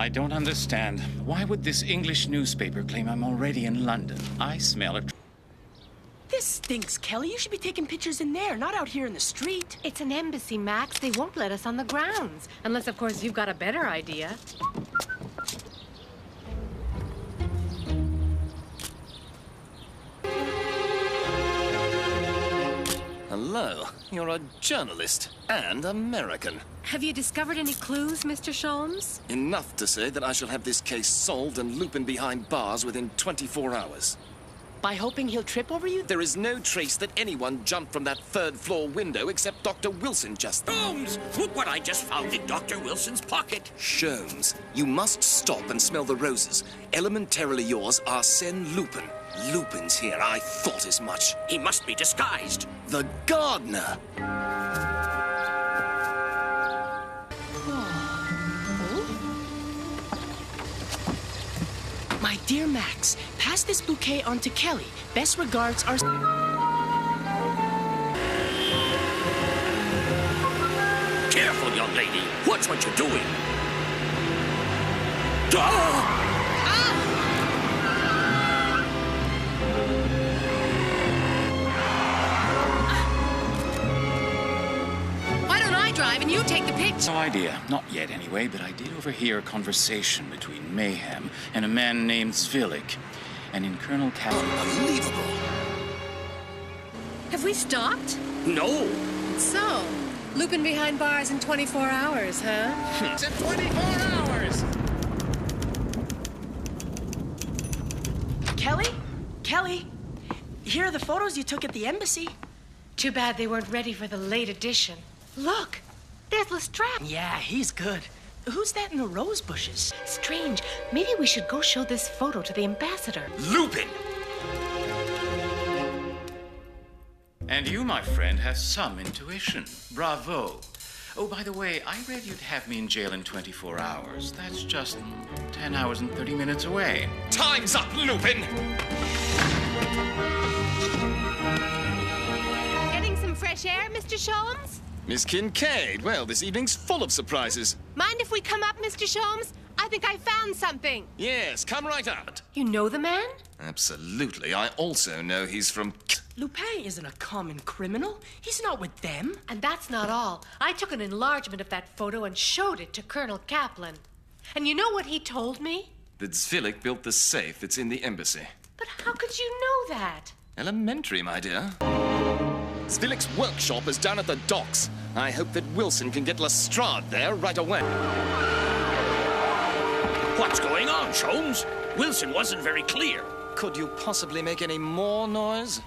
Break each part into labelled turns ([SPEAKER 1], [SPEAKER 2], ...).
[SPEAKER 1] I don't understand. Why would this English newspaper claim I'm already in London? I smell a...
[SPEAKER 2] This stinks, Kelly. You should be taking pictures in there, not out here in the street.
[SPEAKER 3] It's an embassy, Max. They won't let us on the grounds. Unless, of course, you've got a better idea.
[SPEAKER 4] Hello. You're a journalist and American.
[SPEAKER 3] Have you discovered any clues, Mr. Sholmes?
[SPEAKER 4] Enough to say that I shall have this case solved and Lupin behind bars within 24 hours.
[SPEAKER 2] By hoping he'll trip over you?
[SPEAKER 4] There is no trace that anyone jumped from that third-floor window except Dr. Wilson just then.
[SPEAKER 5] Holmes, look what I just found in Dr. Wilson's pocket.
[SPEAKER 4] Sholmes, you must stop and smell the roses. Elementarily yours, Arsène Lupin. Lupin's here. I thought as much.
[SPEAKER 5] He must be disguised.
[SPEAKER 4] The gardener.
[SPEAKER 2] My dear Max, pass this bouquet on to Kelly. Best regards, are...
[SPEAKER 5] Careful, young lady. Watch what you're doing. Ah!
[SPEAKER 3] Why don't I drive and you take the picture?
[SPEAKER 1] No idea. Not yet, anyway, but I did overhear a conversation between Mayhem and a man named Zvilik. And in Colonel
[SPEAKER 4] Unbelievable.
[SPEAKER 3] Have we stopped?
[SPEAKER 5] No.
[SPEAKER 3] So, Lupin behind bars in 24 hours, huh?
[SPEAKER 1] It's in 24 hours!
[SPEAKER 2] Kelly? Kelly? Here are the photos you took at the embassy.
[SPEAKER 3] Too bad they weren't ready for the late edition. Look, there's Lestrade.
[SPEAKER 2] Yeah, he's good. Who's that in the rose bushes?
[SPEAKER 3] Strange. Maybe we should go show this photo to the ambassador.
[SPEAKER 5] Lupin!
[SPEAKER 1] And you, my friend, have some intuition. Bravo. Oh, by the way, I read you'd have me in jail in 24 hours. That's just 10 hours and 30 minutes away.
[SPEAKER 4] Time's up, Lupin!
[SPEAKER 3] Getting some fresh air, Mr. Sholmes?
[SPEAKER 4] Miss Kincaid, well, this evening's full of surprises.
[SPEAKER 3] Mind if we come up, Mr. Sholmes? I think I found something.
[SPEAKER 4] Yes, come right up.
[SPEAKER 3] You know the man?
[SPEAKER 4] Absolutely. I also know he's from...
[SPEAKER 2] Lupin isn't a common criminal. He's not with them.
[SPEAKER 3] And that's not all. I took an enlargement of that photo and showed it to Colonel Kaplan. And you know what he told me?
[SPEAKER 4] That Zvilik built the safe that's in the embassy.
[SPEAKER 3] But how could you know that?
[SPEAKER 4] Elementary, my dear. Zvilik's workshop is down at the docks. I hope that Wilson can get Lestrade there right away.
[SPEAKER 5] What's going on, Sholmes? Wilson wasn't very clear.
[SPEAKER 4] Could you possibly make any more noise?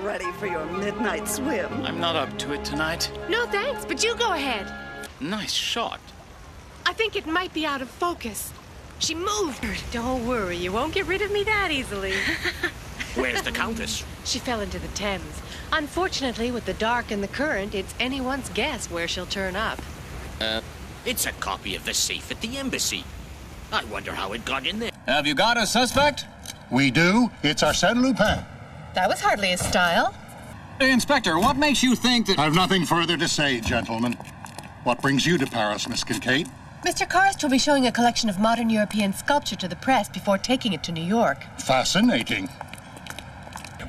[SPEAKER 6] Ready for your midnight swim?
[SPEAKER 1] I'm not up to it tonight.
[SPEAKER 3] No thanks, but you go ahead.
[SPEAKER 1] Nice shot.
[SPEAKER 3] I think it might be out of focus. She moved. Don't worry, you won't get rid of me that easily.
[SPEAKER 5] Where's the Countess?
[SPEAKER 3] She fell into the Thames. Unfortunately, with the dark and the current, it's anyone's guess where she'll turn up.
[SPEAKER 5] It's a copy of the safe at the embassy. I wonder how it got in there.
[SPEAKER 7] Have you got a suspect?
[SPEAKER 8] We do. It's Arsène Lupin.
[SPEAKER 3] That was hardly his style.
[SPEAKER 7] Inspector, what makes you think that...
[SPEAKER 8] I've nothing further to say, gentlemen. What brings you to Paris, Miss Kincaid?
[SPEAKER 3] Mr. Karst will be showing a collection of modern European sculpture to the press before taking it to New York.
[SPEAKER 8] Fascinating.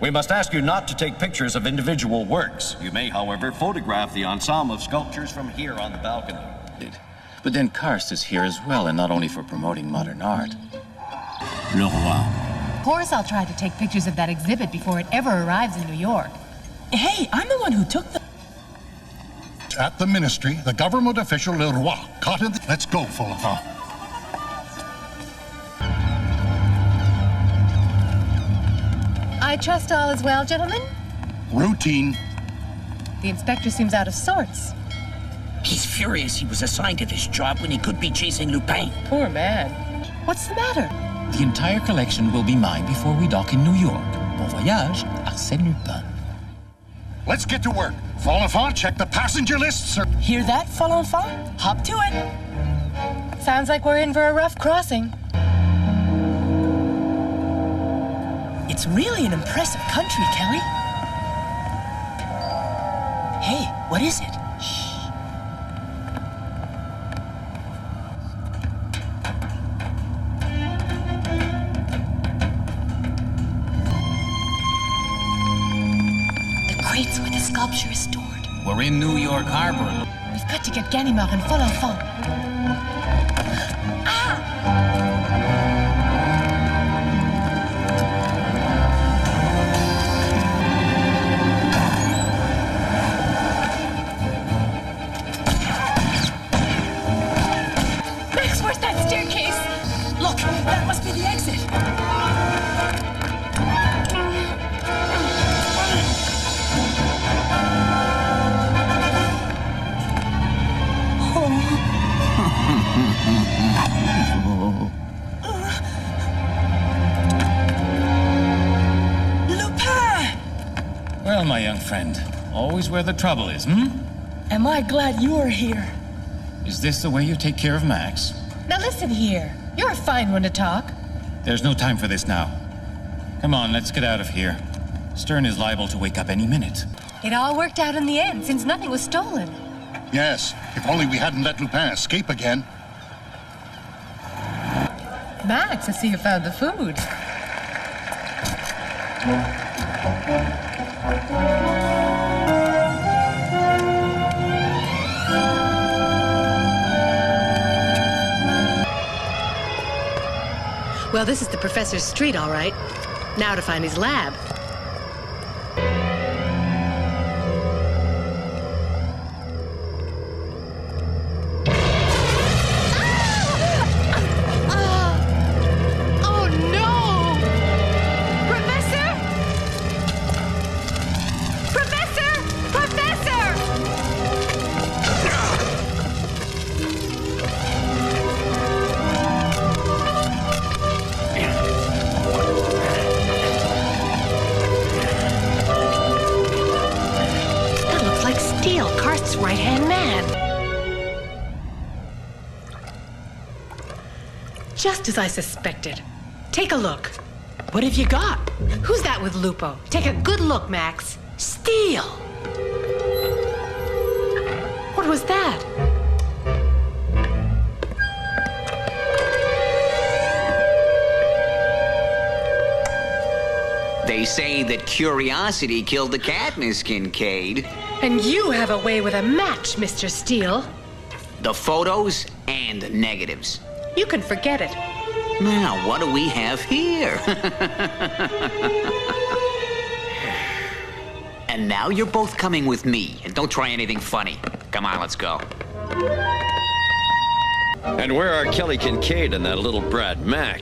[SPEAKER 7] We must ask you not to take pictures of individual works. You may, however, photograph the ensemble of sculptures from here on the balcony.
[SPEAKER 1] But then Karst is here as well, and not only for promoting modern art.
[SPEAKER 7] Le Roi.
[SPEAKER 3] Of course I'll try to take pictures of that exhibit before it ever arrives in New York.
[SPEAKER 2] Hey, I'm the one who took the...
[SPEAKER 8] At the ministry, the government official Le Roi caught in the... Let's go, Follivant.
[SPEAKER 3] I trust all is well, gentlemen?
[SPEAKER 8] Routine.
[SPEAKER 3] The inspector seems out of sorts.
[SPEAKER 5] He's furious he was assigned to this job when he could be chasing Lupin.
[SPEAKER 3] Poor man. What's the matter?
[SPEAKER 1] The entire collection will be mine before we dock in New York. Bon voyage, Arsène Lupin.
[SPEAKER 8] Let's get to work. Folenfant, check the passenger list, sir.
[SPEAKER 2] Hear that, Folenfant? Hop to it.
[SPEAKER 3] Sounds like we're in for a rough crossing.
[SPEAKER 2] It's really an impressive country, Kelly. Hey, what is it? Shh.
[SPEAKER 3] The crates where the sculpture is stored.
[SPEAKER 1] We're in New York Harbor.
[SPEAKER 3] We've got to get Ganimard and Folenfant. Max, where's that staircase?
[SPEAKER 2] Look, that must be the exit. Lupin!
[SPEAKER 1] Well, my young friend, always where the trouble is,
[SPEAKER 2] Am I glad you are here?
[SPEAKER 1] Is this the way you take care of Max?
[SPEAKER 3] Now listen here. You're a fine one to talk.
[SPEAKER 1] There's no time for this now. Come on, let's get out of here. Stern is liable to wake up any minute.
[SPEAKER 3] It all worked out in the end, since nothing was stolen.
[SPEAKER 8] Yes, if only we hadn't let Lupin escape again.
[SPEAKER 3] Max, I see you found the food. Well, this is the professor's street, all right. Now to find his lab. Oh, no! Professor! Professor! Professor! That looks like Steele, Karst's right-hand man. Just as I suspected. Take a look.
[SPEAKER 2] What have you got?
[SPEAKER 3] Who's that with Lupo? Take a good look, Max.
[SPEAKER 2] Steele!
[SPEAKER 3] What was that?
[SPEAKER 9] They say that curiosity killed the cat, Miss Kincaid.
[SPEAKER 3] And you have a way with a match, Mr. Steele.
[SPEAKER 9] The photos and negatives.
[SPEAKER 3] You can forget it.
[SPEAKER 9] Now, what do we have here? And now you're both coming with me. And don't try anything funny. Come on, let's go.
[SPEAKER 7] And where are Kelly Kincaid and that little brat Mac?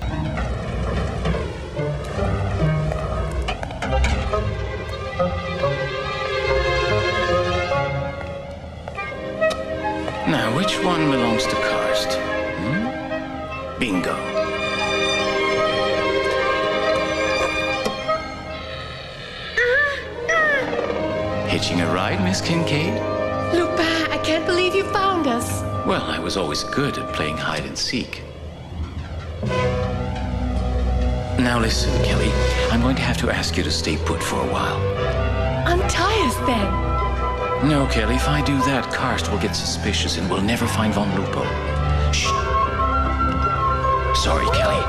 [SPEAKER 1] Now, which one belongs to Karst? Bingo. Hitching a ride, Miss Kincaid?
[SPEAKER 3] Lupin, I can't believe you found us.
[SPEAKER 1] Well, I was always good at playing hide and seek. Now listen, Kelly. I'm going to have to ask you to stay put for a while.
[SPEAKER 3] Untie us then.
[SPEAKER 1] No, Kelly, if I do that, Karst will get suspicious and we'll never find Von Lupo. Shh. Sorry, Kelly.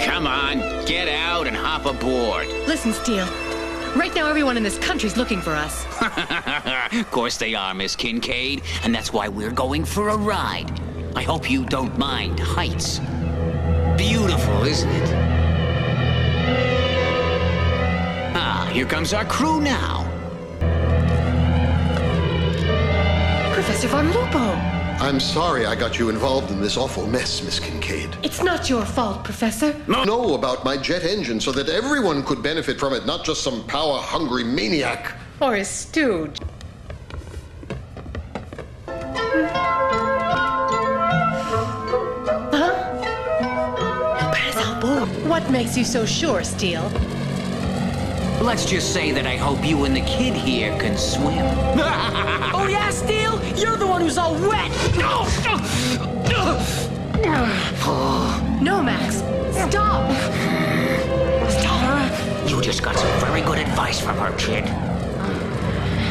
[SPEAKER 9] Come on, get out and hop aboard.
[SPEAKER 3] Listen, Steele. Right now, everyone in this country's looking for us.
[SPEAKER 9] Of course they are, Miss Kincaid, and that's why we're going for a ride. I hope you don't mind heights. Beautiful, isn't it? Ah, here comes our crew now.
[SPEAKER 3] Professor Von Lupo.
[SPEAKER 10] I'm sorry I got you involved in this awful mess, Miss Kincaid.
[SPEAKER 3] It's not your fault, Professor.
[SPEAKER 10] Know about my jet engine so that everyone could benefit from it, not just some power-hungry maniac.
[SPEAKER 3] Or his stooge. What makes you so sure, Steele?
[SPEAKER 9] Let's just say that I hope you and the kid here can swim.
[SPEAKER 2] Oh, yeah, Steele? You're the one who's all wet.
[SPEAKER 3] No, Max. Stop.
[SPEAKER 9] You just got some very good advice from her, kid.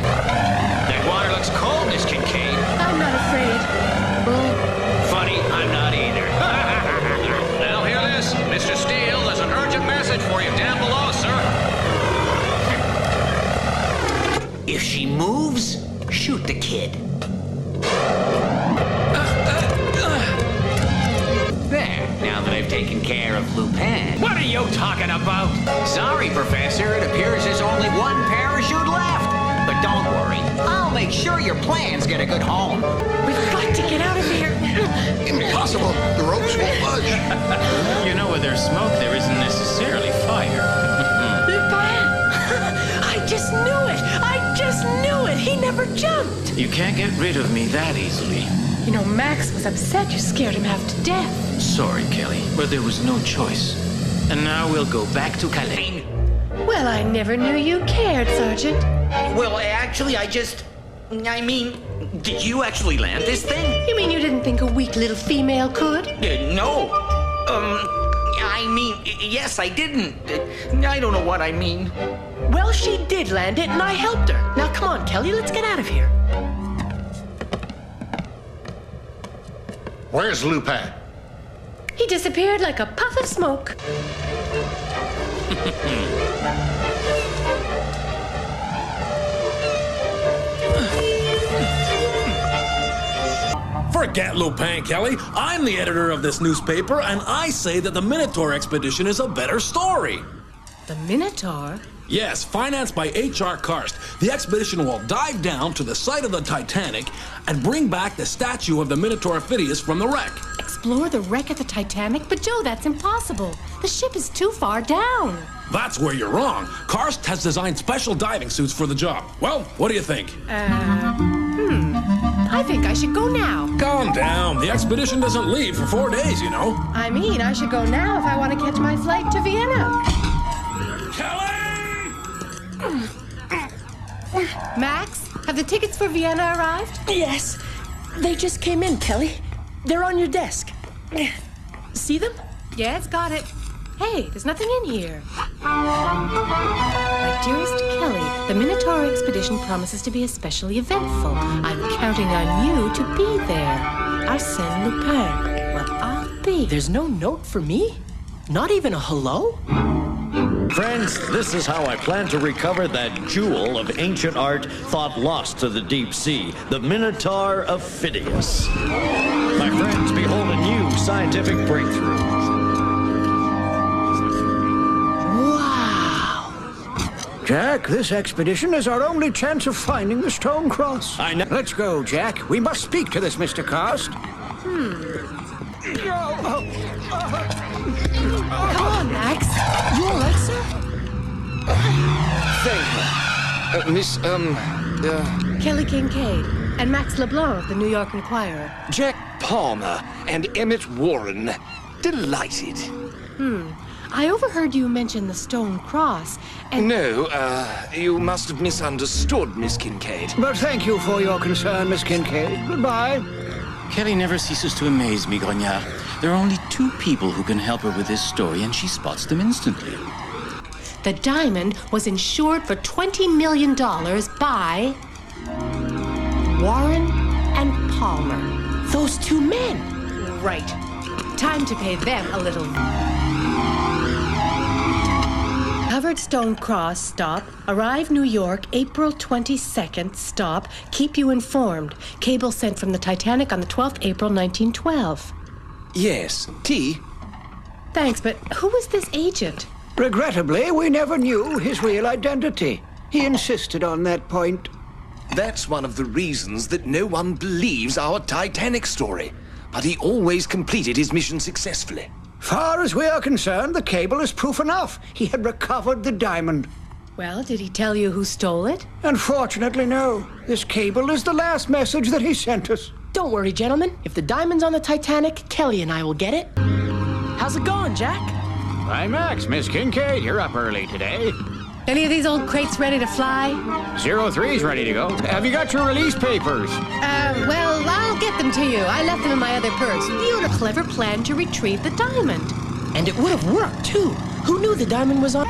[SPEAKER 9] That water looks cold, Miss Kincaid.
[SPEAKER 3] I'm not afraid.
[SPEAKER 9] Funny, I'm not either.
[SPEAKER 7] Now hear this. Mr. Steele, there's an urgent message for you down below, sir.
[SPEAKER 9] If she moves, shoot the kid. There, now that I've taken care of Lupin.
[SPEAKER 5] What are you talking about?
[SPEAKER 9] Sorry, Professor, it appears there's only one parachute left. But don't worry, I'll make sure your plans get a good home.
[SPEAKER 3] We've got to get out of here.
[SPEAKER 10] Impossible. The ropes won't budge.
[SPEAKER 1] You know, where there's smoke, there isn't necessarily fire.
[SPEAKER 2] Lupin! I just knew it! I just knew it! He never jumped!
[SPEAKER 1] You can't get rid of me that easily.
[SPEAKER 3] You know, Max was upset you scared him half to death.
[SPEAKER 1] Sorry, Kelly, but there was no choice. And now we'll go back to Calais.
[SPEAKER 3] Well, I never knew you cared, Sergeant.
[SPEAKER 5] Well, actually, I mean, did you actually land this thing?
[SPEAKER 3] You mean you didn't think a weak little female could?
[SPEAKER 5] No. I mean, yes, I didn't. I don't know what I mean.
[SPEAKER 2] Well, she did land it, and I helped her. Now, come on, Kelly, let's get out of here.
[SPEAKER 8] Where's Lupin?
[SPEAKER 3] He disappeared like a puff of smoke.
[SPEAKER 11] Forget Lupin, Kelly. I'm the editor of this newspaper, and I say that the Minotaur expedition is a better story.
[SPEAKER 3] The Minotaur?
[SPEAKER 11] Yes, financed by H.R. Karst. The expedition will dive down to the site of the Titanic and bring back the statue of the Minotaur Phidias from the wreck.
[SPEAKER 3] Explore the wreck of the Titanic? But Joe, that's impossible. The ship is too far down.
[SPEAKER 11] That's where you're wrong. Karst has designed special diving suits for the job. Well, what do you think?
[SPEAKER 3] I think I should go now.
[SPEAKER 11] Calm down. The expedition doesn't leave for 4 days, you know.
[SPEAKER 3] I mean, I should go now if I want to catch my flight to Vienna.
[SPEAKER 11] Kelly!
[SPEAKER 3] Max, have the tickets for Vienna arrived?
[SPEAKER 2] Yes. They just came in, Kelly. They're on your desk. See them?
[SPEAKER 3] Yes, got it. Hey, there's nothing in here. My dearest Kelly, the Minotaur expedition promises to be especially eventful. I'm counting on you to be there. Arsène Lupin. Well, I'll be.
[SPEAKER 2] There's no note for me? Not even a hello?
[SPEAKER 7] Friends, this is how I plan to recover that jewel of ancient art thought lost to the deep sea, the Minotaur of Phidias. My friends, behold a new scientific breakthrough.
[SPEAKER 2] Wow!
[SPEAKER 12] Jack, this expedition is our only chance of finding the stone cross.
[SPEAKER 7] I know.
[SPEAKER 12] Let's go, Jack. We must speak to this Mr. Karst.
[SPEAKER 3] Come on, Max.
[SPEAKER 2] You all right, sir?
[SPEAKER 4] Thank you.
[SPEAKER 3] Kelly Kincaid and Max LeBlanc of the New York Enquirer.
[SPEAKER 4] Jack Palmer and Emmett Warren. Delighted.
[SPEAKER 3] I overheard you mention the stone cross, and...
[SPEAKER 4] No, you must have misunderstood, Miss Kincaid.
[SPEAKER 12] But thank you for your concern, Miss Kincaid. Goodbye.
[SPEAKER 1] Kelly never ceases to amaze me, Grognard. There are only 2 people who can help her with this story, and she spots them instantly.
[SPEAKER 3] The diamond was insured for $20 million by Warren and Palmer.
[SPEAKER 2] Those 2 men.
[SPEAKER 3] Right. Time to pay them a little. Covered Stone Cross, stop. Arrive New York, April 22nd, stop. Keep you informed. Cable sent from the Titanic on the 12th April 1912.
[SPEAKER 4] Yes, tea?
[SPEAKER 3] Thanks, but who was this agent?
[SPEAKER 12] Regrettably, we never knew his real identity. He insisted on that point.
[SPEAKER 4] That's one of the reasons that no one believes our Titanic story. But he always completed his mission successfully.
[SPEAKER 12] Far as we are concerned, the cable is proof enough. He had recovered the diamond.
[SPEAKER 3] Well, did he tell you who stole it?
[SPEAKER 12] Unfortunately, no. This cable is the last message that he sent us.
[SPEAKER 2] Don't worry, gentlemen. If the diamond's on the Titanic, Kelly and I will get it. How's it going, Jack?
[SPEAKER 9] Max, Miss Kincaid, you're up early today.
[SPEAKER 3] Any of these old crates ready to fly?
[SPEAKER 9] 03's ready to go. Have you got your release papers?
[SPEAKER 3] Well, I'll get them to you. I left them in my other purse. You had a clever plan to retrieve the diamond.
[SPEAKER 2] And it would have worked, too. Who knew the diamond was on...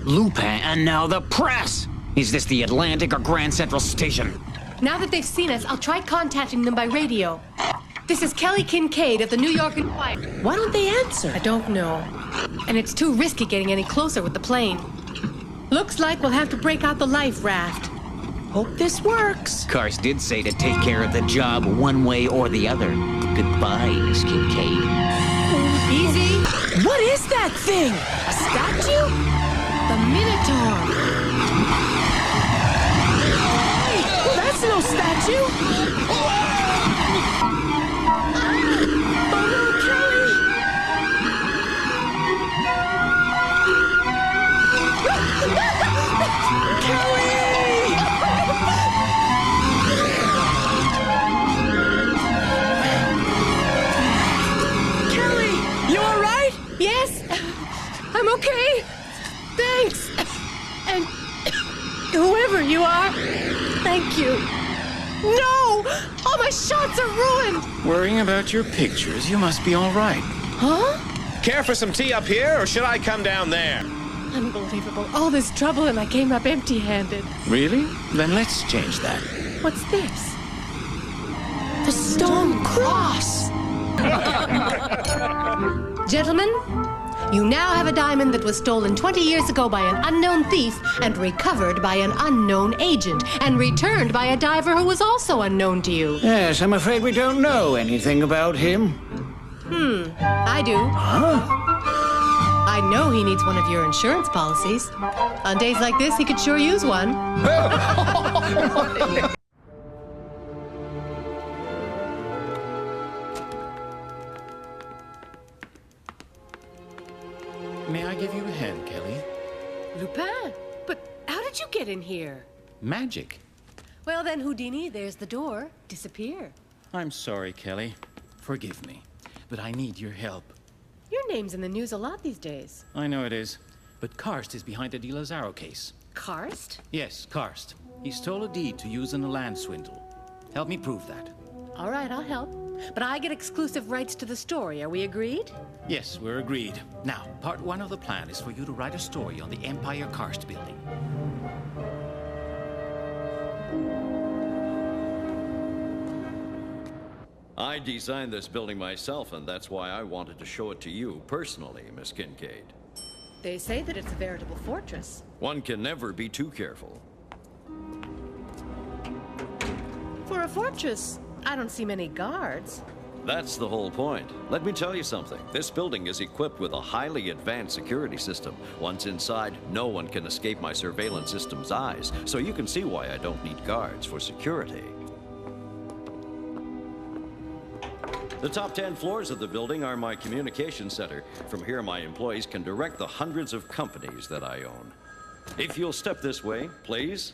[SPEAKER 9] Lupin, and now the press! Is this the Atlantic or Grand Central Station?
[SPEAKER 3] Now that they've seen us, I'll try contacting them by radio. This is Kelly Kincaid of the New York Inquirer.
[SPEAKER 2] Why don't they answer?
[SPEAKER 3] I don't know. And it's too risky getting any closer with the plane. Looks like we'll have to break out the life raft.
[SPEAKER 2] Hope this works.
[SPEAKER 9] Karst did say to take care of the job one way or the other. Goodbye, Miss Kincaid.
[SPEAKER 3] Easy.
[SPEAKER 2] What is that thing? A statue?
[SPEAKER 3] The Minotaur.
[SPEAKER 2] Hey, that's no statue.
[SPEAKER 3] Yes, I'm okay. Thanks. And whoever you are, thank you. No! All my shots are ruined!
[SPEAKER 1] Worrying about your pictures, you must be all right.
[SPEAKER 3] Huh?
[SPEAKER 13] Care for some tea up here, or should I come down there?
[SPEAKER 3] Unbelievable. All this trouble and I came up empty-handed.
[SPEAKER 1] Really? Then let's change that.
[SPEAKER 3] What's this?
[SPEAKER 2] The stone cross!
[SPEAKER 3] Gentlemen, you now have a diamond that was stolen 20 years ago by an unknown thief and recovered by an unknown agent and returned by a diver who was also unknown to you.
[SPEAKER 12] Yes, I'm afraid we don't know anything about him.
[SPEAKER 3] I do.
[SPEAKER 12] Huh?
[SPEAKER 3] I know he needs one of your insurance policies. On days like this, he could sure use one.
[SPEAKER 1] May I give you a hand, Kelly?
[SPEAKER 3] Lupin? But how did you get in here?
[SPEAKER 1] Magic.
[SPEAKER 3] Well then, Houdini, there's the door. Disappear.
[SPEAKER 1] I'm sorry, Kelly. Forgive me. But I need your help.
[SPEAKER 3] Your name's in the news a lot these days.
[SPEAKER 1] I know it is. But Karst is behind the De Lazaro case.
[SPEAKER 3] Karst?
[SPEAKER 1] Yes, Karst. He stole a deed to use in a land swindle. Help me prove that.
[SPEAKER 3] All right, I'll help. But I get exclusive rights to the story. Are we agreed?
[SPEAKER 1] Yes, we're agreed. Now, part one of the plan is for you to write a story on the Empire Karst building.
[SPEAKER 7] I designed this building myself, and that's why I wanted to show it to you personally, Miss Kincaid.
[SPEAKER 3] They say that it's a veritable fortress.
[SPEAKER 7] One can never be too careful.
[SPEAKER 3] For a fortress, I don't see many guards.
[SPEAKER 7] That's the whole point. Let me tell you something. This building is equipped with a highly advanced security system. Once inside, no one can escape my surveillance system's eyes, so you can see why I don't need guards for security. The top 10 floors of the building are my communication center. From here, my employees can direct the hundreds of companies that I own. If you'll step this way, please.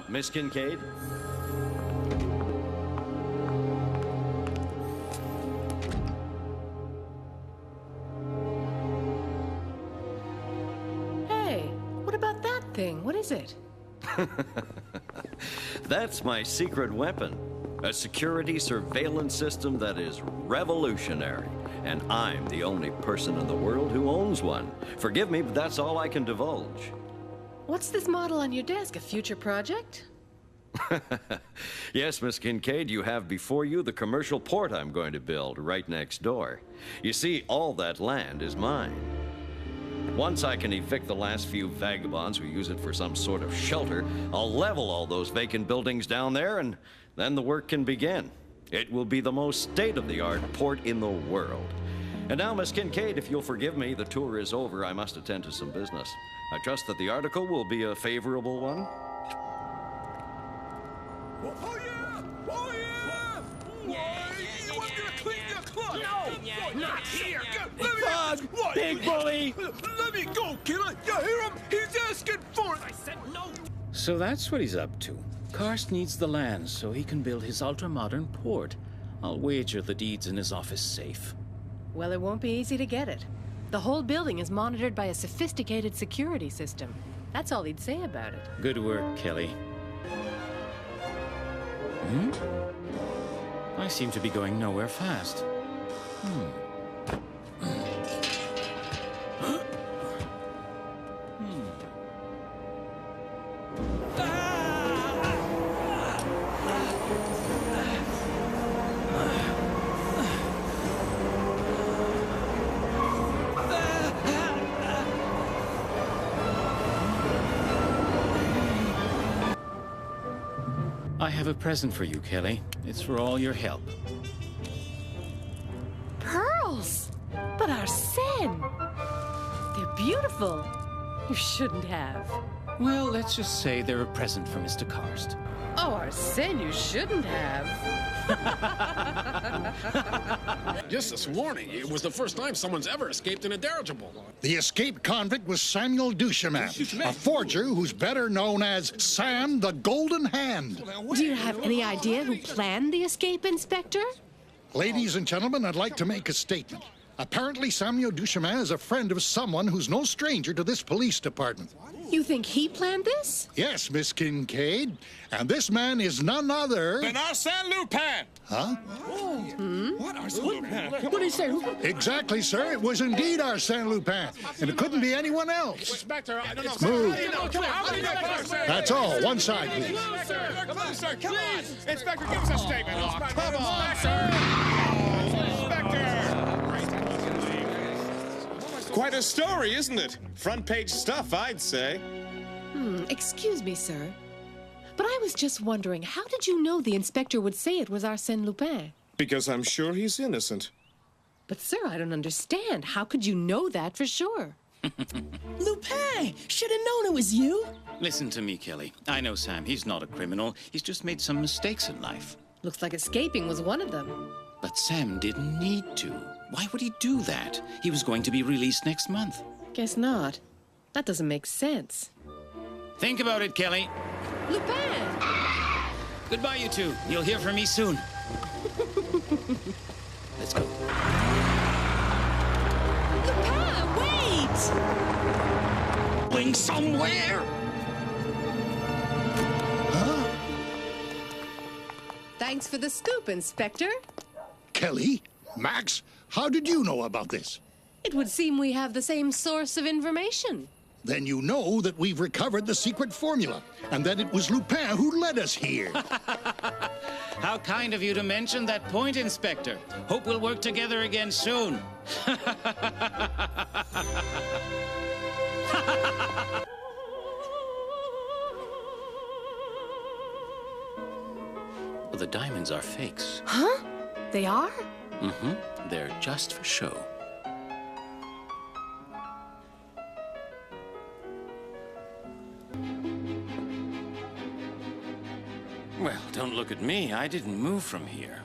[SPEAKER 7] Miss Kincaid?
[SPEAKER 3] Hey, what about that thing? What is it?
[SPEAKER 7] That's my secret weapon. A security surveillance system that is revolutionary. And I'm the only person in the world who owns one. Forgive me, but that's all I can divulge.
[SPEAKER 3] What's this model on your desk? A future project?
[SPEAKER 7] Yes, Miss Kincaid, you have before you the commercial port I'm going to build right next door. You see, all that land is mine. Once I can evict the last few vagabonds who use it for some sort of shelter, I'll level all those vacant buildings down there, and then the work can begin. It will be the most state-of-the-art port in the world. And now, Miss Kincaid, if you'll forgive me, the tour is over. I must attend to some business. I trust that the article will be a favorable one.
[SPEAKER 14] Oh, yeah! Oh, yeah! You want me to clean your clothes? No! Not here! What?
[SPEAKER 13] Big bully!
[SPEAKER 14] Let me go, killer! You hear him? He's asking for it! I said no!
[SPEAKER 1] So that's what he's up to. Karst needs the land so he can build his ultra-modern port. I'll wager the deed's in his office safe.
[SPEAKER 3] Well, it won't be easy to get it. The whole building is monitored by a sophisticated security system. That's all he'd say about it.
[SPEAKER 1] Good work, Kelly. I seem to be going nowhere fast. I have a present for you, Kelly. It's for all your help.
[SPEAKER 3] Pearls! But Arsène! They're beautiful. You shouldn't have.
[SPEAKER 1] Well, let's just say they're a present for Mr. Karst.
[SPEAKER 3] Oh, Arsène, you shouldn't have.
[SPEAKER 11] Just this morning, it was the first time someone's ever escaped in a dirigible.
[SPEAKER 8] The escaped convict was Samuel Duchemin, a forger who's better known as Sam the Golden Hand.
[SPEAKER 3] Do you have any idea who planned the escape, Inspector?
[SPEAKER 8] Ladies and gentlemen, I'd like to make a statement. Apparently, Samuel Duchemin is a friend of someone who's no stranger to this police department.
[SPEAKER 3] You think he planned this?
[SPEAKER 8] Yes, Miss Kincaid. And this man is none other
[SPEAKER 13] than Arsène Lupin!
[SPEAKER 8] Huh?
[SPEAKER 13] What? Arsène Lupin?
[SPEAKER 11] What did he say?
[SPEAKER 8] Exactly, sir. It was indeed Arsène Lupin. And it couldn't be anyone else.
[SPEAKER 13] Inspector, I don't know.
[SPEAKER 8] Move.
[SPEAKER 13] That's
[SPEAKER 8] all. One side, please.
[SPEAKER 13] Come on, sir. Come on. Inspector, give us a statement. Oh, come on, sir. Quite a story, isn't it? Front page stuff, I'd say.
[SPEAKER 3] Excuse me, sir. But I was just wondering, how did you know the inspector would say it was Arsène Lupin?
[SPEAKER 13] Because I'm sure he's innocent.
[SPEAKER 3] But, sir, I don't understand. How could you know that for sure?
[SPEAKER 2] Lupin! Should have known it was you.
[SPEAKER 1] Listen to me, Kelly. I know Sam. He's not a criminal. He's just made some mistakes in life.
[SPEAKER 3] Looks like escaping was one of them.
[SPEAKER 1] But Sam didn't need to. Why would he do that? He was going to be released next month.
[SPEAKER 3] Guess not. That doesn't make sense.
[SPEAKER 1] Think about it, Kelly.
[SPEAKER 3] Lupin!
[SPEAKER 1] Goodbye, you two. You'll hear from me soon. Let's go.
[SPEAKER 2] Lupin, wait!
[SPEAKER 9] Going somewhere?
[SPEAKER 3] Thanks for the scoop, Inspector.
[SPEAKER 8] Kelly? Max? How did you know about this?
[SPEAKER 3] It would seem we have the same source of information.
[SPEAKER 8] Then you know that we've recovered the secret formula, and that it was Lupin who led us here.
[SPEAKER 1] How kind of you to mention that point, Inspector. Hope we'll work together again soon. Well, the diamonds are fakes.
[SPEAKER 3] Huh? They are?
[SPEAKER 1] Mm-hmm. They're just for show. Well, don't look at me. I didn't move from here.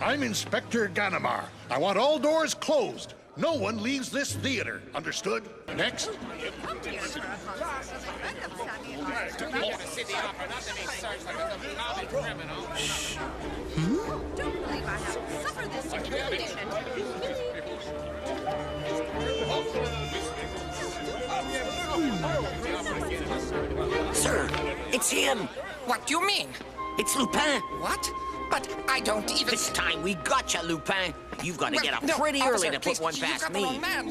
[SPEAKER 8] I'm Inspector Ganimar. I want all doors closed. No one leaves this theater. Understood? Next.
[SPEAKER 2] Shh. Don't believe I have suffered this humiliation.
[SPEAKER 9] Sir, it's him.
[SPEAKER 15] What do you mean?
[SPEAKER 9] It's Lupin.
[SPEAKER 15] What? But I don't even...
[SPEAKER 9] This time we gotcha, Lupin. You've got to get up
[SPEAKER 15] no,
[SPEAKER 9] pretty
[SPEAKER 15] officer,
[SPEAKER 9] early to put one
[SPEAKER 15] you've
[SPEAKER 9] past
[SPEAKER 15] got the
[SPEAKER 9] me.
[SPEAKER 15] wrong man.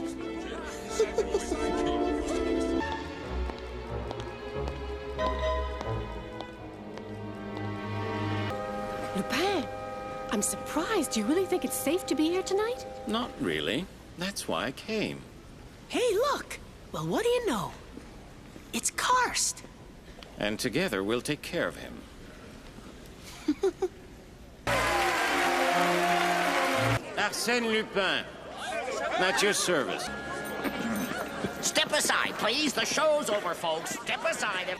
[SPEAKER 3] Lupin, I'm surprised. Do you really think it's safe to be here tonight?
[SPEAKER 1] Not really. That's why I came.
[SPEAKER 2] Hey, look. Well, what do you know? It's Karst.
[SPEAKER 1] And together we'll take care of him. Arsène Lupin. At your service.
[SPEAKER 9] Step aside, please. The show's over, folks. Step aside.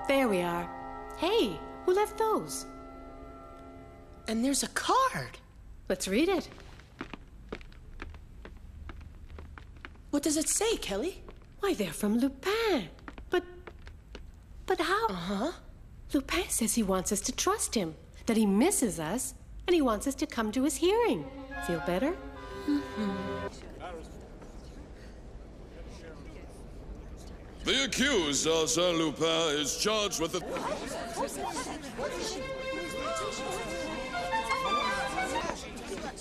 [SPEAKER 3] There we are. Hey, who left those?
[SPEAKER 2] And there's a card.
[SPEAKER 3] Let's read it.
[SPEAKER 2] What does it say, Kelly?
[SPEAKER 3] Why, they're from Lupin. But how?
[SPEAKER 2] Uh-huh.
[SPEAKER 3] Lupin says he wants us to trust him, that he misses us, and he wants us to come to his hearing. Feel better?
[SPEAKER 16] The accused, Arsène Lupin, is charged with the...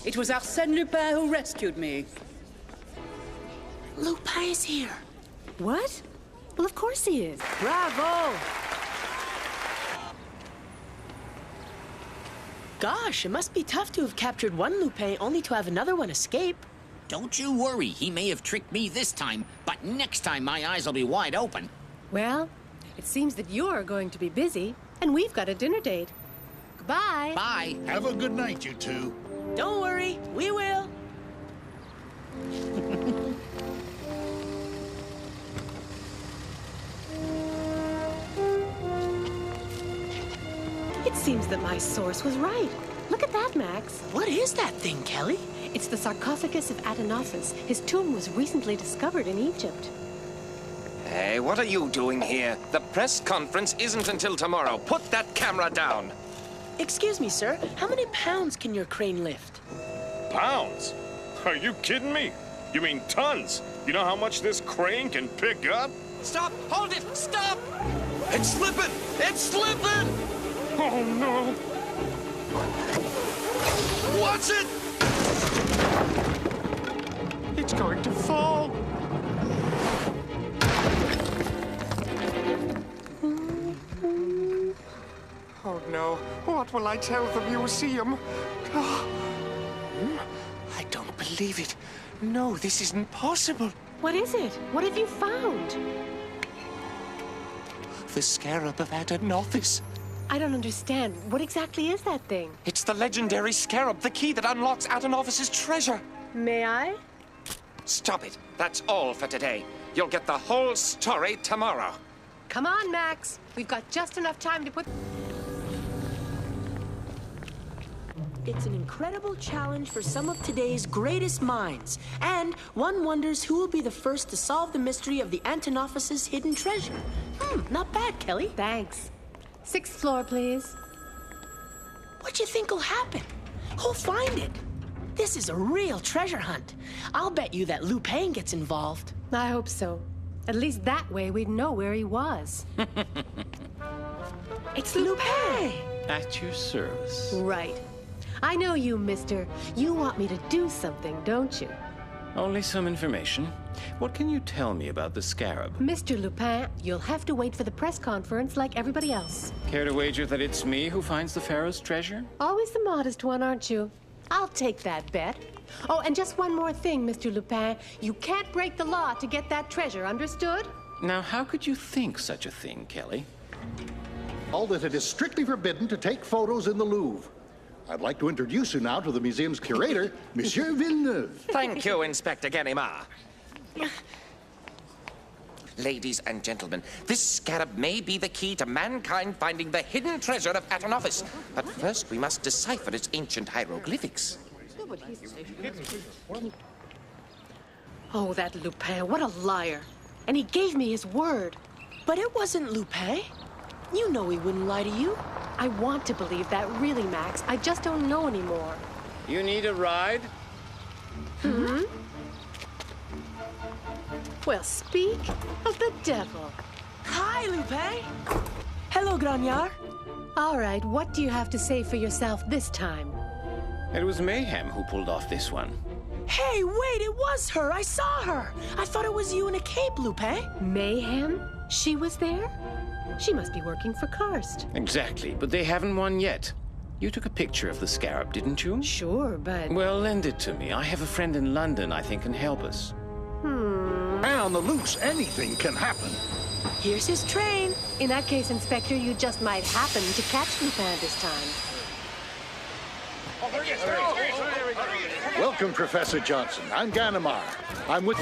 [SPEAKER 6] It was Arsène Lupin who rescued me.
[SPEAKER 2] Lupin is here.
[SPEAKER 3] What? Well, of course he is.
[SPEAKER 2] Bravo!
[SPEAKER 3] Gosh, it must be tough to have captured one Lupin only to have another one escape.
[SPEAKER 5] Don't you worry. He may have tricked me this time, but next time my eyes will be wide open.
[SPEAKER 3] Well, it seems that you're going to be busy, and we've got a dinner date. Goodbye.
[SPEAKER 5] Bye.
[SPEAKER 8] Have a good night, you two.
[SPEAKER 3] Don't worry, we will. It seems that my source was right. Look at that, Max.
[SPEAKER 2] What is that thing, Kelly?
[SPEAKER 3] It's the sarcophagus of Atenopus. His tomb was recently discovered in Egypt.
[SPEAKER 4] Hey, what are you doing here? The press conference isn't until tomorrow. Put that camera down.
[SPEAKER 2] Excuse me, sir. How many pounds can your crane lift?
[SPEAKER 13] Pounds? Are you kidding me? You mean tons? You know how much this crane can pick up?
[SPEAKER 4] Stop! Hold it! Stop! It's slipping! It's slipping!
[SPEAKER 13] Oh, no.
[SPEAKER 4] Watch it! It's going to fall. Oh, no. What will I tell the museum? I don't believe it. No, this isn't possible.
[SPEAKER 3] What is it? What have you found?
[SPEAKER 4] The scarab of Atenopus.
[SPEAKER 3] I don't understand. What exactly is that thing?
[SPEAKER 4] It's the legendary scarab, the key that unlocks Atenopus's treasure.
[SPEAKER 3] May I?
[SPEAKER 4] Stop it. That's all for today. You'll get the whole story tomorrow.
[SPEAKER 3] Come on, Max. We've got just enough time to put...
[SPEAKER 2] It's an incredible challenge for some of today's greatest minds. And one wonders who will be the first to solve the mystery of the Atenopus's hidden treasure. Not bad, Kelly.
[SPEAKER 3] Thanks. 6th floor, please.
[SPEAKER 2] What do you think will happen? Who'll find it? This is a real treasure hunt. I'll bet you that Lupin gets involved.
[SPEAKER 3] I hope so. At least that way we'd know where he was.
[SPEAKER 2] It's Lupin!
[SPEAKER 1] At your service.
[SPEAKER 3] Right. I know you, mister. You want me to do something, don't you?
[SPEAKER 1] Only some information. What can you tell me about the scarab?
[SPEAKER 3] Mr. Lupin, you'll have to wait for the press conference like everybody else.
[SPEAKER 1] Care to wager that it's me who finds the pharaoh's treasure?
[SPEAKER 3] Always the modest one, aren't you? I'll take that bet. Oh, and just one more thing, Mr. Lupin. You can't break the law to get that treasure, understood?
[SPEAKER 1] Now, how could you think such a thing, Kelly?
[SPEAKER 8] All that it is strictly forbidden to take photos in the Louvre. I'd like to introduce you now to the museum's curator, Monsieur Villeneuve.
[SPEAKER 4] Thank you, Inspector Ganimard. Ladies and gentlemen, this scarab may be the key to mankind finding the hidden treasure of Atenopus. But first, we must decipher its ancient hieroglyphics.
[SPEAKER 3] Oh, that Lupin, what a liar. And he gave me his word.
[SPEAKER 2] But it wasn't Lupin. You know he wouldn't lie to you.
[SPEAKER 3] I want to believe that, really, Max. I just don't know anymore.
[SPEAKER 1] You need a ride?
[SPEAKER 3] Well, speak of the devil.
[SPEAKER 2] Hi, Lupin. Hello, Grognard.
[SPEAKER 3] All right, what do you have to say for yourself this time?
[SPEAKER 1] It was Mayhem who pulled off this one.
[SPEAKER 2] Hey, wait, it was her. I saw her. I thought it was you in a cape, Lupin.
[SPEAKER 3] Mayhem? She was there? She must be working for Karst.
[SPEAKER 1] Exactly, but they haven't won yet. You took a picture of the scarab, didn't you?
[SPEAKER 3] Sure, but...
[SPEAKER 1] Well, lend it to me. I have a friend in London I think can help us.
[SPEAKER 8] On the loose, anything can happen.
[SPEAKER 2] Here's his train.
[SPEAKER 3] In that case, Inspector, you just might happen to catch Lupin this time.
[SPEAKER 13] Oh, there he is. There he is.
[SPEAKER 8] Welcome, Professor Johnson. I'm Ganimard. I'm with...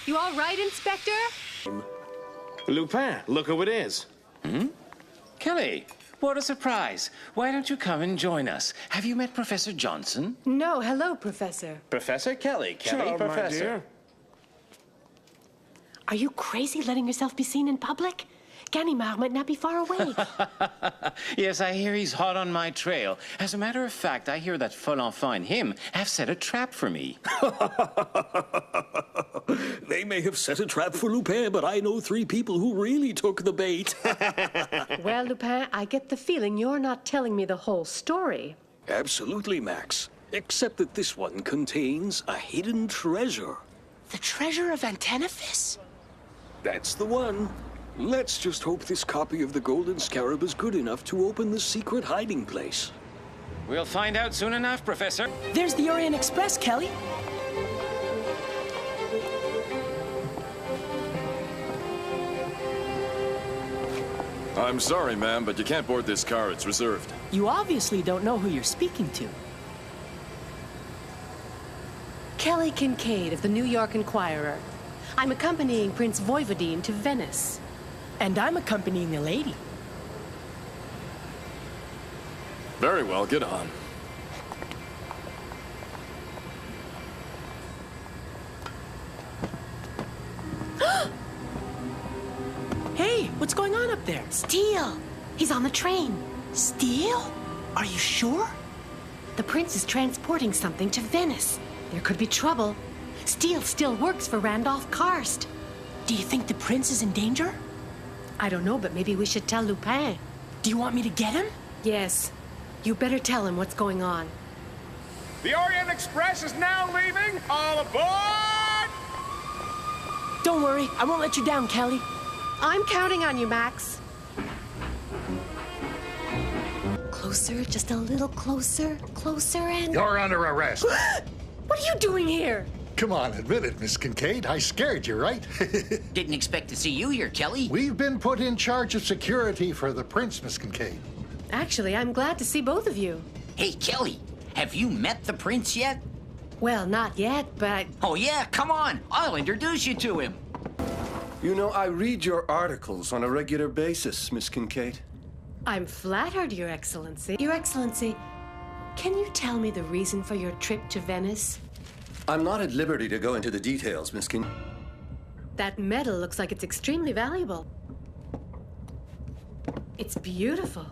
[SPEAKER 3] You all right, Inspector?
[SPEAKER 13] Lupin, look who it is.
[SPEAKER 1] Kelly, what a surprise. Why don't you come and join us? Have you met Professor Johnson?
[SPEAKER 3] No, hello, Professor.
[SPEAKER 1] Professor Kelly. Kelly,
[SPEAKER 13] Sure,
[SPEAKER 1] Professor.
[SPEAKER 13] my dear.
[SPEAKER 3] Are you crazy letting yourself be seen in public?
[SPEAKER 2] Ganimard might not be far away.
[SPEAKER 1] Yes, I hear he's hot on my trail. As a matter of fact, I hear that Folenfant and him have set a trap for me.
[SPEAKER 17] They may have set a trap for Lupin, but I know 3 people who really took the bait.
[SPEAKER 3] Well, Lupin, I get the feeling you're not telling me the whole story.
[SPEAKER 17] Absolutely, Max. Except that this one contains a hidden treasure.
[SPEAKER 2] The treasure of Antennaphis?
[SPEAKER 17] That's the one. Let's just hope this copy of the Golden Scarab is good enough to open the secret hiding place.
[SPEAKER 1] We'll find out soon enough, Professor.
[SPEAKER 2] There's the Orient Express, Kelly.
[SPEAKER 16] I'm sorry, ma'am, but you can't board this car. It's reserved.
[SPEAKER 2] You obviously don't know who you're speaking to.
[SPEAKER 3] Kelly Kincaid of the New York Enquirer. I'm accompanying Prince Voivodine to Venice.
[SPEAKER 2] And I'm accompanying the lady.
[SPEAKER 16] Very well, get on.
[SPEAKER 2] Hey, what's going on up there?
[SPEAKER 3] Steele! He's on the train.
[SPEAKER 2] Steele? Are you sure?
[SPEAKER 3] The prince is transporting something to Venice. There could be trouble. Steele still works for Randolph Karst.
[SPEAKER 2] Do you think the prince is in danger?
[SPEAKER 3] I don't know, but maybe we should tell Lupin.
[SPEAKER 2] Do you want me to get him?
[SPEAKER 3] Yes. You better tell him what's going on.
[SPEAKER 13] The Orient Express is now leaving. All aboard!
[SPEAKER 2] Don't worry, I won't let you down, Kelly.
[SPEAKER 3] I'm counting on you, Max.
[SPEAKER 18] Closer, just a little closer, closer, and...
[SPEAKER 8] You're under arrest.
[SPEAKER 3] What are you doing here?
[SPEAKER 8] Come on, admit it, Miss Kincaid. I scared you, right?
[SPEAKER 5] Didn't expect to see you here, Kelly.
[SPEAKER 8] We've been put in charge of security for the prince, Miss Kincaid.
[SPEAKER 3] Actually, I'm glad to see both of you.
[SPEAKER 5] Hey, Kelly, have you met the prince yet?
[SPEAKER 3] Well, not yet, but...
[SPEAKER 5] Oh, yeah, come on. I'll introduce you to him.
[SPEAKER 19] You know, I read your articles on a regular basis, Miss Kincaid.
[SPEAKER 3] I'm flattered, Your Excellency. Your Excellency, can you tell me the reason for your trip to Venice?
[SPEAKER 19] I'm not at liberty to go into the details, Miss Kincaid.
[SPEAKER 3] That medal looks like it's extremely valuable. It's beautiful.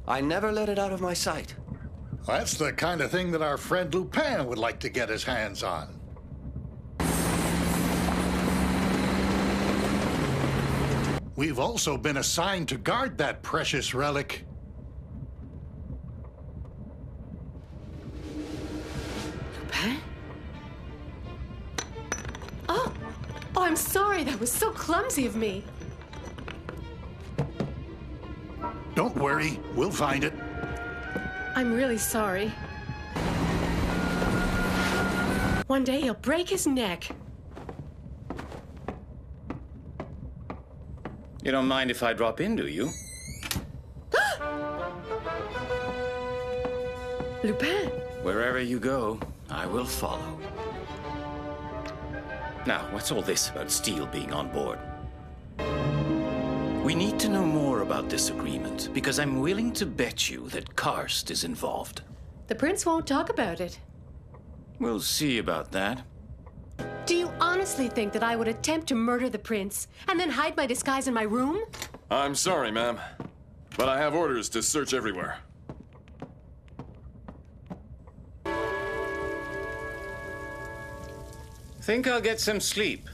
[SPEAKER 19] I never let it out of my sight.
[SPEAKER 8] That's the kind of thing that our friend Lupin would like to get his hands on. We've also been assigned to guard that precious relic.
[SPEAKER 3] Lupin? Oh! Oh, I'm sorry. That was so clumsy of me.
[SPEAKER 8] Don't worry, we'll find it.
[SPEAKER 3] I'm really sorry. One day he'll break his neck.
[SPEAKER 1] You don't mind if I drop in, do you?
[SPEAKER 3] Lupin!
[SPEAKER 1] Wherever you go, I will follow. Now, what's all this about Steele being on board? We need to know more about this agreement, because I'm willing to bet you that Karst is involved.
[SPEAKER 3] The prince won't talk about it.
[SPEAKER 1] We'll see about that.
[SPEAKER 3] Do you honestly think that I would attempt to murder the prince and then hide my disguise in my room?
[SPEAKER 16] I'm sorry, ma'am, but I have orders to search everywhere.
[SPEAKER 1] Think I'll get some sleep.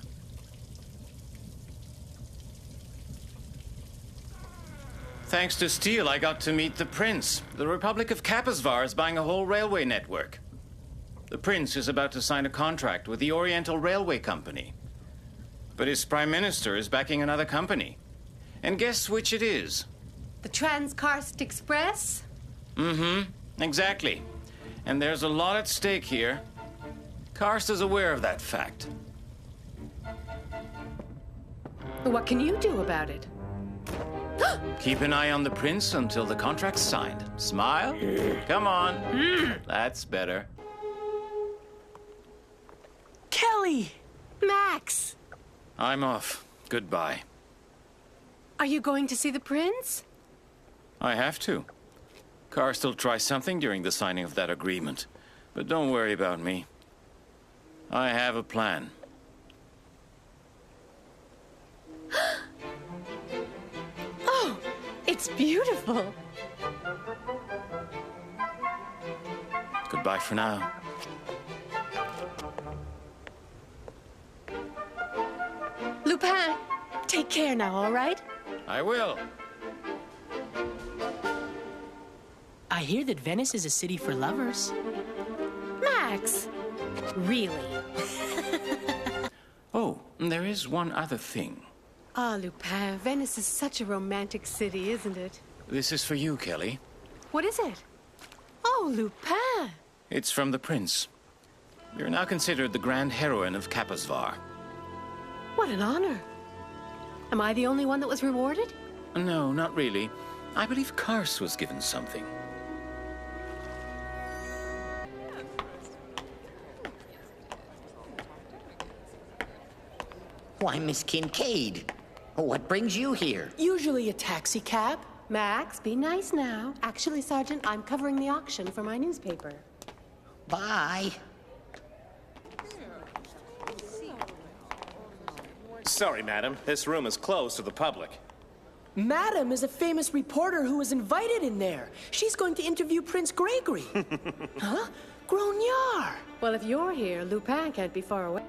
[SPEAKER 1] Thanks to Steele, I got to meet the prince. The Republic of Capisvar is buying a whole railway network. The prince is about to sign a contract with the Oriental Railway Company. But his prime minister is backing another company. And guess which it is?
[SPEAKER 3] The Trans-Karst Express?
[SPEAKER 1] Mm-hmm, exactly. And there's a lot at stake here. Karst is aware of that fact.
[SPEAKER 3] What can you do about it?
[SPEAKER 1] Keep an eye on the prince until the contract's signed. Smile? Come on. That's better.
[SPEAKER 2] Kelly!
[SPEAKER 3] Max!
[SPEAKER 1] I'm off. Goodbye.
[SPEAKER 3] Are you going to see the prince?
[SPEAKER 1] I have to. Karst will try something during the signing of that agreement. But don't worry about me. I have a plan.
[SPEAKER 3] It's beautiful.
[SPEAKER 1] Goodbye for now.
[SPEAKER 3] Lupin, take care now, all right?
[SPEAKER 1] I will.
[SPEAKER 2] I hear that Venice is a city for lovers.
[SPEAKER 3] Max! Really?
[SPEAKER 1] Oh, there is one other thing.
[SPEAKER 3] Ah, Lupin, Venice is such a romantic city, isn't it?
[SPEAKER 1] This is for you, Kelly.
[SPEAKER 3] What is it? Oh, Lupin!
[SPEAKER 1] It's from the prince. You're now considered the grand heroine of Kapazvar.
[SPEAKER 3] What an honor. Am I the only one that was rewarded?
[SPEAKER 1] No, not really. I believe Kars was given something.
[SPEAKER 9] Why, Miss Kincaid? What brings you here?
[SPEAKER 2] Usually a taxi cab.
[SPEAKER 3] Max, be nice now. Actually, Sergeant, I'm covering the auction for my newspaper.
[SPEAKER 9] Bye.
[SPEAKER 20] Sorry, madam. This room is closed to the public.
[SPEAKER 2] Madam is a famous reporter who was invited in there. She's going to interview Prince Gregory. Huh? Grognard.
[SPEAKER 3] Well, if you're here, Lupin can't be far away.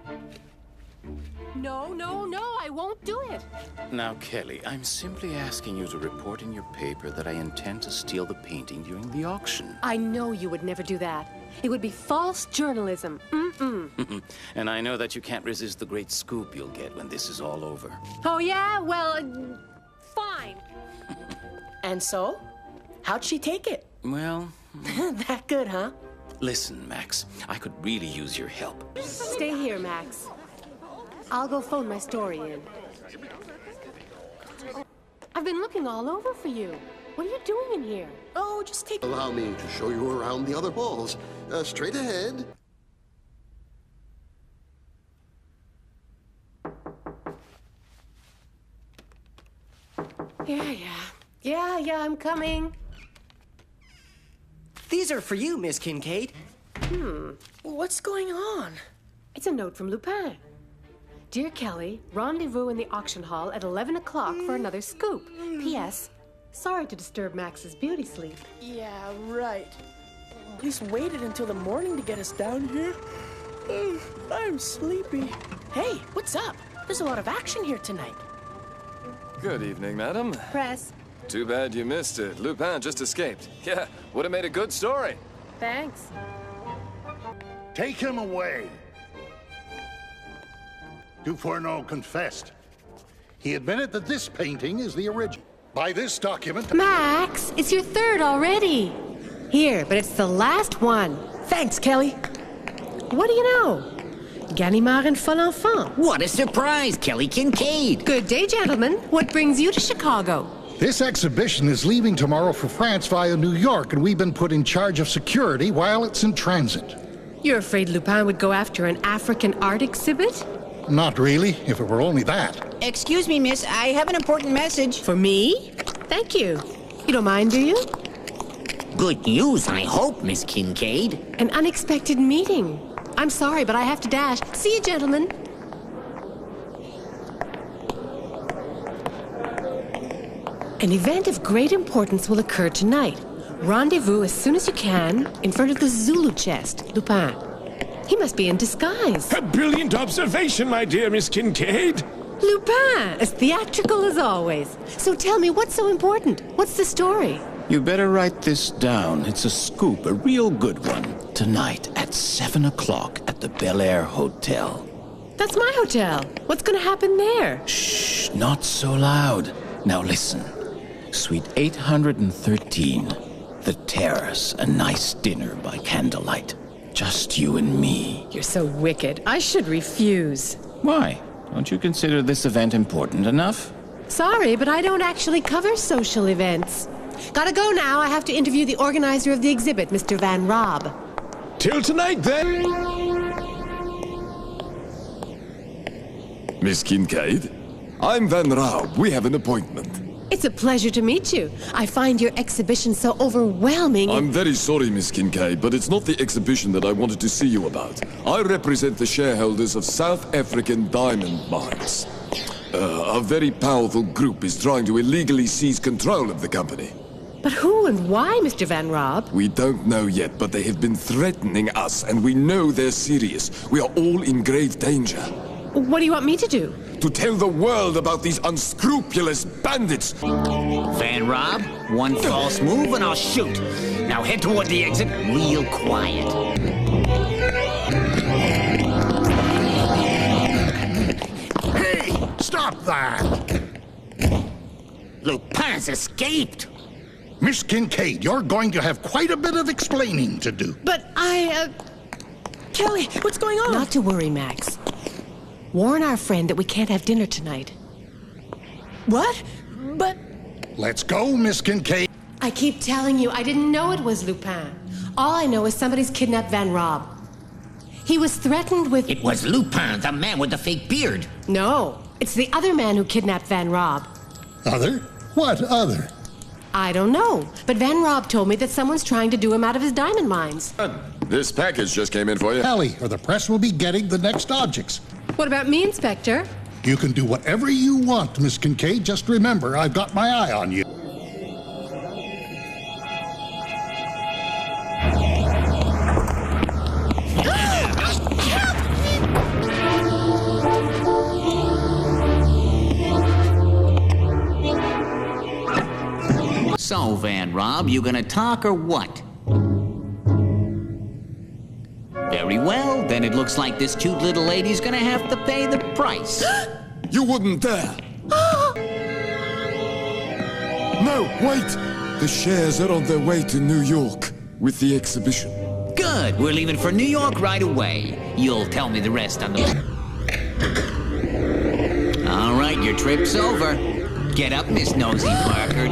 [SPEAKER 3] No, I won't do it.
[SPEAKER 1] Now, Kelly, I'm simply asking you to report in your paper that I intend to steal the painting during the auction.
[SPEAKER 3] I know you would never do that. It would be false journalism. Mm-mm.
[SPEAKER 1] And I know that you can't resist the great scoop you'll get when this is all over.
[SPEAKER 3] Oh, yeah? Well, fine.
[SPEAKER 2] And so? How'd she take it?
[SPEAKER 1] Well...
[SPEAKER 2] That good, huh?
[SPEAKER 1] Listen, Max, I could really use your help.
[SPEAKER 3] Stay here, Max. I'll go phone my story in. I've been looking all over for you. What are you doing in here?
[SPEAKER 2] Oh, just take...
[SPEAKER 10] Allow me to show you around the other halls. Straight ahead.
[SPEAKER 3] Yeah, I'm coming.
[SPEAKER 21] These are for you, Miss Kincaid.
[SPEAKER 2] What's going on?
[SPEAKER 3] It's a note from Lupin. Dear Kelly, rendezvous in the auction hall at 11 o'clock for another scoop. P.S. Sorry to disturb Max's beauty sleep.
[SPEAKER 2] Yeah, right. He's waited until the morning to get us down here. I'm sleepy. Hey, what's up? There's a lot of action here tonight.
[SPEAKER 22] Good evening, madam.
[SPEAKER 3] Press.
[SPEAKER 22] Too bad you missed it. Lupin just escaped. Yeah, would have made a good story.
[SPEAKER 3] Thanks.
[SPEAKER 8] Take him away. Dufourneau confessed. He admitted that this painting is the original. By this document...
[SPEAKER 3] Max, it's your third already. Here, but it's the last one.
[SPEAKER 2] Thanks, Kelly.
[SPEAKER 3] What do you know? Ganimard and Folenfant.
[SPEAKER 9] What a surprise, Kelly Kincaid.
[SPEAKER 3] Good day, gentlemen. What brings you to Chicago?
[SPEAKER 8] This exhibition is leaving tomorrow for France via New York, and we've been put in charge of security while it's in transit.
[SPEAKER 3] You're afraid Lupin would go after an African art exhibit?
[SPEAKER 8] Not really, if it were only that.
[SPEAKER 23] Excuse me, miss. I have an important message.
[SPEAKER 3] For me? Thank you. You don't mind, do you?
[SPEAKER 9] Good news, I hope, Miss Kincaid.
[SPEAKER 3] An unexpected meeting. I'm sorry, but I have to dash. See you, gentlemen. An event of great importance will occur tonight. Rendezvous as soon as you can in front of the Zulu chest, Lupin. He must be in disguise.
[SPEAKER 14] A brilliant observation, my dear Miss Kincaid.
[SPEAKER 3] Lupin, as theatrical as always. So tell me, what's so important? What's the story?
[SPEAKER 1] You better write this down. It's a scoop, a real good one. Tonight at 7 o'clock at the Bel Air Hotel.
[SPEAKER 3] That's my hotel. What's going to happen there?
[SPEAKER 1] Shh, not so loud. Now listen. Suite 813. The Terrace, a nice dinner by candlelight. Just you and me.
[SPEAKER 3] You're so wicked. I should refuse.
[SPEAKER 1] Why? Don't you consider this event important enough?
[SPEAKER 3] Sorry, but I don't actually cover social events. Gotta go now. I have to interview the organizer of the exhibit, Mr. Van Rob.
[SPEAKER 14] Till tonight, then.
[SPEAKER 22] Miss Kincaid, I'm Van Raub. We have an appointment.
[SPEAKER 3] It's a pleasure to meet you. I find your exhibition so overwhelming.
[SPEAKER 22] I'm very sorry, Miss Kincaid, but it's not the exhibition that I wanted to see you about. I represent the shareholders of South African diamond mines.
[SPEAKER 16] A very powerful group is trying to illegally seize control of the company.
[SPEAKER 3] But who and why, Mr. Van Rob?
[SPEAKER 16] We don't know yet, but they have been threatening us, and we know they're serious. We are all in grave danger.
[SPEAKER 3] What do you want me to do?
[SPEAKER 16] To tell the world about these unscrupulous bandits.
[SPEAKER 9] Van Rob, one false move and I'll shoot. Now head toward the exit real quiet.
[SPEAKER 8] Hey, stop that!
[SPEAKER 9] Lupin's escaped.
[SPEAKER 8] Miss Kincaid, you're going to have quite a bit of explaining to do.
[SPEAKER 3] But
[SPEAKER 2] Kelly, what's going on?
[SPEAKER 3] Not to worry, Max. Warn our friend that we can't have dinner tonight.
[SPEAKER 2] What? But...
[SPEAKER 8] Let's go, Miss Kincaid.
[SPEAKER 3] I keep telling you, I didn't know it was Lupin. All I know is somebody's kidnapped Van Rob. He was threatened with...
[SPEAKER 5] It was Lupin, the man with the fake beard.
[SPEAKER 3] No, it's the other man who kidnapped Van Rob.
[SPEAKER 8] Other? What other?
[SPEAKER 3] I don't know, but Van Rob told me that someone's trying to do him out of his diamond mines.
[SPEAKER 16] This package just came in for you.
[SPEAKER 8] Kelly, or the press will be getting the next objects.
[SPEAKER 3] What about me, Inspector?
[SPEAKER 8] You can do whatever you want, Miss Kincaid. Just remember, I've got my eye on you.
[SPEAKER 9] So, Van Rob, you gonna talk or what? Very well, then it looks like this cute little lady's gonna have to pay the price.
[SPEAKER 16] You wouldn't dare! No, wait! The shares are on their way to New York with the exhibition.
[SPEAKER 9] Good, we're leaving for New York right away. You'll tell me the rest on the... All right, your trip's over. Get up, Miss Nosy Parker.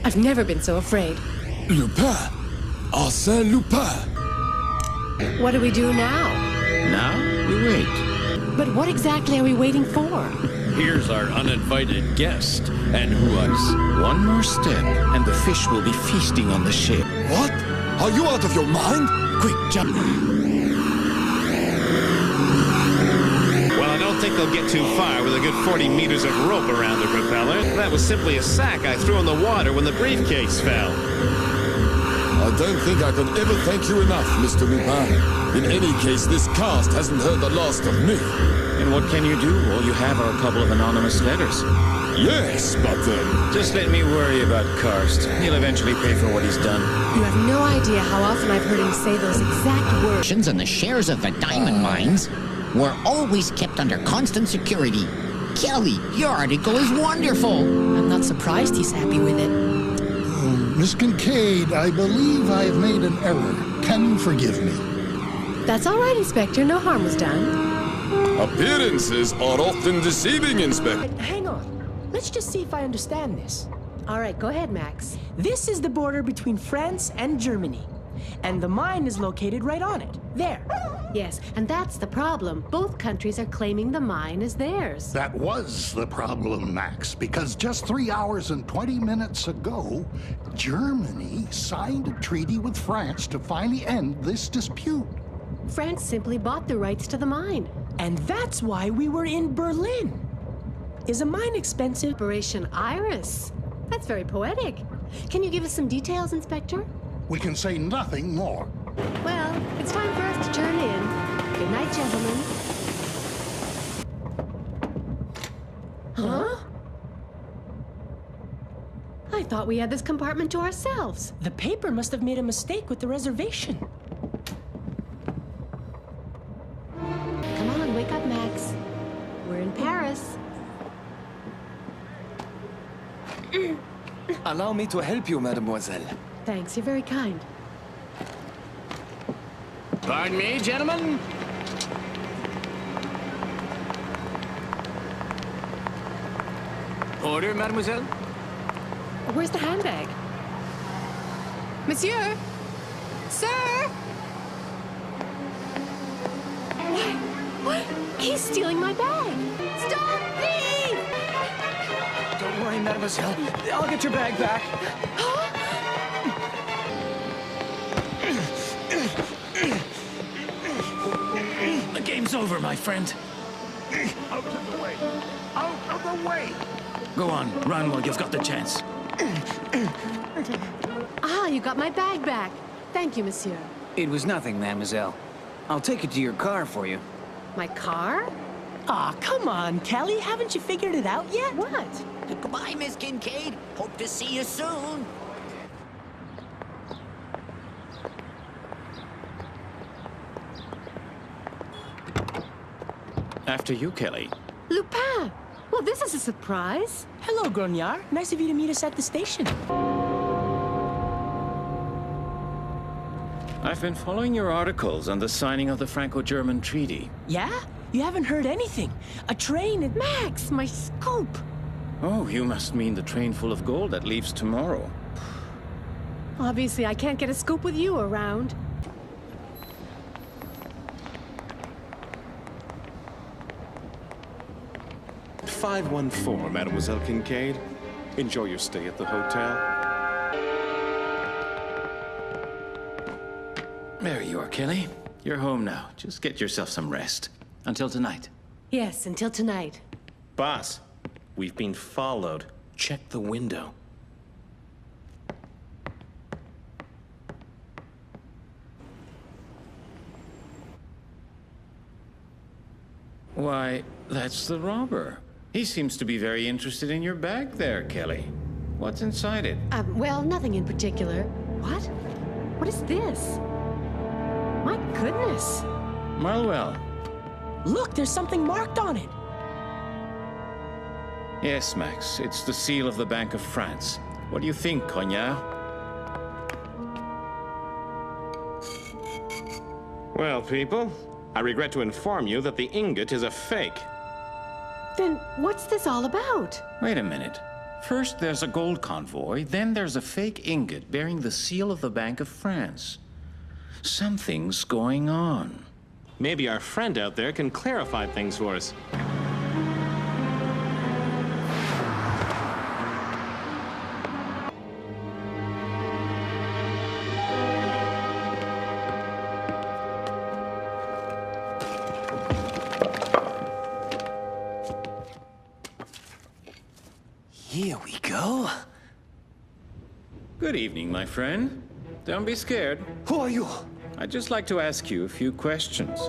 [SPEAKER 3] I've never been so afraid.
[SPEAKER 16] Lupin! Arsène Lupin!
[SPEAKER 3] What do we do now?
[SPEAKER 1] Now, we wait.
[SPEAKER 3] But what exactly are we waiting for?
[SPEAKER 7] Here's our uninvited guest, and who else?
[SPEAKER 1] One more step, and the fish will be feasting on the ship.
[SPEAKER 16] What? Are you out of your mind?
[SPEAKER 1] Quick, jump.
[SPEAKER 20] Well, I don't think they'll get too far with a good 40 meters of rope around the propeller. That was simply a sack I threw in the water when the briefcase fell.
[SPEAKER 16] I don't think I can ever thank you enough, Mr. Lupin. In any case, this cast hasn't heard the last of me.
[SPEAKER 1] And what can you do? All you have are a couple of anonymous letters.
[SPEAKER 16] Yes, but
[SPEAKER 1] Just let me worry about Karst. He'll eventually pay for what he's done.
[SPEAKER 3] You have no idea how often I've heard him say those exact words.
[SPEAKER 5] And the shares of the diamond mines were always kept under constant security. Kelly, your article is wonderful.
[SPEAKER 2] I'm not surprised he's happy with it.
[SPEAKER 8] Miss Kincaid, I believe I've made an error. Can you forgive me?
[SPEAKER 3] That's all right, Inspector. No harm was done.
[SPEAKER 16] appearances are often deceiving, Inspector.
[SPEAKER 2] Hang on. Let's just see if I understand this.
[SPEAKER 3] All right, go ahead, Max.
[SPEAKER 2] This is the border between France and Germany. And the mine is located right on it. There.
[SPEAKER 3] Yes, and that's the problem. Both countries are claiming the mine as theirs.
[SPEAKER 8] That was the problem, Max, because just 3 hours and 20 minutes ago, Germany signed a treaty with France to finally end this dispute.
[SPEAKER 3] France simply bought the rights to the mine.
[SPEAKER 2] And that's why we were in Berlin. Is a mine expensive?
[SPEAKER 3] Operation Iris. That's very poetic. Can you give us some details, Inspector?
[SPEAKER 8] We can say nothing more.
[SPEAKER 3] Well, it's time for us to turn in. Good night, gentlemen. Huh? I thought we had this compartment to ourselves.
[SPEAKER 2] The paper must have made a mistake with the reservation.
[SPEAKER 3] Come on, wake up, Max. We're in Paris.
[SPEAKER 17] Allow me to help you, mademoiselle.
[SPEAKER 3] Thanks, you're very kind.
[SPEAKER 5] Pardon me, gentlemen? Order, mademoiselle?
[SPEAKER 3] Where's the handbag? Monsieur? Sir? What? He's stealing my bag. Stop thief!
[SPEAKER 17] Don't worry, mademoiselle. I'll get your bag back.
[SPEAKER 1] over, my friend.
[SPEAKER 8] Out of the way! Out of the way!
[SPEAKER 1] Go on, run while you've got the chance.
[SPEAKER 3] Ah, you got my bag back. Thank you, monsieur.
[SPEAKER 9] It was nothing, mademoiselle. I'll take it to your car for you.
[SPEAKER 3] My car?
[SPEAKER 2] Aw, come on, Kelly. Haven't you figured it out yet?
[SPEAKER 3] What?
[SPEAKER 5] Goodbye, Miss Kincaid. Hope to see you soon.
[SPEAKER 1] After you, Kelly.
[SPEAKER 3] Lupin! Well, this is a surprise.
[SPEAKER 2] Hello, Grognard. Nice of you to meet us at the station.
[SPEAKER 1] I've been following your articles on the signing of the Franco-German treaty.
[SPEAKER 2] Yeah? You haven't heard anything. A train and...
[SPEAKER 3] Max, my scoop!
[SPEAKER 1] Oh, you must mean the train full of gold that leaves tomorrow.
[SPEAKER 3] Obviously, I can't get a scoop with you around.
[SPEAKER 20] "514, Mademoiselle Kincaid. Enjoy your stay at the hotel."
[SPEAKER 1] There you are, Kelly. You're home now. Just get yourself some rest. Until tonight.
[SPEAKER 3] Yes, until tonight.
[SPEAKER 20] Boss, we've been followed. Check the window.
[SPEAKER 1] Why, that's the robber. He seems to be very interested in your bag there, Kelly. What's inside it?
[SPEAKER 3] Well, nothing in particular. What? What is this? My goodness.
[SPEAKER 1] Well.
[SPEAKER 2] Look, there's something marked on it.
[SPEAKER 1] Yes, Max. It's the seal of the Bank of France. What do you think, Cognard?
[SPEAKER 20] Well, people, I regret to inform you that the ingot is a fake.
[SPEAKER 3] Then what's this all about?
[SPEAKER 1] Wait a minute. First there's a gold convoy, then there's a fake ingot bearing the seal of the Bank of France. Something's going on.
[SPEAKER 20] Maybe our friend out there can clarify things for us.
[SPEAKER 19] Here we go.
[SPEAKER 1] Good evening, my friend. Don't be scared.
[SPEAKER 19] Who are you?
[SPEAKER 1] I'd just like to ask you a few questions.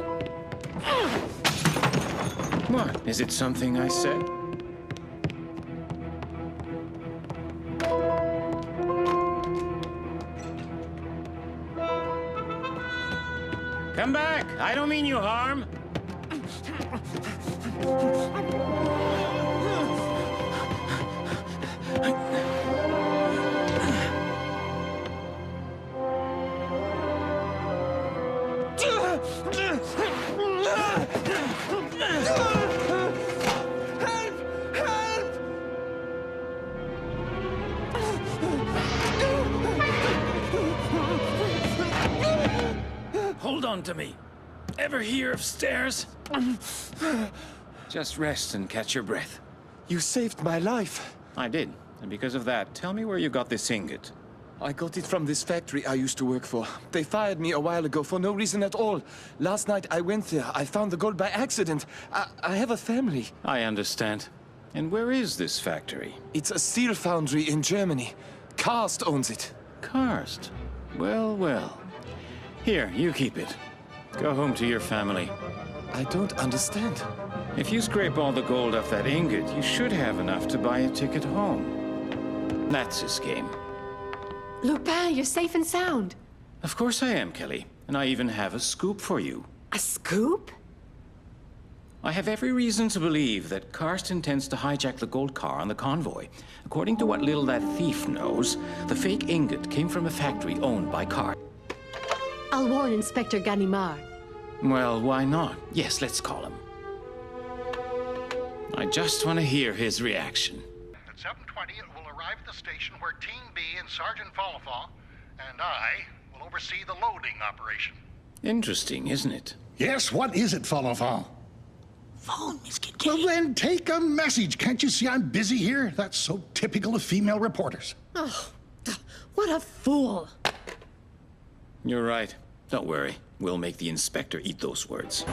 [SPEAKER 1] What? Is it something I said? Come back! I don't mean you harm. Hold on to me. Ever hear of stairs? Just rest and catch your breath.
[SPEAKER 19] You saved my life.
[SPEAKER 1] I did. And because of that, tell me where you got this ingot.
[SPEAKER 19] I got it from this factory I used to work for. They fired me a while ago for no reason at all. Last night I went there. I found the gold by accident. I have a family.
[SPEAKER 1] I understand. And where is this factory?
[SPEAKER 19] It's a steel foundry in Germany. Karst owns it.
[SPEAKER 1] Karst? Well. Here, you keep it. Go home to your family.
[SPEAKER 19] I don't understand.
[SPEAKER 1] If you scrape all the gold off that ingot, you should have enough to buy a ticket home. That's his game.
[SPEAKER 3] Lupin, you're safe and sound.
[SPEAKER 1] Of course I am, Kelly. And I even have a scoop for you.
[SPEAKER 3] A scoop?
[SPEAKER 1] I have every reason to believe that Karst intends to hijack the gold car on the convoy. According to what little that thief knows, the fake ingot came from a factory owned by Karst.
[SPEAKER 3] I'll warn Inspector Ganimard.
[SPEAKER 1] Well, why not? Yes, let's call him. I just want to hear his reaction.
[SPEAKER 8] At 7:20, it will arrive at the station where Team B and Sergeant Fallafall and I will oversee the loading operation.
[SPEAKER 1] Interesting, isn't it?
[SPEAKER 8] Yes, what is it, Fallafall?
[SPEAKER 2] Phone, Miss Kincaid.
[SPEAKER 8] Well, then take a message. Can't you see I'm busy here? That's so typical of female reporters.
[SPEAKER 3] Oh, what a fool.
[SPEAKER 1] You're right. Don't worry. We'll make the inspector eat those words.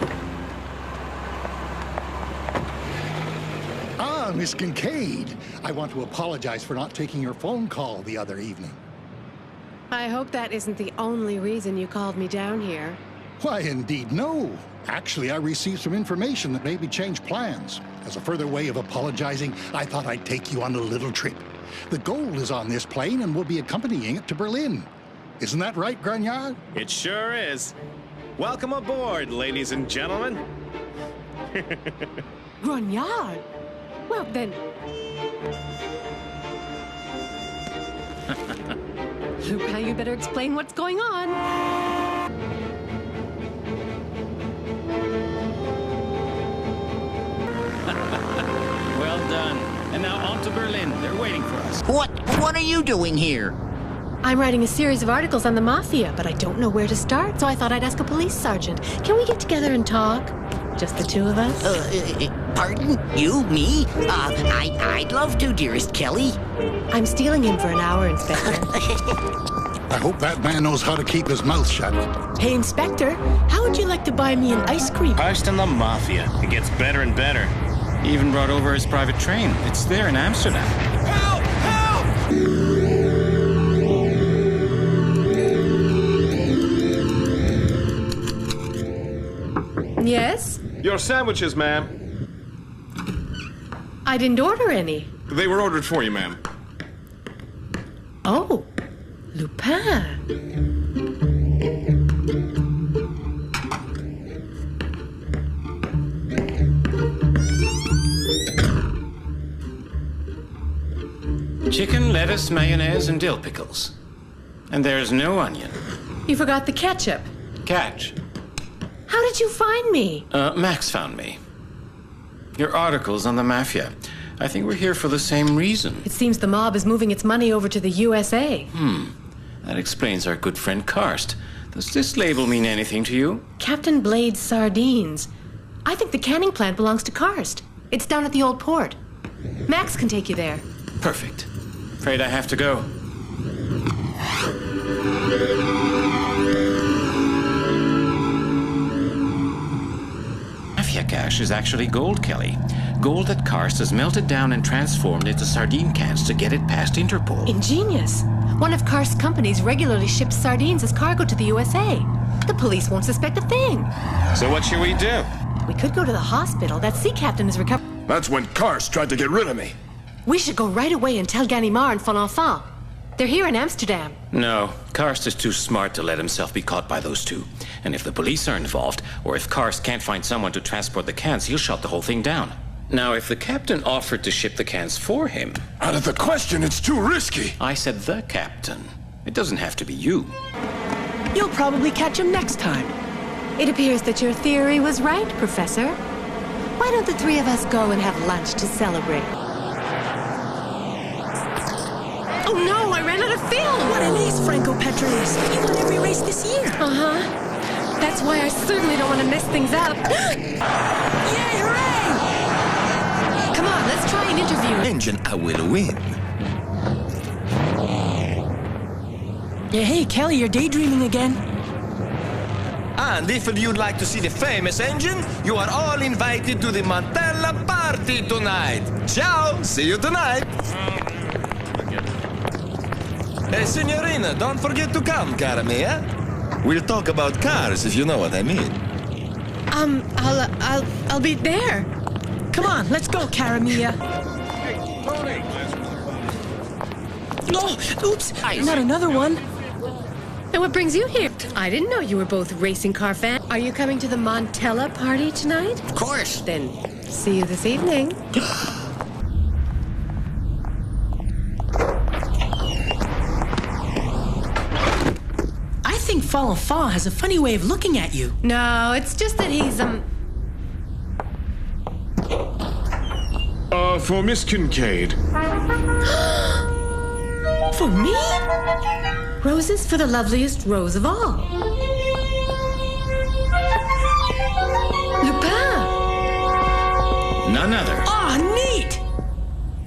[SPEAKER 8] Miss Kincaid. I want to apologize for not taking your phone call the other evening.
[SPEAKER 3] I hope that isn't the only reason you called me down here.
[SPEAKER 8] Why, indeed, no. Actually, I received some information that made me change plans. As a further way of apologizing, I thought I'd take you on a little trip. The gold is on this plane and we'll be accompanying it to Berlin. Isn't that right, Grognard?
[SPEAKER 20] It sure is. Welcome aboard, ladies and gentlemen.
[SPEAKER 3] Grognard? Well, then... Lupin, you better explain what's going on.
[SPEAKER 1] Well done. And now on to Berlin. They're waiting for us.
[SPEAKER 5] What are you doing here?
[SPEAKER 3] I'm writing a series of articles on the Mafia, but I don't know where to start, so I thought I'd ask a police sergeant. Can we get together and talk? Just the two of us?
[SPEAKER 5] Pardon? You? Me? I'd love to, dearest Kelly.
[SPEAKER 3] I'm stealing him for an hour, Inspector.
[SPEAKER 8] I hope that man knows how to keep his mouth shut.
[SPEAKER 2] Hey, Inspector, how would you like to buy me an ice cream?
[SPEAKER 20] Heist and the Mafia. It gets better and better.
[SPEAKER 1] He even brought over his private train. It's there in Amsterdam.
[SPEAKER 14] Help! Help!
[SPEAKER 3] Yes?
[SPEAKER 20] Your sandwiches, ma'am.
[SPEAKER 3] I didn't order any.
[SPEAKER 20] They were ordered for you, ma'am.
[SPEAKER 3] Oh, Lupin.
[SPEAKER 1] Chicken, lettuce, mayonnaise, and dill pickles. And there's no onion.
[SPEAKER 3] You forgot the ketchup.
[SPEAKER 1] Catch.
[SPEAKER 3] How did you find me?
[SPEAKER 1] Max found me. Your articles on the Mafia. I think we're here for the same reason.
[SPEAKER 3] It seems the mob is moving its money over to the USA.
[SPEAKER 1] That explains our good friend Karst. Does this label mean anything to you?
[SPEAKER 3] Captain Blade's Sardines. I think the canning plant belongs to Karst. It's down at the old port. Max can take you there.
[SPEAKER 1] Perfect. Afraid I have to go. Mafia cash is actually gold, Kelly. Gold that Karst has melted down and transformed into sardine cans to get it past Interpol.
[SPEAKER 3] Ingenious. One of Karst's companies regularly ships sardines as cargo to the USA. The police won't suspect a thing.
[SPEAKER 20] So what should we do?
[SPEAKER 3] We could go to the hospital. That sea captain is recovered.
[SPEAKER 16] That's when Karst tried to get rid of me.
[SPEAKER 3] We should go right away and tell Ganimard and Folenfant. They're here in Amsterdam.
[SPEAKER 1] No, Karst is too smart to let himself be caught by those two. And if the police are involved, or if Karst can't find someone to transport the cans, he'll shut the whole thing down. Now, if the captain offered to ship the cans for him...
[SPEAKER 16] Out of the question, it's too risky.
[SPEAKER 1] I said the captain. It doesn't have to be you.
[SPEAKER 2] You'll probably catch him next time.
[SPEAKER 3] It appears that your theory was right, Professor. Why don't the three of us go and have lunch to celebrate? Oh no, I ran out of film!
[SPEAKER 2] What an ace, Franco Petraeus. You won every race this year.
[SPEAKER 3] Uh-huh. That's why I certainly don't want to mess things up.
[SPEAKER 2] Yay, hooray!
[SPEAKER 3] Come on, let's try an interview.
[SPEAKER 11] Engine, I will win.
[SPEAKER 2] Yeah, hey, Kelly, you're daydreaming again.
[SPEAKER 11] And if you'd like to see the famous engine, you are all invited to the Montella party tonight. Ciao! See you tonight! Hey, signorina, don't forget to come, cara mia. We'll talk about cars, if you know what I mean.
[SPEAKER 3] I'll be there.
[SPEAKER 2] Come on, let's go, Caramia. Oh, oops, not another one.
[SPEAKER 3] And what brings you here? I didn't know you were both racing car fans. Are you coming to the Montella party tonight?
[SPEAKER 5] Of course.
[SPEAKER 3] Then see you this evening.
[SPEAKER 2] I think Folenfant has a funny way of looking at you.
[SPEAKER 3] No, it's just that he's,
[SPEAKER 13] For Miss Kincaid.
[SPEAKER 2] For me?
[SPEAKER 3] Roses for the loveliest rose of all. Lupin!
[SPEAKER 1] None other.
[SPEAKER 2] Aw, neat!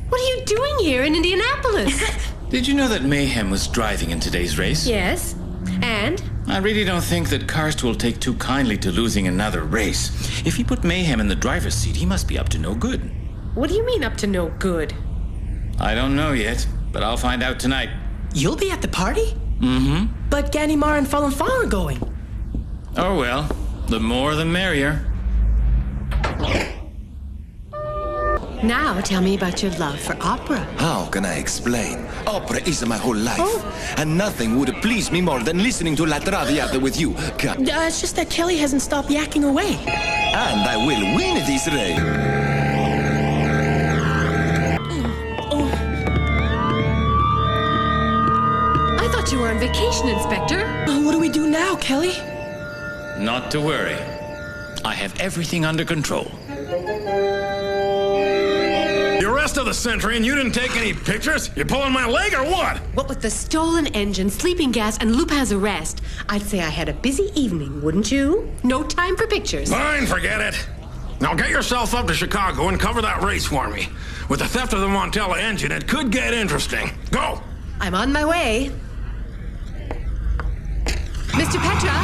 [SPEAKER 3] What are you doing here in Indianapolis?
[SPEAKER 1] Did you know that Mayhem was driving in today's race?
[SPEAKER 3] Yes. And?
[SPEAKER 1] I really don't think that Karst will take too kindly to losing another race. If he put Mayhem in the driver's seat, he must be up to no good.
[SPEAKER 3] What do you mean up to no good?
[SPEAKER 1] I don't know yet, but I'll find out tonight.
[SPEAKER 2] You'll be at the party?
[SPEAKER 1] Mm-hmm.
[SPEAKER 2] But Ganimar and Fallen are going.
[SPEAKER 1] Oh well, the more the merrier.
[SPEAKER 3] Now tell me about your love for opera.
[SPEAKER 11] How can I explain? Opera is my whole life. And nothing would please me more than listening to La Traviata with you.
[SPEAKER 2] It's just that Kelly hasn't stopped yakking away.
[SPEAKER 11] And I will win this race.
[SPEAKER 3] I thought you were on vacation, Inspector.
[SPEAKER 2] What do we do now, Kelly?
[SPEAKER 1] Not to worry. I have everything under control.
[SPEAKER 6] The rest of the century and you didn't take any pictures? You pulling my leg or what?
[SPEAKER 3] What with the stolen engine, sleeping gas, and Lupin's arrest, I'd say I had a busy evening, wouldn't you? No time for pictures.
[SPEAKER 6] Fine, forget it. Now get yourself up to Chicago and cover that race for me. With the theft of the Montella engine, it could get interesting. Go!
[SPEAKER 3] I'm on my way. Mr. Petra,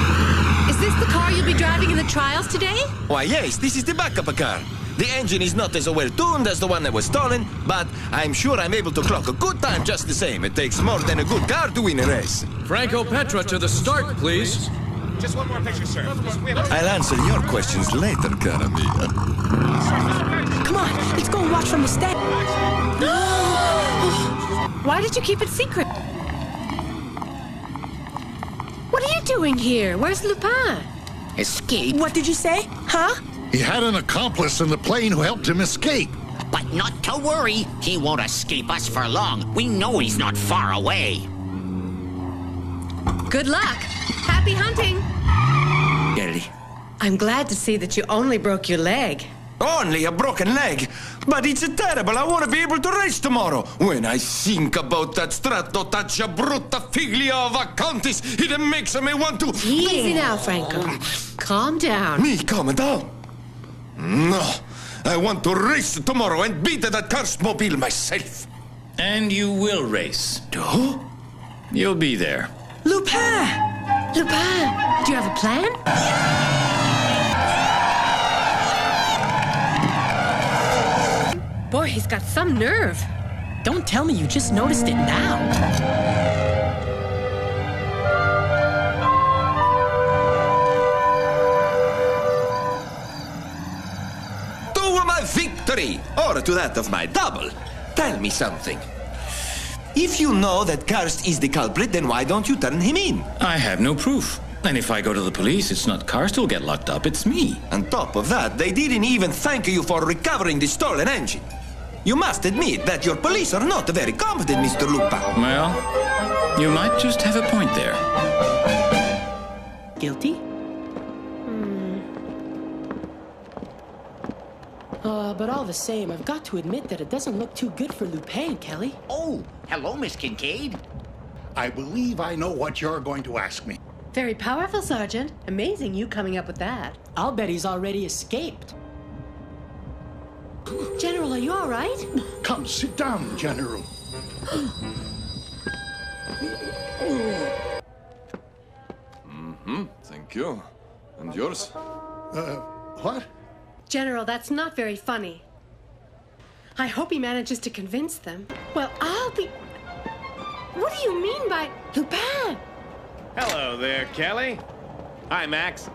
[SPEAKER 3] is this the car you'll be driving in the trials today?
[SPEAKER 11] Why, yes, this is the backup car. The engine is not as well tuned as the one that was stolen, but I'm sure I'm able to clock a good time just the same. It takes more than a good car to win a race.
[SPEAKER 7] Franco Petra to the start, please.
[SPEAKER 13] Just one more picture, sir.
[SPEAKER 11] I'll answer your questions later, cara mia.
[SPEAKER 2] Come on, let's go and watch from the stand.
[SPEAKER 3] Why did you keep it secret? What are you doing here? Where's Lupin?
[SPEAKER 5] Escape?
[SPEAKER 2] What did you say? Huh?
[SPEAKER 8] He had an accomplice in the plane who helped him escape.
[SPEAKER 5] But not to worry. He won't escape us for long. We know he's not far away.
[SPEAKER 3] Good luck. Happy hunting.
[SPEAKER 11] Kelly.
[SPEAKER 3] I'm glad to see that you only broke your leg.
[SPEAKER 11] Only a broken leg? But it's terrible. I want to be able to race tomorrow. When I think about that stratotaccia brutta figlia of a countess, it makes me want to...
[SPEAKER 3] Easy now, Franco. Calm down.
[SPEAKER 11] Me calm down? No. I want to race tomorrow and beat that cursed mobile myself.
[SPEAKER 1] And you will race.
[SPEAKER 11] Oh?
[SPEAKER 1] You'll be there.
[SPEAKER 2] Lupin!
[SPEAKER 3] Lupin, do you have a plan? Boy, he's got some nerve.
[SPEAKER 2] Don't tell me you just noticed it now.
[SPEAKER 11] To my victory, or to that of my double. Tell me something. If you know that Karst is the culprit, then why don't you turn him in?
[SPEAKER 1] I have no proof. And if I go to the police, it's not Karst who'll get locked up, it's me.
[SPEAKER 11] On top of that, they didn't even thank you for recovering the stolen engine. You must admit that your police are not very competent, Mr. Lupin.
[SPEAKER 1] Well, you might just have a point there.
[SPEAKER 2] Guilty? But all the same, I've got to admit that it doesn't look too good for Lupin, Kelly.
[SPEAKER 5] Oh, hello, Miss Kincaid.
[SPEAKER 8] I believe I know what you're going to ask me.
[SPEAKER 3] Very powerful, Sergeant. Amazing you coming up with that.
[SPEAKER 2] I'll bet he's already escaped.
[SPEAKER 3] General, are you all right?
[SPEAKER 8] Come, sit down, General.
[SPEAKER 19] Thank you. And yours?
[SPEAKER 8] What?
[SPEAKER 3] General, that's not very funny. I hope he manages to convince them. Well, I'll be... What do you mean by... Lupin?
[SPEAKER 20] Hello there, Kelly. Hi, Max.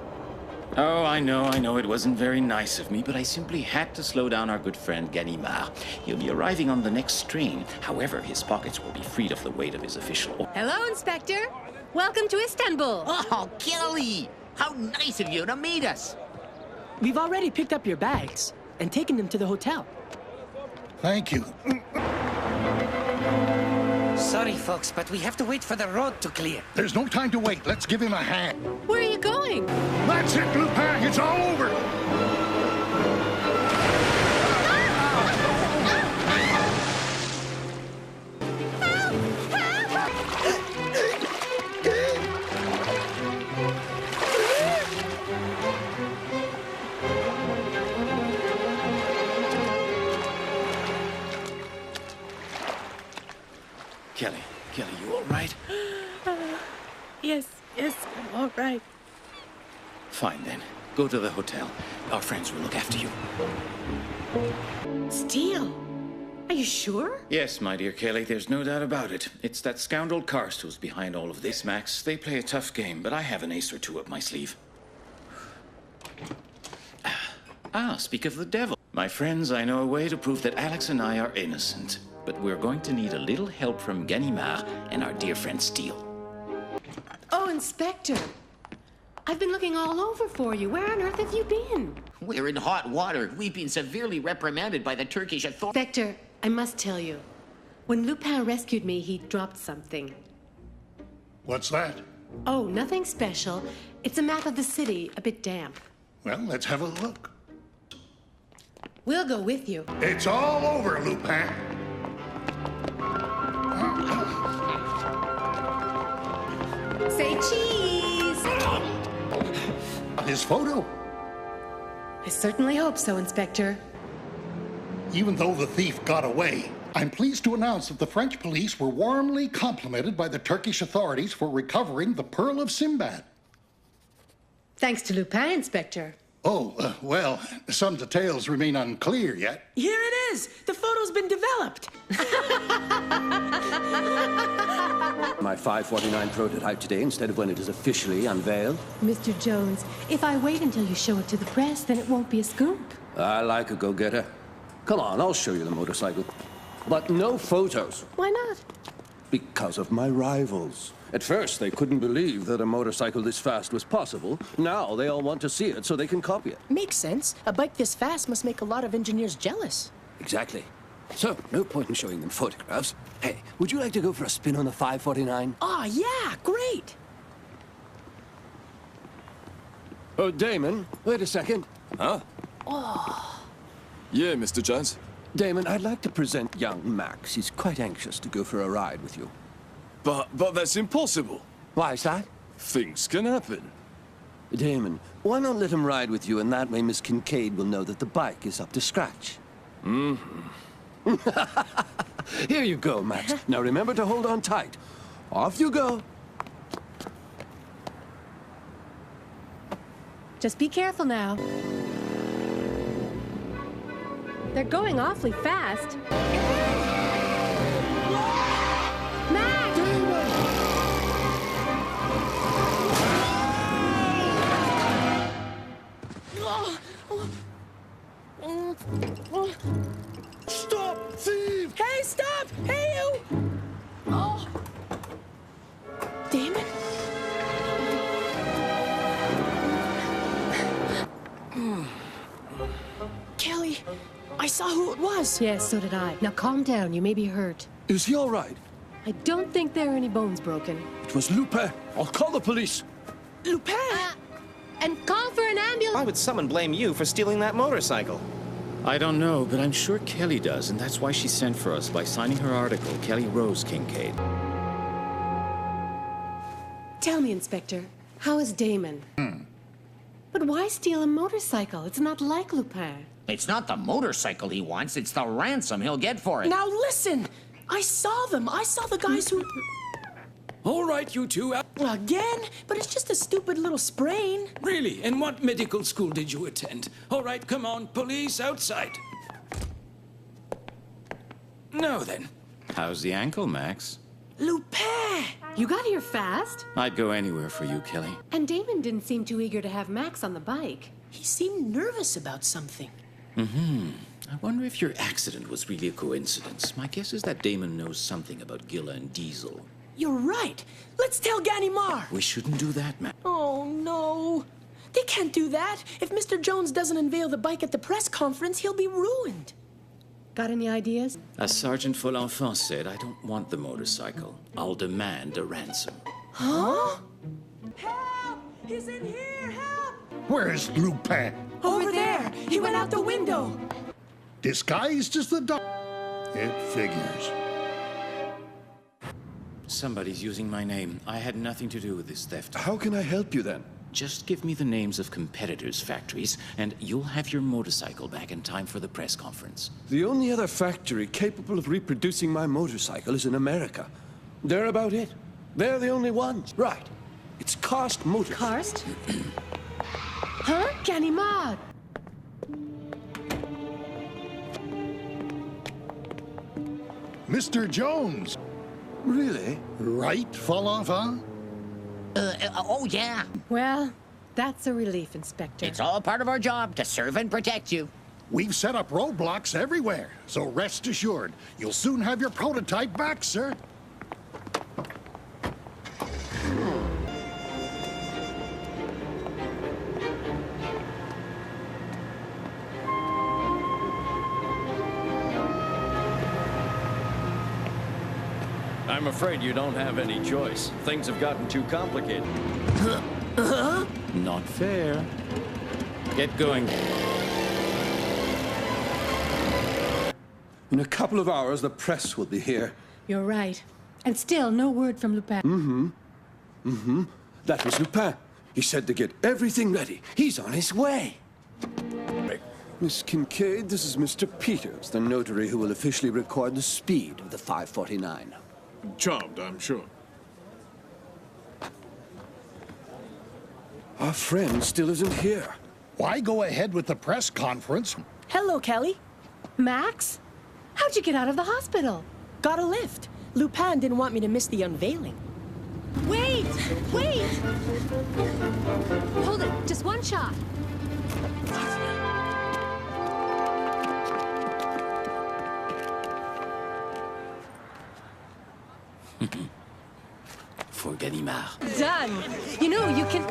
[SPEAKER 1] Oh, I know, it wasn't very nice of me, but I simply had to slow down our good friend Ganimar. He'll be arriving on the next train. However, his pockets will be freed of the weight of his official...
[SPEAKER 3] Hello, Inspector. Welcome to Istanbul.
[SPEAKER 5] Oh, Kelly! How nice of you to meet us.
[SPEAKER 2] We've already picked up your bags and taken them to the hotel.
[SPEAKER 8] Thank you.
[SPEAKER 4] Sorry, folks, but we have to wait for the road to clear.
[SPEAKER 8] There's no time to wait. Let's give him a hand.
[SPEAKER 3] Where are you going?
[SPEAKER 8] That's it, Lupin. It's all over.
[SPEAKER 1] Kelly, you all right?
[SPEAKER 3] Yes, I'm all right.
[SPEAKER 1] Fine then. Go to the hotel. Our friends will look after you.
[SPEAKER 3] Steele? Are you sure?
[SPEAKER 1] Yes, my dear Kelly, there's no doubt about it. It's that scoundrel Karst who's behind all of this, Max. They play a tough game, but I have an ace or two up my sleeve. Speak of the devil. My friends, I know a way to prove that Alex and I are innocent. But we're going to need a little help from Ganimard and our dear friend Steele.
[SPEAKER 3] Oh, Inspector. I've been looking all over for you. Where on earth have you been?
[SPEAKER 5] We're in hot water. We've been severely reprimanded by the Turkish authorities.
[SPEAKER 3] Inspector, I must tell you. When Lupin rescued me, he dropped something.
[SPEAKER 8] What's that?
[SPEAKER 3] Oh, nothing special. It's a map of the city, a bit damp.
[SPEAKER 8] Well, let's have a look.
[SPEAKER 3] We'll go with you.
[SPEAKER 8] It's all over, Lupin.
[SPEAKER 3] Say cheese!
[SPEAKER 8] His photo.
[SPEAKER 3] I certainly hope so, Inspector.
[SPEAKER 8] Even though the thief got away, I'm pleased to announce that the French police were warmly complimented by the Turkish authorities for recovering the Pearl of Sinbad.
[SPEAKER 3] Thanks to Lupin, Inspector.
[SPEAKER 8] Oh, well, some details remain unclear yet.
[SPEAKER 2] Here it is. The photo's been developed.
[SPEAKER 17] My 549 prototype today instead of when it is officially unveiled.
[SPEAKER 3] Mr. Jones, if I wait until you show it to the press, then it won't be a scoop.
[SPEAKER 17] I like a go-getter. Come on, I'll show you the motorcycle. But no photos.
[SPEAKER 3] Why not?
[SPEAKER 17] Because of my rivals. At first, they couldn't believe that a motorcycle this fast was possible. Now they all want to see it so they can copy it.
[SPEAKER 2] Makes sense. A bike this fast must make a lot of engineers jealous.
[SPEAKER 17] Exactly. So, no point in showing them photographs. Hey, would you like to go for a spin on the 549?
[SPEAKER 2] Oh, yeah, great.
[SPEAKER 17] Oh, Damon, wait a second.
[SPEAKER 11] Huh?
[SPEAKER 2] Oh.
[SPEAKER 11] Yeah, Mr. Jones.
[SPEAKER 17] Damon, I'd like to present young Max. He's quite anxious to go for a ride with you.
[SPEAKER 11] But that's impossible.
[SPEAKER 17] Why is that?
[SPEAKER 11] Things can happen.
[SPEAKER 17] Damon, why not let him ride with you, and that way Miss Kincaid will know that the bike is up to scratch. Mm-hmm. Here you go, Max. Now remember to hold on tight. Off you go.
[SPEAKER 3] Just be careful now. They're going awfully fast. Max!
[SPEAKER 14] Stop, thief!
[SPEAKER 2] Hey, stop! Hey, you! Oh. Damn it. Kelly, I saw who it was.
[SPEAKER 3] Yes, so did I. Now calm down. You may be hurt.
[SPEAKER 17] Is he all right?
[SPEAKER 3] I don't think there are any bones broken.
[SPEAKER 17] It was Lupin. I'll call the police.
[SPEAKER 2] Lupin!
[SPEAKER 3] And call for an ambulance.
[SPEAKER 20] Why would someone blame you for stealing that motorcycle?
[SPEAKER 1] I don't know, but I'm sure Kelly does, and that's why she sent for us by signing her article, Kelly Rose Kincaid.
[SPEAKER 3] Tell me, Inspector, how is Damon? But why steal a motorcycle? It's not like Lupin.
[SPEAKER 5] It's not the motorcycle he wants, it's the ransom he'll get for it.
[SPEAKER 2] Now listen! I saw them. I saw the guys who...
[SPEAKER 14] All right, you two.
[SPEAKER 2] Again? But it's just a stupid little sprain.
[SPEAKER 14] Really? And what medical school did you attend? All right, come on, police outside. Now then.
[SPEAKER 1] How's the ankle, Max?
[SPEAKER 2] Lupin!
[SPEAKER 3] You got here fast.
[SPEAKER 1] I'd go anywhere for you, Kelly.
[SPEAKER 3] And Damon didn't seem too eager to have Max on the bike.
[SPEAKER 2] He seemed nervous about something.
[SPEAKER 1] I wonder if your accident was really a coincidence. My guess is that Damon knows something about Gilla and Diesel.
[SPEAKER 2] You're right. Let's tell Ganimard.
[SPEAKER 1] We shouldn't do that, Max.
[SPEAKER 2] Oh, no. They can't do that. If Mr. Jones doesn't unveil the bike at the press conference, he'll be ruined.
[SPEAKER 3] Got any ideas?
[SPEAKER 1] As Sergeant Folenfant said, I don't want the motorcycle. I'll demand a ransom.
[SPEAKER 2] Huh? Help! He's in here! Help!
[SPEAKER 8] Where's Lupin?
[SPEAKER 2] Over there! He went out the window!
[SPEAKER 8] Disguised as the dog. It figures.
[SPEAKER 1] Somebody's using my name. I had nothing to do with this theft.
[SPEAKER 17] How can I help you then?
[SPEAKER 1] Just give me the names of competitors' factories, and you'll have your motorcycle back in time for the press conference.
[SPEAKER 17] The only other factory capable of reproducing my motorcycle is in America. They're about it. They're the only ones. Right. It's Karst Motors.
[SPEAKER 3] Karst? Huh? Ganimard!
[SPEAKER 8] Mr. Jones.
[SPEAKER 17] Really?
[SPEAKER 8] Right, Folenfant?
[SPEAKER 5] Oh, yeah.
[SPEAKER 3] Well, that's a relief, Inspector.
[SPEAKER 5] It's all part of our job to serve and protect you.
[SPEAKER 8] We've set up roadblocks everywhere, so rest assured, you'll soon have your prototype back, sir.
[SPEAKER 7] I'm afraid you don't have any choice. Things have gotten too complicated.
[SPEAKER 20] Not fair. Get going.
[SPEAKER 17] In a couple of hours, the press will be here.
[SPEAKER 3] You're right. And still, no word from Lupin.
[SPEAKER 17] That was Lupin. He said to get everything ready. He's on his way. Miss Kincaid, this is Mr. Peters, the notary who will officially record the speed of the 549.
[SPEAKER 6] Charmed, I'm sure.
[SPEAKER 17] Our friend still isn't here.
[SPEAKER 8] Why go ahead with the press conference?
[SPEAKER 2] Hello, Kelly.
[SPEAKER 3] Max? How'd you get out of the hospital?
[SPEAKER 2] Got a lift. Lupin didn't want me to miss the unveiling.
[SPEAKER 12] Wait! Wait! Hold it. Just one shot.
[SPEAKER 9] For Ganimard.
[SPEAKER 3] Done. You know, you can...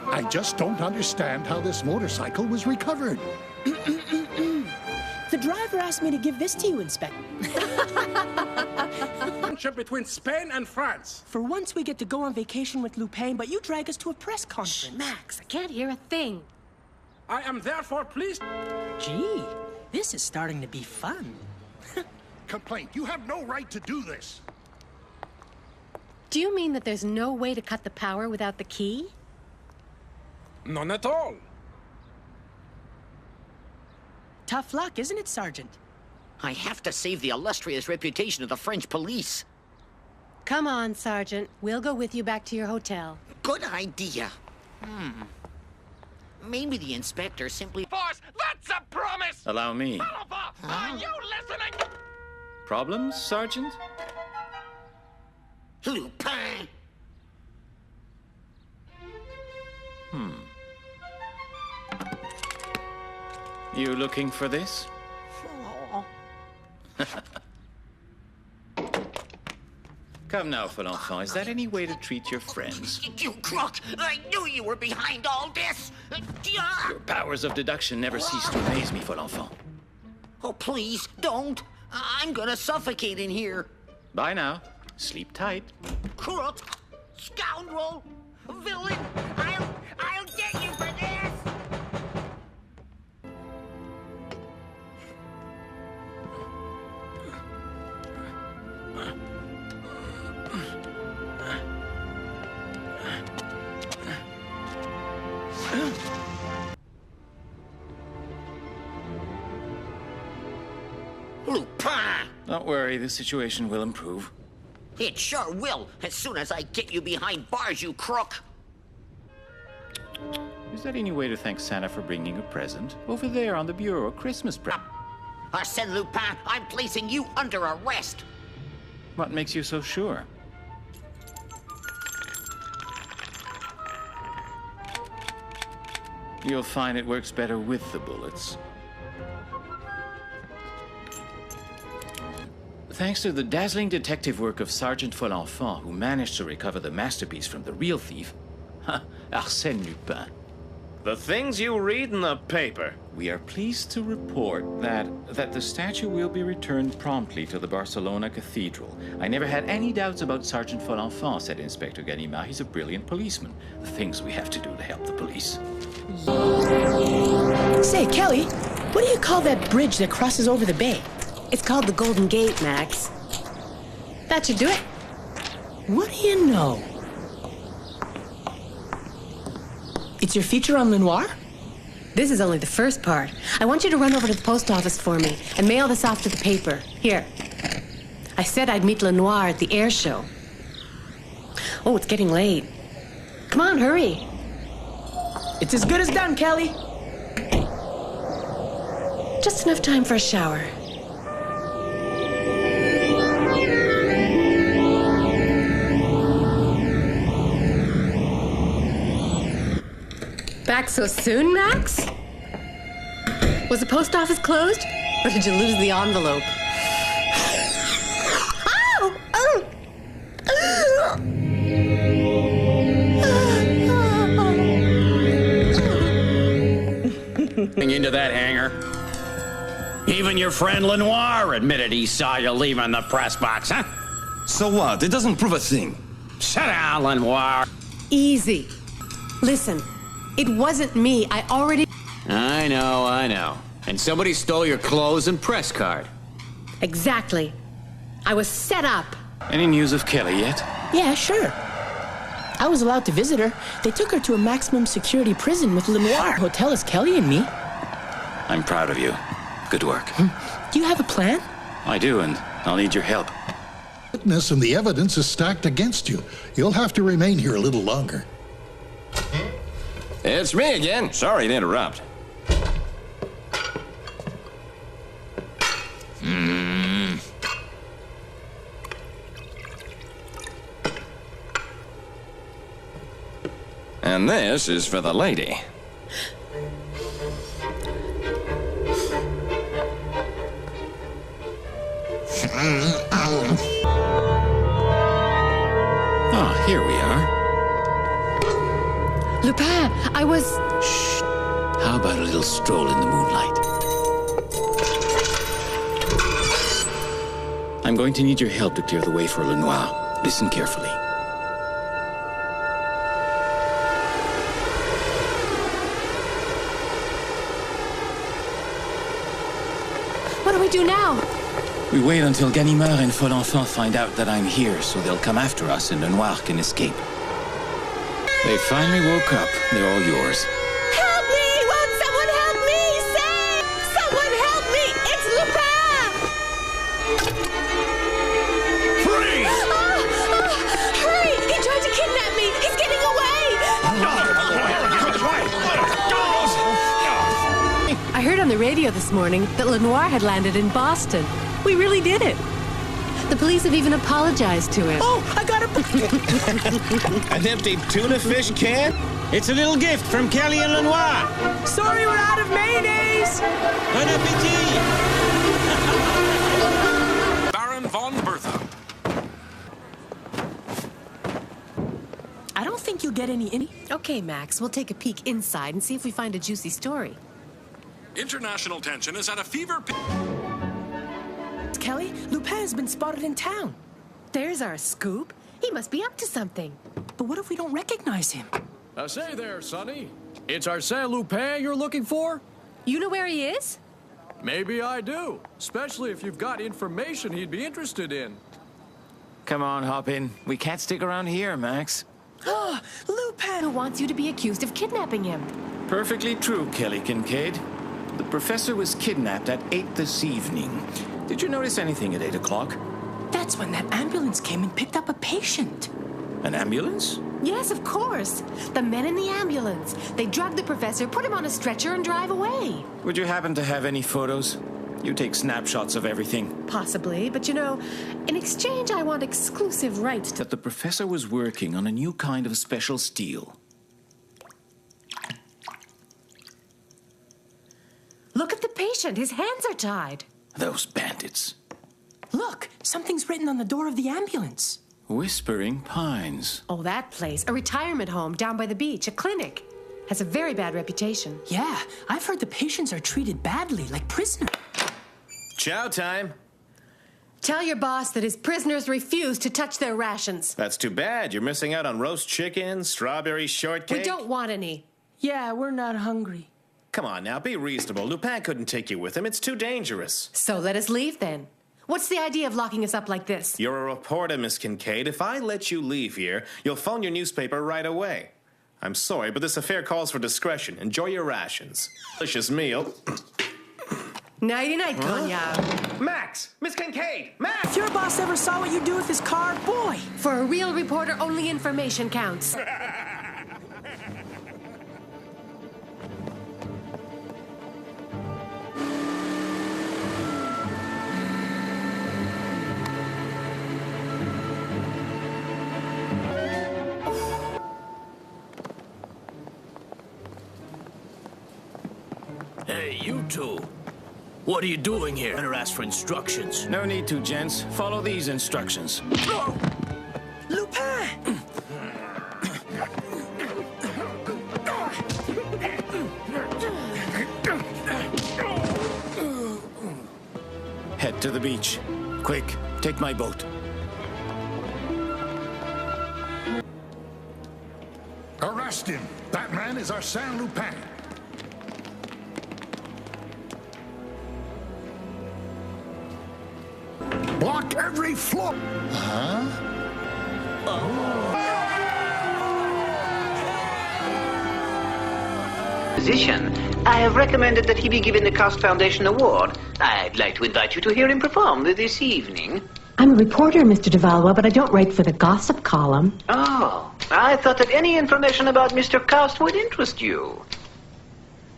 [SPEAKER 8] I just don't understand how this motorcycle was recovered.
[SPEAKER 2] The driver asked me to give this to you, Inspector.
[SPEAKER 14] Between Spain and France.
[SPEAKER 2] For once, we get to go on vacation with Lupin, but you drag us to a press conference.
[SPEAKER 3] Max, I can't hear a thing.
[SPEAKER 14] I am therefore pleased.
[SPEAKER 2] Gee, this is starting to be fun.
[SPEAKER 8] Complaint. You have no right to do this.
[SPEAKER 3] Do you mean that there's no way to cut the power without the key?
[SPEAKER 14] None at all.
[SPEAKER 2] Tough luck, isn't it, Sergeant?
[SPEAKER 9] I have to save the illustrious reputation of the French police.
[SPEAKER 3] Come on, Sergeant. We'll go with you back to your hotel.
[SPEAKER 9] Good idea. Maybe the inspector simply...
[SPEAKER 11] Boss, that's a promise!
[SPEAKER 1] Allow me.
[SPEAKER 11] Are you listening?
[SPEAKER 1] Problems, Sergeant?
[SPEAKER 9] Lupin!
[SPEAKER 1] You looking for this? Come now, Folenfant. Is that any way to treat your friends?
[SPEAKER 9] You crook! I knew you were behind all this!
[SPEAKER 1] Your powers of deduction never cease to amaze me, Folenfant.
[SPEAKER 9] Oh, please, don't! I'm gonna suffocate in here.
[SPEAKER 1] Bye now. Sleep tight.
[SPEAKER 9] Crook! Scoundrel! Villain! I'll get you for this! Lupin!
[SPEAKER 1] Don't worry, the situation will improve.
[SPEAKER 9] It sure will, as soon as I get you behind bars, you crook!
[SPEAKER 1] Is that any way to thank Santa for bringing a present? Over there on the bureau, a Christmas present.
[SPEAKER 9] Arsène Lupin, I'm placing you under arrest!
[SPEAKER 1] What makes you so sure? You'll find it works better with the bullets. Thanks to the dazzling detective work of Sergeant Folenfant, who managed to recover the masterpiece from the real thief, Arsène Lupin.
[SPEAKER 20] The things you read in the paper.
[SPEAKER 1] We are pleased to report that the statue will be returned promptly to the Barcelona Cathedral. I never had any doubts about Sergeant Folenfant, said Inspector Ganimard. He's a brilliant policeman. The things we have to do to help the police.
[SPEAKER 2] Say, Kelly, what do you call that bridge that crosses over the bay?
[SPEAKER 12] It's called the Golden Gate, Max.
[SPEAKER 3] That should do it.
[SPEAKER 2] What do you know? It's your feature on Lenoir?
[SPEAKER 3] This is only the first part. I want you to run over to the post office for me and mail this off to the paper. Here. I said I'd meet Lenoir at the air show. Oh, it's getting late. Come on, hurry.
[SPEAKER 2] It's as good as done, Kelly.
[SPEAKER 3] Just enough time for a shower. Back so soon, Max? Was the post office closed? Or did you lose the envelope?
[SPEAKER 10] Into that hangar. Even your friend Lenoir admitted he saw you leaving the press box, huh?
[SPEAKER 11] So what? It doesn't prove a thing.
[SPEAKER 10] Sit down, Lenoir.
[SPEAKER 3] Easy. Listen, it wasn't me. I
[SPEAKER 9] know. And somebody stole your clothes and press card.
[SPEAKER 3] Exactly. I was set up.
[SPEAKER 1] Any news of Kelly yet?
[SPEAKER 2] Yeah, sure. I was allowed to visit her. They took her to a maximum security prison with Lenoir. Hotel is Kelly and me.
[SPEAKER 1] I'm proud of you. Good work.
[SPEAKER 2] Do you have a plan?
[SPEAKER 1] I do, and I'll need your help.
[SPEAKER 8] Witness and the evidence is stacked against you. You'll have to remain here a little longer.
[SPEAKER 22] It's me again. Sorry to interrupt. And this is for the lady.
[SPEAKER 1] Ah, here we are.
[SPEAKER 3] Lupin, I was...
[SPEAKER 1] Shh. How about a little stroll in the moonlight? I'm going to need your help to clear the way for Lenoir. Listen carefully.
[SPEAKER 3] What do we do now?
[SPEAKER 1] We wait until Ganimard and Folenfant find out that I'm here, so they'll come after us and Lenoir can escape. They finally woke up. They're all yours.
[SPEAKER 3] Help me! Won't someone help me? Say! Someone help me! It's Lupin!
[SPEAKER 6] Freeze!
[SPEAKER 3] Hurry! He tried to kidnap me! He's getting away! I heard on the radio this morning that Lenoir had landed in Boston. We really did it. The police have even apologized to him.
[SPEAKER 2] Oh, I got
[SPEAKER 20] An empty tuna fish can? It's a little gift from Kelly and Lenoir.
[SPEAKER 2] Sorry, we're out of mayonnaise.
[SPEAKER 20] Bon appetit!
[SPEAKER 6] Baron von Bertha.
[SPEAKER 2] I don't think you'll get any.
[SPEAKER 3] Okay, Max, we'll take a peek inside and see if we find a juicy story.
[SPEAKER 6] International tension is at a fever pitch.
[SPEAKER 2] Kelly, Lupin has been spotted in town.
[SPEAKER 3] There's our scoop. He must be up to something.
[SPEAKER 2] But what if we don't recognize him?
[SPEAKER 7] Say there, Sonny. It's Arsène Lupin you're looking for?
[SPEAKER 3] You know where he is?
[SPEAKER 7] Maybe I do. Especially if you've got information he'd be interested in.
[SPEAKER 1] Come on, hop in. We can't stick around here, Max.
[SPEAKER 3] Oh, Lupin! Who wants you to be accused of kidnapping him?
[SPEAKER 1] Perfectly true, Kelly Kincaid. The professor was kidnapped at 8 this evening. Did you notice anything at 8 o'clock?
[SPEAKER 2] That's when that ambulance came and picked up a patient.
[SPEAKER 1] An ambulance?
[SPEAKER 3] Yes, of course. The men in the ambulance. They drug the professor, put him on a stretcher, and drive away.
[SPEAKER 1] Would you happen to have any photos? You take snapshots of everything.
[SPEAKER 3] Possibly, but you know, in exchange I want exclusive rights to...
[SPEAKER 1] That the professor was working on a new kind of special steel.
[SPEAKER 3] Look at the patient. His hands are tied.
[SPEAKER 1] Those bandits.
[SPEAKER 2] Look, something's written on the door of the ambulance.
[SPEAKER 1] Whispering Pines.
[SPEAKER 3] Oh, that place. A retirement home down by the beach. A clinic. Has a very bad reputation.
[SPEAKER 2] Yeah, I've heard the patients are treated badly, like prisoners.
[SPEAKER 20] Chow time.
[SPEAKER 3] Tell your boss that his prisoners refuse to touch their rations.
[SPEAKER 20] That's too bad. You're missing out on roast chicken, strawberry shortcake.
[SPEAKER 3] We don't want any.
[SPEAKER 2] Yeah, we're not hungry.
[SPEAKER 20] Come on now, be reasonable. Lupin couldn't take you with him. It's too dangerous.
[SPEAKER 3] So let us leave then. What's the idea of locking us up like this?
[SPEAKER 20] You're a reporter, Miss Kincaid. If I let you leave here, you'll phone your newspaper right away. I'm sorry, but this affair calls for discretion. Enjoy your rations. Delicious meal.
[SPEAKER 3] Nighty-night, Cognac.
[SPEAKER 20] Max! Miss Kincaid! Max!
[SPEAKER 2] If your boss ever saw what you do with his car, boy!
[SPEAKER 3] For a real reporter, only information counts.
[SPEAKER 15] Hey, you two. What are you doing here? Better ask for instructions.
[SPEAKER 1] No need to, gents. Follow these instructions.
[SPEAKER 2] Lupin!
[SPEAKER 1] Head to the beach. Quick, take my boat.
[SPEAKER 8] Arrest him. That man is Arsène Lupin. Block every floor.
[SPEAKER 9] Musician, I have recommended that he be given the Cast Foundation Award. I'd like to invite you to hear him perform this evening.
[SPEAKER 3] I'm a reporter, Mr. de Valois, but I don't write for the gossip column.
[SPEAKER 9] Oh, I thought that any information about Mr. Cast would interest you.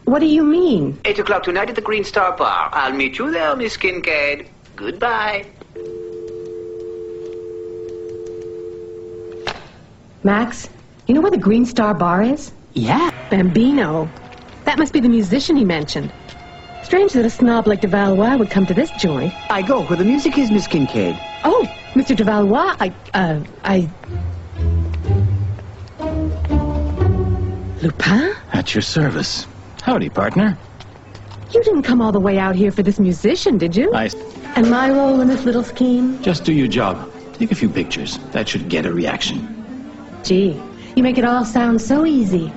[SPEAKER 3] What do you mean?
[SPEAKER 9] 8 o'clock tonight at the Green Star Bar. I'll meet you there, Miss Kincaid. Goodbye.
[SPEAKER 3] Max, you know where the Green Star Bar is?
[SPEAKER 12] Yeah.
[SPEAKER 3] Bambino. That must be the musician he mentioned. Strange that a snob like de Valois would come to this joint.
[SPEAKER 12] I go where the music is, Miss Kincaid.
[SPEAKER 3] Oh, Mr. de Valois, Lupin?
[SPEAKER 15] At your service. Howdy, partner.
[SPEAKER 3] You didn't come all the way out here for this musician, did you? And my role in this little scheme?
[SPEAKER 15] Just do your job. Take a few pictures. That should get a reaction.
[SPEAKER 3] Gee, you make it all sound so easy.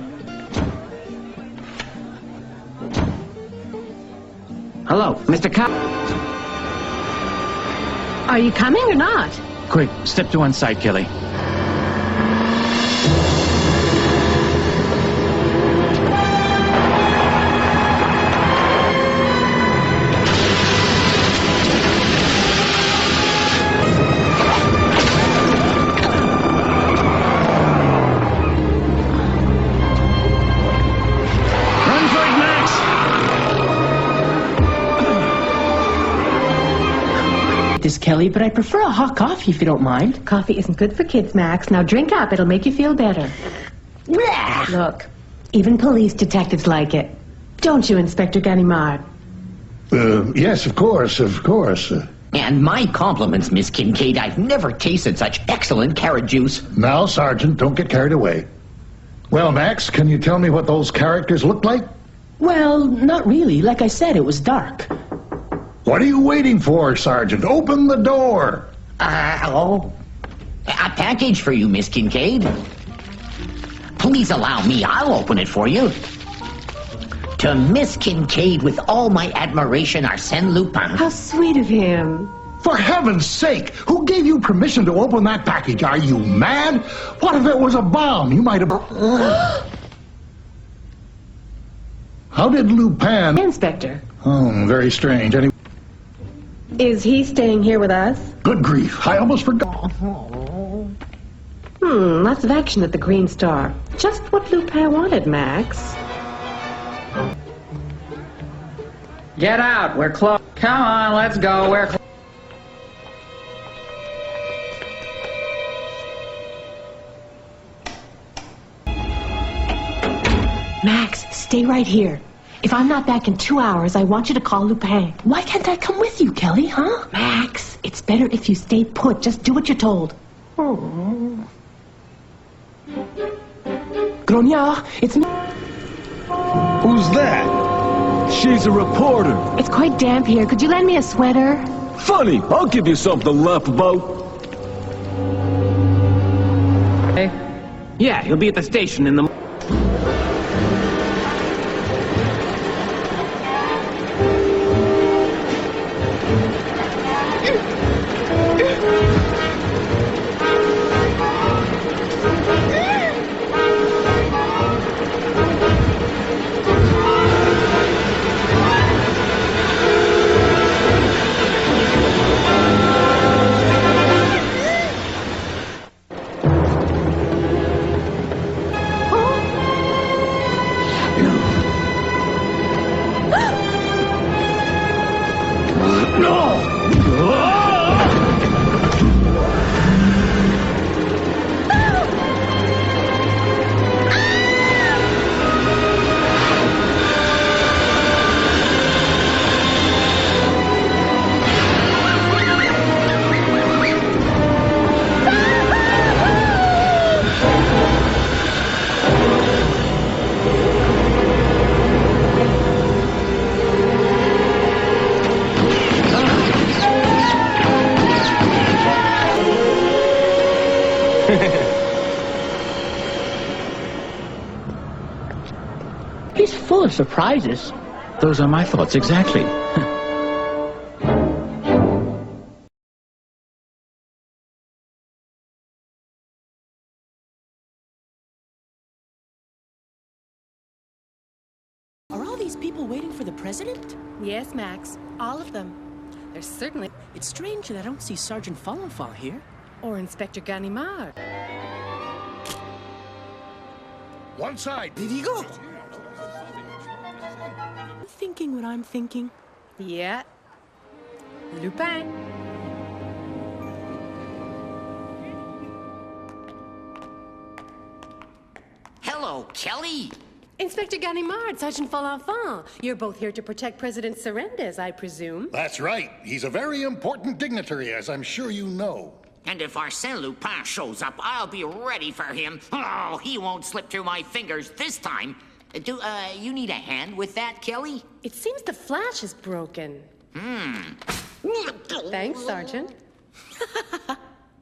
[SPEAKER 15] Hello, Mr.
[SPEAKER 3] Are you coming or not?
[SPEAKER 15] Quick, step to one side, Kelly.
[SPEAKER 2] This, Kelly, but I prefer a hot coffee if you don't mind.
[SPEAKER 3] Coffee isn't good for kids, Max. Now drink up. It'll make you feel better. Look, even police detectives like it. Don't you, Inspector Ganimard?
[SPEAKER 8] Yes, of course, of course.
[SPEAKER 5] And my compliments, Miss Kincaid. I've never tasted such excellent carrot juice.
[SPEAKER 8] Now, Sergeant, don't get carried away. Well, Max, can you tell me what those characters look like?
[SPEAKER 2] Well, not really. Like I said, it was dark.
[SPEAKER 8] What are you waiting for, Sergeant? Open the door.
[SPEAKER 5] A package for you, Miss Kincaid. Please allow me. I'll open it for you. To Miss Kincaid, with all my admiration, Arsène Lupin.
[SPEAKER 3] How sweet of him.
[SPEAKER 8] For heaven's sake, who gave you permission to open that package? Are you mad? What if it was a bomb? You might have... How did Lupin...
[SPEAKER 3] Inspector.
[SPEAKER 8] Oh, very strange. Anyway...
[SPEAKER 3] Is he staying here with us?
[SPEAKER 8] Good grief, I almost forgot.
[SPEAKER 3] Lots of action at the Green Star. Just what Lupin wanted, Max.
[SPEAKER 18] Get out, we're close. Come on, let's go, we're close.
[SPEAKER 2] Max, stay right here. If I'm not back in 2 hours, I want you to call Lupin. Why can't I come with you, Kelly, huh? Max, it's better if you stay put. Just do what you're told. Oh. Grognard, it's me.
[SPEAKER 11] Who's that? She's a reporter.
[SPEAKER 3] It's quite damp here. Could you lend me a sweater?
[SPEAKER 11] Funny, I'll give you something to laugh about.
[SPEAKER 18] Hey? Yeah, he'll be at the station in the...
[SPEAKER 5] He's full of surprises.
[SPEAKER 9] Those are my thoughts, exactly.
[SPEAKER 2] Are all these people waiting for the president?
[SPEAKER 3] Yes, Max. All of them. There's certainly...
[SPEAKER 2] It's strange that I don't see Sergeant Folenfant here.
[SPEAKER 3] Or Inspector Ganimard.
[SPEAKER 8] One side.
[SPEAKER 2] Did he go? Thinking what I'm thinking?
[SPEAKER 3] Yeah. Lupin.
[SPEAKER 9] Hello, Kelly.
[SPEAKER 3] Inspector Ganimard, Sergeant Folenfant. You're both here to protect President Cerendez, I presume.
[SPEAKER 8] That's right. He's a very important dignitary, as I'm sure you know.
[SPEAKER 9] And if Arsène Lupin shows up, I'll be ready for him. Oh, he won't slip through my fingers this time. Do, you need a hand with that, Kelly?
[SPEAKER 3] It seems the flash is broken. Thanks, Sergeant.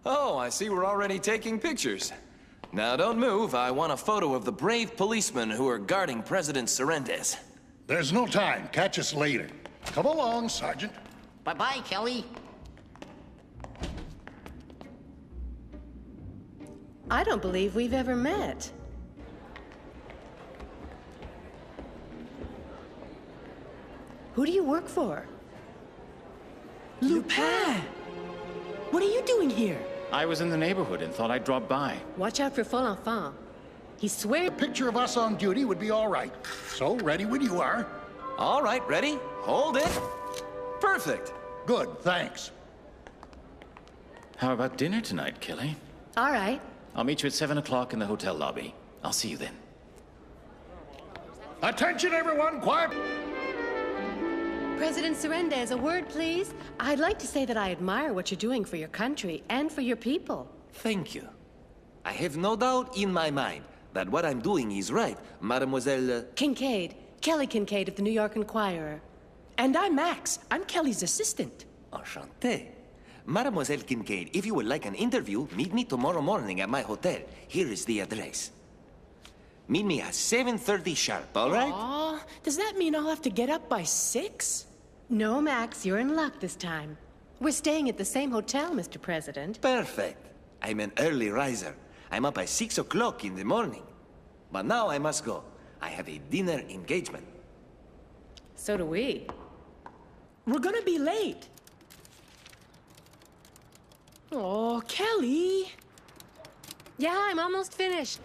[SPEAKER 22] Oh, I see we're already taking pictures. Now don't move. I want a photo of the brave policemen who are guarding President Cerendez.
[SPEAKER 8] There's no time. Catch us later. Come along, Sergeant.
[SPEAKER 9] Bye-bye, Kelly.
[SPEAKER 3] I don't believe we've ever met. Who do you work for?
[SPEAKER 2] Lupin! What are you doing here?
[SPEAKER 1] I was in the neighborhood and thought I'd drop by.
[SPEAKER 3] Watch out for Folenfant. He swears...
[SPEAKER 8] A picture of us on duty would be all right. So, ready when you are.
[SPEAKER 22] All right, ready? Hold it. Perfect.
[SPEAKER 8] Good, thanks.
[SPEAKER 1] How about dinner tonight, Kelly?
[SPEAKER 3] All right.
[SPEAKER 1] I'll meet you at 7 o'clock in the hotel lobby. I'll see you then.
[SPEAKER 8] Attention, everyone! Quiet!
[SPEAKER 3] President Cerendez, a word, please. I'd like to say that I admire what you're doing for your country and for your people.
[SPEAKER 22] Thank you. I have no doubt in my mind that what I'm doing is right, Mademoiselle...
[SPEAKER 3] Kincaid. Kelly Kincaid of the New York Enquirer.
[SPEAKER 2] And I'm Max. I'm Kelly's assistant.
[SPEAKER 22] Enchanté. Mademoiselle Kincaid, if you would like an interview, meet me tomorrow morning at my hotel. Here is the address. Meet me at 7:30 sharp, all right?
[SPEAKER 2] Aw, does that mean I'll have to get up by 6?
[SPEAKER 3] No, Max, you're in luck this time. We're staying at the same hotel, Mr. President.
[SPEAKER 22] Perfect. I'm an early riser. I'm up by 6 o'clock in the morning. But now I must go. I have a dinner engagement.
[SPEAKER 3] So do we.
[SPEAKER 2] We're gonna be late. Oh, Kelly.
[SPEAKER 3] Yeah, I'm almost finished.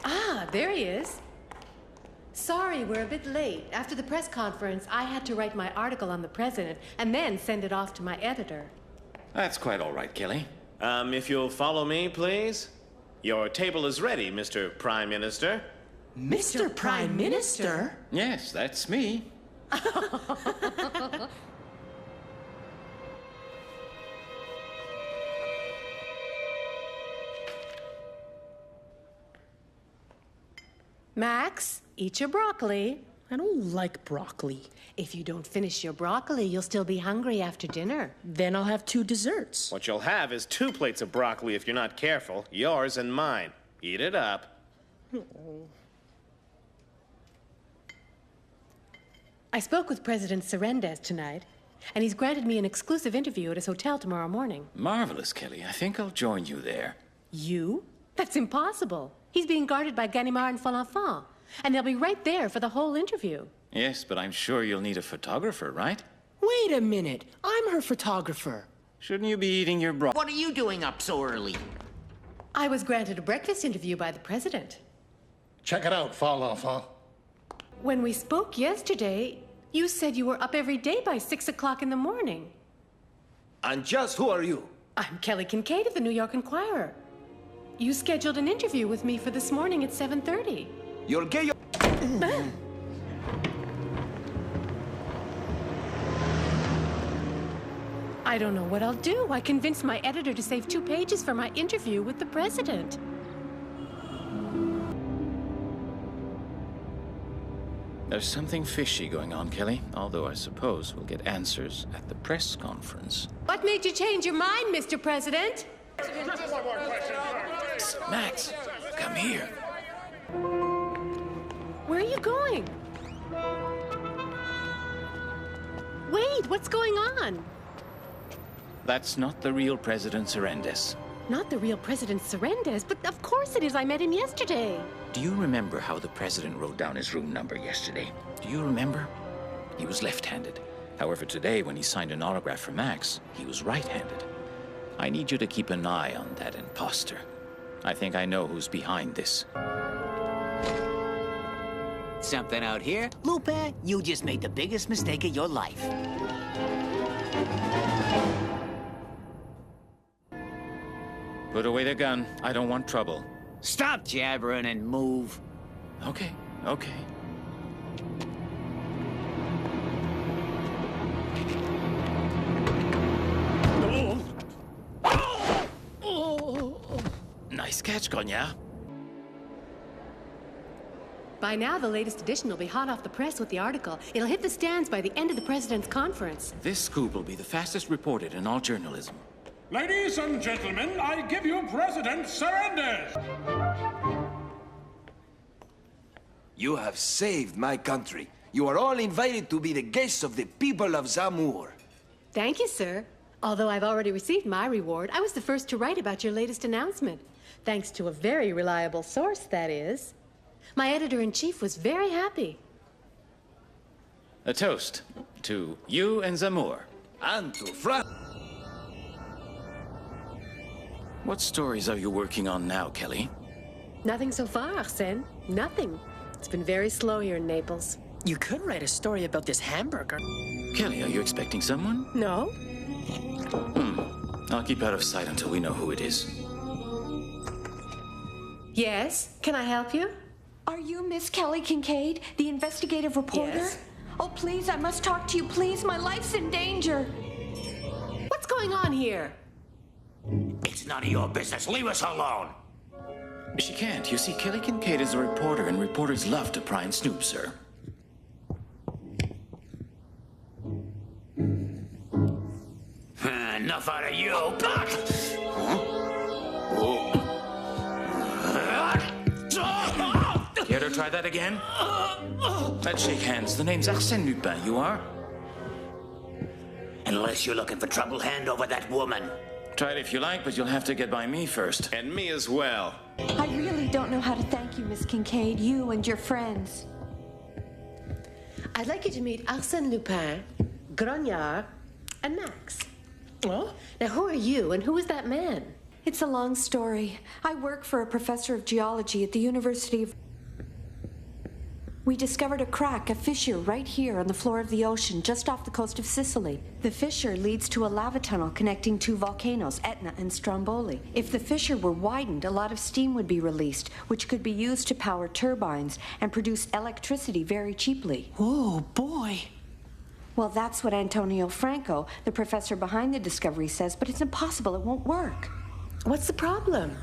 [SPEAKER 3] Ah, there he is. Sorry, we're a bit late. After the press conference, I had to write my article on the president and then send it off to my editor.
[SPEAKER 1] That's quite all right, Kelly.
[SPEAKER 20] If you'll follow me, please. Your table is ready, Mr. Prime Minister.
[SPEAKER 2] Mr. Prime Minister?
[SPEAKER 1] Yes, that's me.
[SPEAKER 3] Max, eat your broccoli.
[SPEAKER 2] I don't like broccoli.
[SPEAKER 3] If you don't finish your broccoli, you'll still be hungry after dinner.
[SPEAKER 2] Then I'll have 2 desserts.
[SPEAKER 20] What you'll have is 2 plates of broccoli if you're not careful. Yours and mine. Eat it up.
[SPEAKER 3] I spoke with President Cerendez tonight, and he's granted me an exclusive interview at his hotel tomorrow morning.
[SPEAKER 1] Marvelous, Kelly. I think I'll join you there.
[SPEAKER 3] You? That's impossible. He's being guarded by Ganimard and Folenfant, and they'll be right there for the whole interview.
[SPEAKER 1] Yes, but I'm sure you'll need a photographer, right?
[SPEAKER 2] Wait a minute. I'm her photographer.
[SPEAKER 1] Shouldn't you be eating your broccoli?
[SPEAKER 9] What are you doing up so early?
[SPEAKER 3] I was granted a breakfast interview by the president.
[SPEAKER 8] Check it out, Folenfant.
[SPEAKER 3] When we spoke yesterday, you said you were up every day by 6 o'clock in the morning.
[SPEAKER 22] And just who are you?
[SPEAKER 3] I'm Kelly Kincaid of the New York Enquirer. You scheduled an interview with me for this morning at 7:30.
[SPEAKER 22] You're gay.
[SPEAKER 3] I don't know what I'll do. I convinced my editor to save 2 pages for my interview with the president.
[SPEAKER 1] There's something fishy going on, Kelly, although I suppose we'll get answers at the press conference.
[SPEAKER 3] What made you change your mind, Mr. President?
[SPEAKER 1] Max, come here.
[SPEAKER 3] Where are you going? Wait, what's going on?
[SPEAKER 1] That's not the real President Serendes.
[SPEAKER 3] Not the real President Serendes, but of course it is. I met him yesterday.
[SPEAKER 1] Do you remember how the president wrote down his room number yesterday? Do you remember? He was left-handed. However, today, when he signed an autograph for Max, he was right-handed. I need you to keep an eye on that imposter. I think I know who's behind this.
[SPEAKER 9] Something out here? Lupe, you just made the biggest mistake of your life.
[SPEAKER 1] Put away the gun. I don't want trouble.
[SPEAKER 9] Stop jabbering and move.
[SPEAKER 1] Okay, okay. Nice catch, Konya.
[SPEAKER 3] By now, the latest edition will be hot off the press with the article. It'll hit the stands by the end of the president's conference.
[SPEAKER 1] This scoop will be the fastest reported in all journalism.
[SPEAKER 14] Ladies and gentlemen, I give you President Serendes.
[SPEAKER 22] You have saved my country. You are all invited to be the guests of the people of Zamur.
[SPEAKER 3] Thank you, sir. Although I've already received my reward, I was the first to write about your latest announcement. Thanks to a very reliable source, that is. My editor-in-chief was very happy.
[SPEAKER 1] A toast to you and Zamur.
[SPEAKER 22] And to France.
[SPEAKER 1] What stories are you working on now, Kelly?
[SPEAKER 3] Nothing so far, Arsène. Nothing. It's been very slow here in Naples.
[SPEAKER 2] You could write a story about this hamburger.
[SPEAKER 1] Kelly, are you expecting someone?
[SPEAKER 3] No.
[SPEAKER 1] I'll keep out of sight until we know who it is.
[SPEAKER 3] Yes? Can I help you?
[SPEAKER 16] Are you Miss Kelly Kincaid, the investigative reporter?
[SPEAKER 3] Yes.
[SPEAKER 16] Oh, please, I must talk to you. Please, my life's in danger.
[SPEAKER 3] What's going on here?
[SPEAKER 9] It's none of your business. Leave us alone.
[SPEAKER 1] She can't. You see, Kelly Kincaid is a reporter, and reporters love to pry and snoop, sir.
[SPEAKER 9] Enough out of you.
[SPEAKER 1] Care to try that again? Let's shake hands. The name's Arsène Lupin. You are?
[SPEAKER 9] Unless you're looking for trouble, hand over that woman.
[SPEAKER 1] Try it if you like, but you'll have to get by me first.
[SPEAKER 20] And me as well.
[SPEAKER 16] I really don't know how to thank you, Miss Kincaid, you and your friends.
[SPEAKER 3] I'd like you to meet Arsène Lupin, Grognard, and Max. Oh? Now, who are you, and who is that man?
[SPEAKER 16] It's a long story. I work for a professor of geology at the University of... We discovered a crack, a fissure, right here on the floor of the ocean, just off the coast of Sicily. The fissure leads to a lava tunnel connecting two volcanoes, Etna and Stromboli. If the fissure were widened, a lot of steam would be released, which could be used to power turbines and produce electricity very cheaply.
[SPEAKER 2] Oh, boy.
[SPEAKER 16] Well, that's what Antonio Franco, the professor behind the discovery, says, but it's impossible. It won't work.
[SPEAKER 3] What's the problem?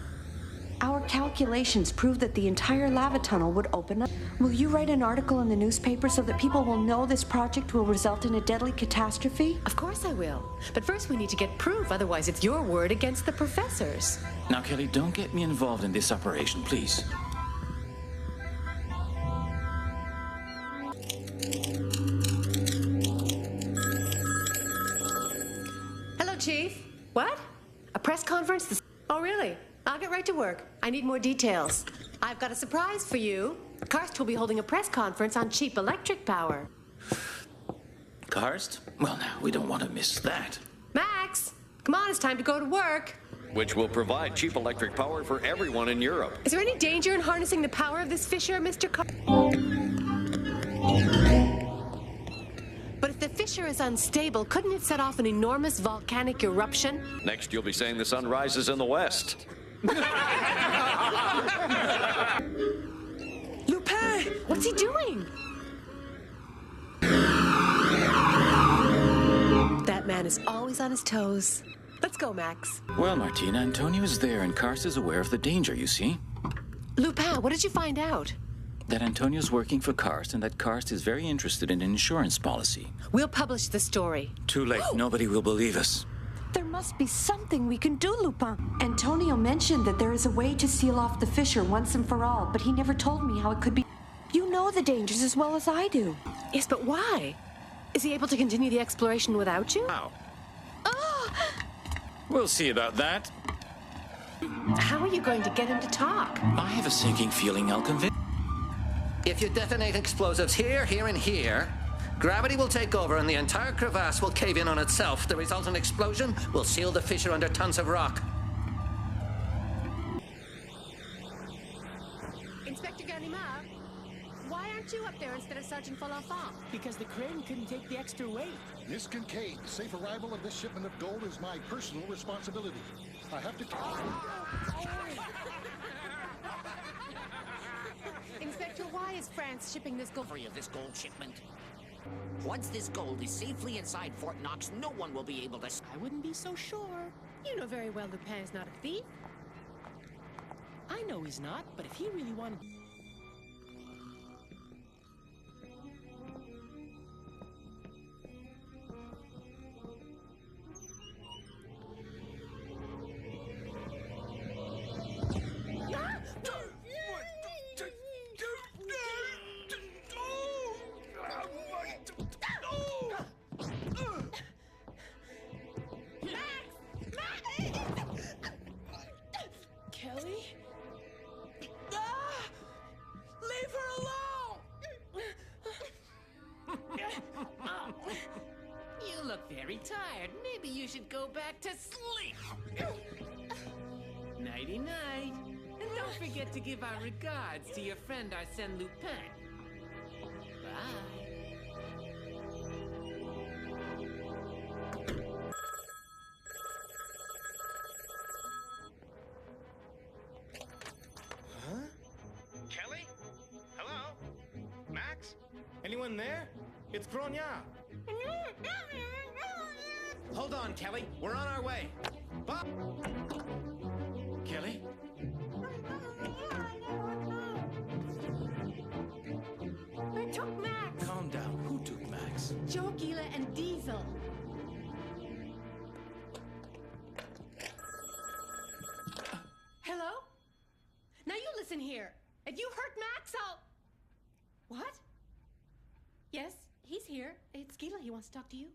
[SPEAKER 16] Our calculations prove that the entire lava tunnel would open up. Will you write an article in the newspaper so that people will know this project will result in a deadly catastrophe?
[SPEAKER 3] Of course I will. But first we need to get proof, otherwise it's your word against the professor's.
[SPEAKER 1] Now, Kelly, don't get me involved in this operation, please.
[SPEAKER 3] Hello, Chief. What? A press conference this... Oh, really? I'll get right to work. I need more details. I've got a surprise for you. Karst will be holding a press conference on cheap electric power.
[SPEAKER 1] Karst? Well, now, we don't want to miss that.
[SPEAKER 3] Max, come on, it's time to go to work.
[SPEAKER 20] Which will provide cheap electric power for everyone in Europe.
[SPEAKER 3] Is there any danger in harnessing the power of this fissure, Mr. But if the fissure is unstable, couldn't it set off an enormous volcanic eruption?
[SPEAKER 20] Next, you'll be saying the sun rises in the west.
[SPEAKER 3] Lupin! What's he doing? That man is always on his toes. Let's go, Max.
[SPEAKER 1] Well, Martina, Antonio is there, and Karst is aware of the danger, you see?
[SPEAKER 3] Lupin, what did you find out?
[SPEAKER 1] that Antonio's working for Karst and that Karst is very interested in an insurance policy.
[SPEAKER 3] We'll publish the story.
[SPEAKER 1] Too late. Nobody will believe us.
[SPEAKER 16] There must be something we can do, Lupin. Antonio mentioned that there is a way to seal off the fissure once and for all, but he never told me how it could be. You know the dangers as well as I do.
[SPEAKER 3] Yes, but why? Is he able to continue the exploration without you?
[SPEAKER 1] How? We'll see about that.
[SPEAKER 3] How are you going to get him to talk?
[SPEAKER 1] I have a sinking feeling I'll convince.
[SPEAKER 13] If you detonate explosives here, here, and here, gravity will take over and the entire crevasse will cave in on itself. The resultant explosion will seal the fissure under tons of rock.
[SPEAKER 3] Inspector Ganimard, why aren't you up there instead of Sergeant Folenfant?
[SPEAKER 2] Because the crane couldn't take the extra weight.
[SPEAKER 8] Miss Kincaid, safe arrival of this shipment of gold is my personal responsibility. I have to...
[SPEAKER 3] Inspector, why is France shipping this gold?
[SPEAKER 5] Of this gold shipment. Once this gold is safely inside Fort Knox, no one will be able to...
[SPEAKER 2] I wouldn't be so sure.
[SPEAKER 3] You know very well Lupin is not a thief.
[SPEAKER 2] I know he's not, but if he really wanted... Kelly? Leave her alone!
[SPEAKER 5] You look very tired. Maybe you should go back to sleep.
[SPEAKER 21] Nighty-night. And don't forget to give our regards to your friend Arsène Lupin. Bye.
[SPEAKER 20] Kelly? Hello? Max? Anyone there? It's Grognard. Hold on, Kelly. We're on our way. Bob!
[SPEAKER 1] Kelly?
[SPEAKER 3] They took Max!
[SPEAKER 1] Calm down. Who took Max?
[SPEAKER 3] Joe, Gila, and Diesel. Hello? Now you listen here. If you hurt Max, I'll... What? Yes, he's here. It's Gila. He wants to talk to you.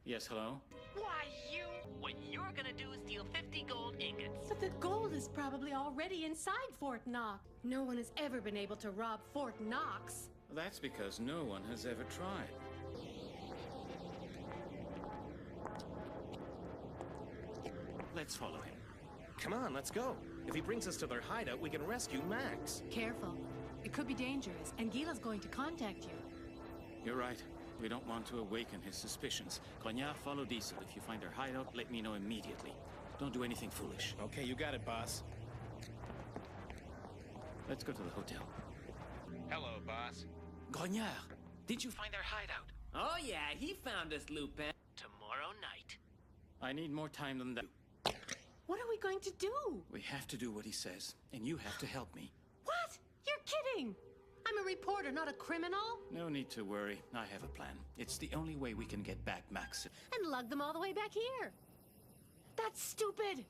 [SPEAKER 1] Yes, hello?
[SPEAKER 2] Why, you... What you're gonna do is steal 50 gold ingots.
[SPEAKER 3] But the gold is probably already inside Fort Knox. No one has ever been able to rob Fort Knox.
[SPEAKER 1] That's because no one has ever tried. Let's follow him.
[SPEAKER 20] Come on, let's go. If he brings us to their hideout, we can rescue Max.
[SPEAKER 3] Careful. It could be dangerous, and Gila's going to contact you.
[SPEAKER 1] You're right. We don't want to awaken his suspicions. Grognard, follow Diesel. If you find their hideout, let me know immediately. Don't do anything foolish.
[SPEAKER 20] Okay, you got it, boss.
[SPEAKER 1] Let's go to the hotel.
[SPEAKER 20] Hello, boss.
[SPEAKER 1] Grognard, did you find their hideout?
[SPEAKER 21] Oh yeah, he found us, Lupin. Tomorrow night.
[SPEAKER 1] I need more time than that.
[SPEAKER 3] What are we going to do?
[SPEAKER 1] We have to do what he says, and you have to help me.
[SPEAKER 3] What? You're kidding! I'm a reporter, not a criminal.
[SPEAKER 1] No need to worry. I have a plan. It's the only way we can get back Max.
[SPEAKER 3] And lug them all the way back here. That's stupid.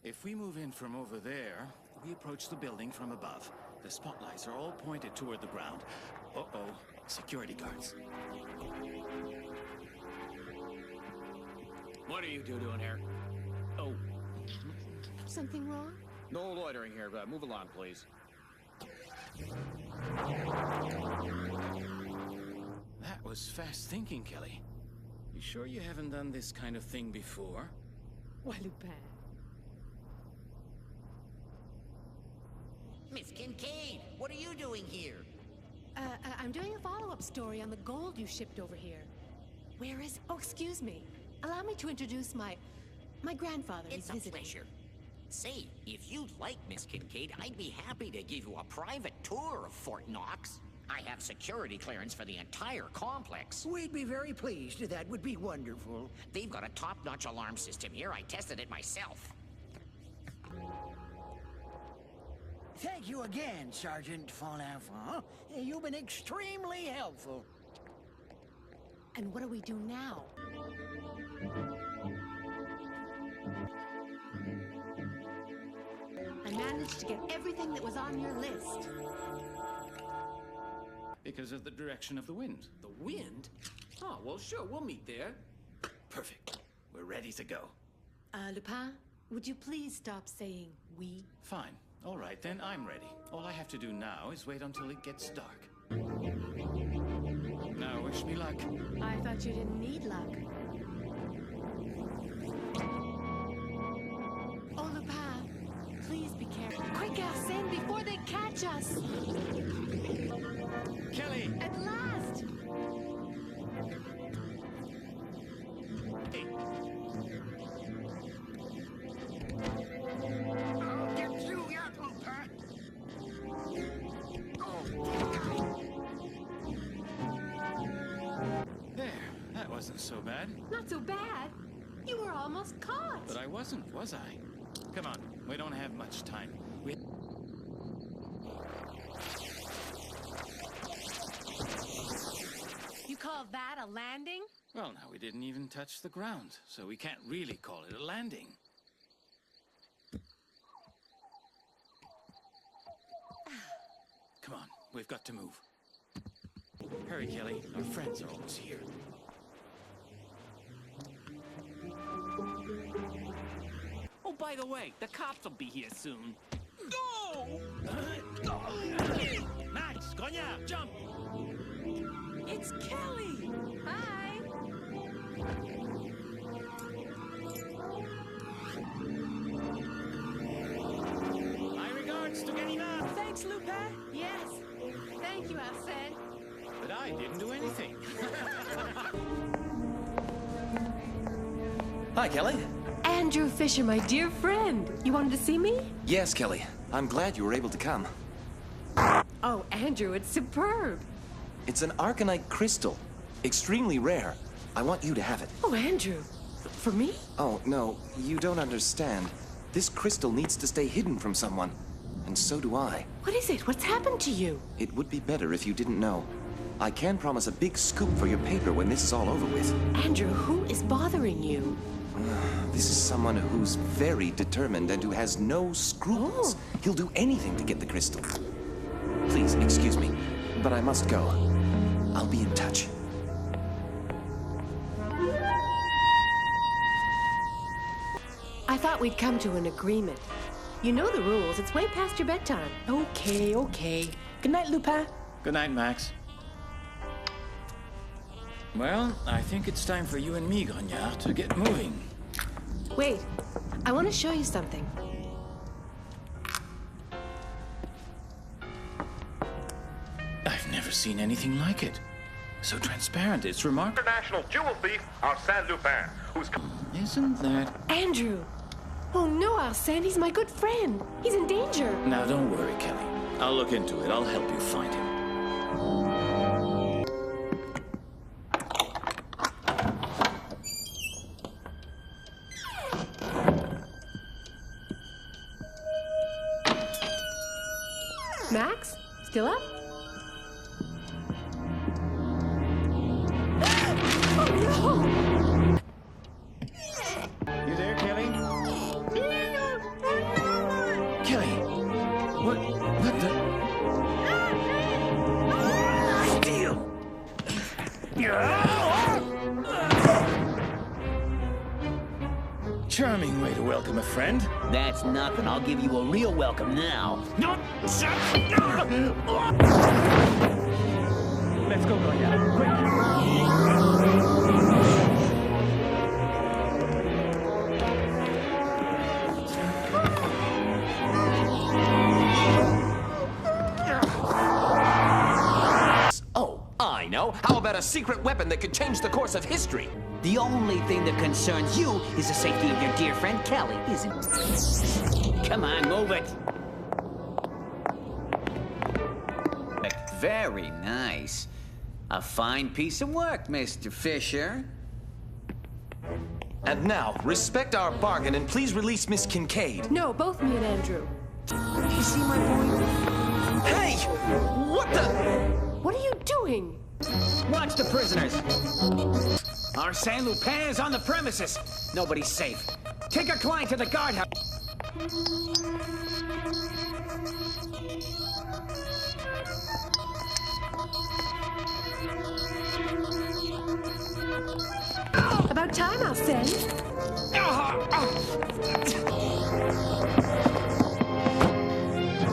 [SPEAKER 1] If we move in from over there, we approach the building from above. The spotlights are all pointed toward the ground. Uh-oh. Security guards.
[SPEAKER 10] What are you two doing here? Oh.
[SPEAKER 3] Something wrong?
[SPEAKER 10] No loitering here, but move along, please.
[SPEAKER 1] That was fast thinking, Kelly. You sure you haven't done this kind of thing before?
[SPEAKER 3] Why, Lupin?
[SPEAKER 5] Miss Kincaid, what are you doing here?
[SPEAKER 3] I'm doing a follow-up story on the gold you shipped over here. Where is... Oh, excuse me. Allow me to introduce my grandfather.
[SPEAKER 5] It's
[SPEAKER 3] He's
[SPEAKER 5] a
[SPEAKER 3] visiting.
[SPEAKER 5] pleasure. Say, if you'd like, Miss Kincaid, I'd be happy to give you a private tour of Fort Knox. I have security clearance for the entire complex.
[SPEAKER 23] We'd be very pleased. That would be wonderful.
[SPEAKER 5] They've got a top-notch alarm system here. I tested it myself.
[SPEAKER 23] Thank you again, Sergeant Fonenfant. You've been extremely helpful.
[SPEAKER 3] And what do we do now? I managed to get everything that was on your list.
[SPEAKER 1] Because of the direction of the wind.
[SPEAKER 21] The wind? Oh, well, sure, we'll meet there.
[SPEAKER 1] Perfect. We're ready to go.
[SPEAKER 3] Lupin, would you please stop saying we?
[SPEAKER 1] Fine. All right, then I'm ready. All I have to do now is wait until it gets dark. Now, wish me luck.
[SPEAKER 3] I thought you didn't need luck. Oh, Lupin, please be careful. Quick, Arsene, before they catch us!
[SPEAKER 1] Kelly!
[SPEAKER 3] At last!
[SPEAKER 1] Hey.
[SPEAKER 23] I'll get you yet, Lupin.
[SPEAKER 1] There. That wasn't so bad.
[SPEAKER 3] Not so bad. You were almost caught.
[SPEAKER 1] But I wasn't, was I? Come on. We don't have much time.
[SPEAKER 3] You call that a landing?
[SPEAKER 1] Well, now we didn't even touch the ground, so we can't really call it a landing. Come on, we've got to move. Hurry, Kelly. Our friends are almost here.
[SPEAKER 21] Oh, by the way, the cops will be here soon.
[SPEAKER 14] Go!
[SPEAKER 15] Max, coña, jump!
[SPEAKER 2] It's Kelly!
[SPEAKER 3] Hi!
[SPEAKER 1] My regards to Ganimard.
[SPEAKER 2] Thanks, Lupin.
[SPEAKER 3] Yes. Thank you, Arsene.
[SPEAKER 1] But I didn't do anything.
[SPEAKER 22] Hi, Kelly.
[SPEAKER 3] Andrew Fisher, my dear friend. You wanted to see me?
[SPEAKER 22] Yes, Kelly. I'm glad you were able to come.
[SPEAKER 3] Oh, Andrew, it's superb.
[SPEAKER 22] It's an arcanite crystal. Extremely rare. I want you to have it.
[SPEAKER 3] Oh, Andrew. For me?
[SPEAKER 22] Oh, no. You don't understand. This crystal needs to stay hidden from someone. And so do I.
[SPEAKER 3] What is it? What's happened to you?
[SPEAKER 22] It would be better if you didn't know. I can promise a big scoop for your paper when this is all over with.
[SPEAKER 3] Andrew, who is bothering you?
[SPEAKER 22] This is someone who's very determined and who has no scruples.
[SPEAKER 3] Oh.
[SPEAKER 22] He'll do anything to get the crystal. Please, excuse me, but I must go. I'll be in touch.
[SPEAKER 3] I thought we'd come to an agreement. You know the rules. It's way past your bedtime.
[SPEAKER 2] Okay, okay. Good night, Lupin.
[SPEAKER 1] Good night, Max. Well, I think it's time for you and me, Grognard, to get moving.
[SPEAKER 3] Wait. I want to show you something.
[SPEAKER 1] I've never seen anything like it. So transparent, it's remarkable.
[SPEAKER 4] International jewel thief, Arsène Lupin, who's...
[SPEAKER 1] Isn't that...
[SPEAKER 3] Andrew! Oh no, Arsène, he's my good friend. He's in danger.
[SPEAKER 1] Now, don't worry, Kelly. I'll look into it. I'll help you find him.
[SPEAKER 3] Max? Still up?
[SPEAKER 1] You there, Kelly? Kelly! What the...
[SPEAKER 14] Steal!
[SPEAKER 1] Charming way to welcome a friend.
[SPEAKER 9] That's nothing. I'll give you a real welcome now.
[SPEAKER 1] Let's go, Grognard. Quick!
[SPEAKER 22] Oh, I know. How about a secret weapon that could change the course of history?
[SPEAKER 9] The only thing that concerns you is the safety of your dear friend Kelly, isn't it? Come on, move it. Very nice. A fine piece of work, Mr. Fisher.
[SPEAKER 22] And now, respect our bargain and please release Miss Kincaid.
[SPEAKER 3] No, both me and Andrew.
[SPEAKER 2] You see my point?
[SPEAKER 11] Hey! What the?
[SPEAKER 3] What are you doing?
[SPEAKER 18] Watch the prisoners. Arsène Lupin is on the premises. Nobody's safe. Take our client to the guardhouse.
[SPEAKER 3] About time, Arsène.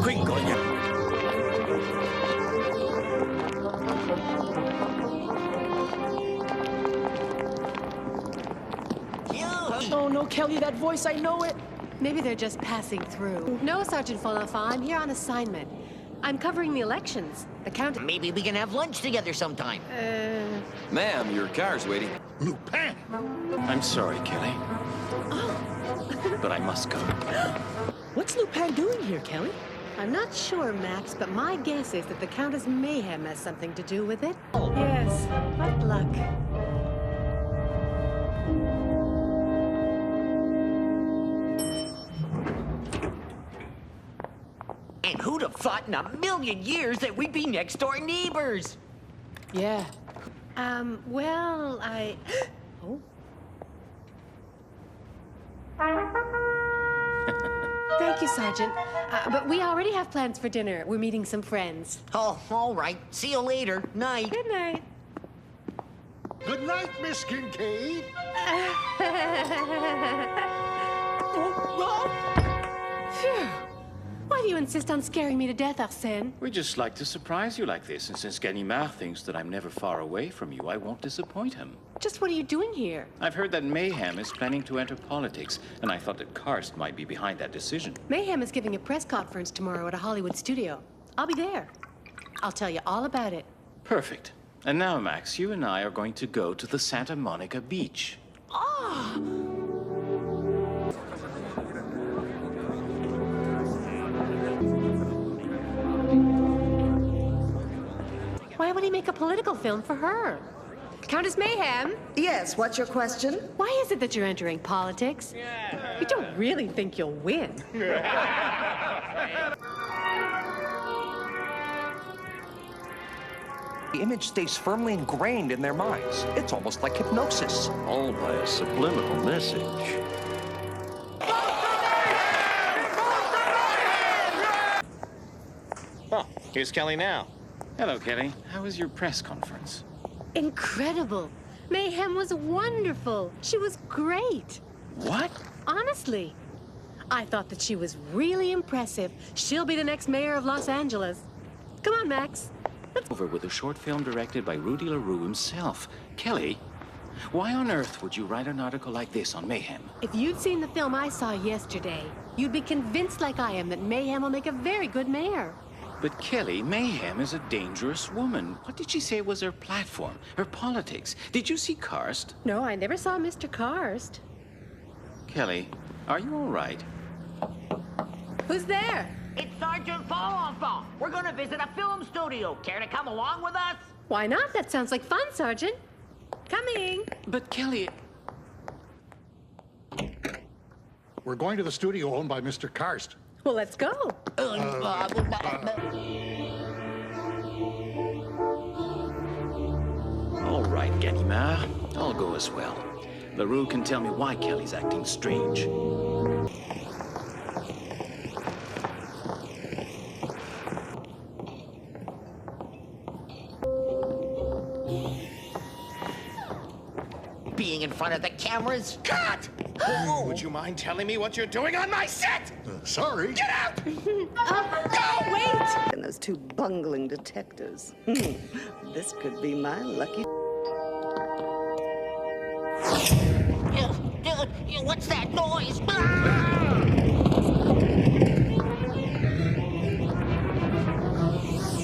[SPEAKER 15] Quick, Goya.
[SPEAKER 2] Oh no, Kelly, that voice, I know it.
[SPEAKER 3] Maybe they're just passing through. No, Sergeant Follafon, I'm here on assignment. I'm covering the elections. The count.
[SPEAKER 5] Maybe we can have lunch together sometime.
[SPEAKER 11] Ma'am, your car's waiting.
[SPEAKER 8] Lupin!
[SPEAKER 1] I'm sorry, Kelly. But I must go.
[SPEAKER 2] What's Lupin doing here, Kelly?
[SPEAKER 3] I'm not sure, Max, but my guess is that the Countess Mayhem has something to do with it. Yes, what luck.
[SPEAKER 5] And who'd have thought in a million years that we'd be next door neighbors?
[SPEAKER 2] Yeah.
[SPEAKER 3] Well, I... Oh. Thank you, Sergeant. But we already have plans for dinner. We're meeting some friends.
[SPEAKER 5] Oh, all right. See you later. Night.
[SPEAKER 3] Good night.
[SPEAKER 8] Good night, Miss Kincaid.
[SPEAKER 3] Phew. Why do you insist on scaring me to death, Arsène?
[SPEAKER 1] We just like to surprise you like this, and since Ganimard thinks that I'm never far away from you, I won't disappoint him.
[SPEAKER 3] Just what are you doing here?
[SPEAKER 1] I've heard that Mayhem is planning to enter politics, and I thought that Karst might be behind that decision.
[SPEAKER 3] Mayhem is giving a press conference tomorrow at a Hollywood studio. I'll be there. I'll tell you all about it.
[SPEAKER 1] Perfect. And now, Max, you and I are going to go to the Santa Monica beach.
[SPEAKER 3] Oh! Why would he make a political film for her? Countess Mayhem?
[SPEAKER 6] Yes, what's your question?
[SPEAKER 3] Why is it that you're entering politics? You don't really think you'll win.
[SPEAKER 17] The image stays firmly ingrained in their minds. It's almost like hypnosis.
[SPEAKER 7] All by a subliminal message.
[SPEAKER 20] Oh, here's Kelly now.
[SPEAKER 1] Hello, Kelly. How was your press conference?
[SPEAKER 3] Incredible. Mayhem was wonderful. She was great.
[SPEAKER 1] What?
[SPEAKER 3] Honestly. I thought that she was really impressive. She'll be the next mayor of Los Angeles. Come on, Max.
[SPEAKER 1] Over with a short film directed by Rudy LaRue himself. Kelly, why on earth would you write an article like this on Mayhem?
[SPEAKER 3] If you'd seen the film I saw yesterday, you'd be convinced like I am that Mayhem will make a very good mayor.
[SPEAKER 1] But Kelly, Mayhem is a dangerous woman. What did she say was her platform, her politics? Did you see Karst?
[SPEAKER 3] No, I never saw Mr. Karst.
[SPEAKER 1] Kelly, are you all right?
[SPEAKER 3] Who's there?
[SPEAKER 5] It's Sergeant Follafon. We're going to visit a film studio. Care to come along with us?
[SPEAKER 3] Why not? That sounds like fun, Sergeant. Coming.
[SPEAKER 1] But Kelly...
[SPEAKER 8] We're going to the studio owned by Mr. Karst.
[SPEAKER 3] Well, let's go.
[SPEAKER 1] All right, Ganimard. I'll go as well. LaRue can tell me why Kelly's acting strange.
[SPEAKER 5] Being in front of the cameras?
[SPEAKER 14] Cut! Would you mind telling me what you're doing on my set?
[SPEAKER 8] Sorry.
[SPEAKER 14] Get out!
[SPEAKER 6] Go! Wait! And those two bungling detectives. This could be my lucky...
[SPEAKER 5] What's that noise?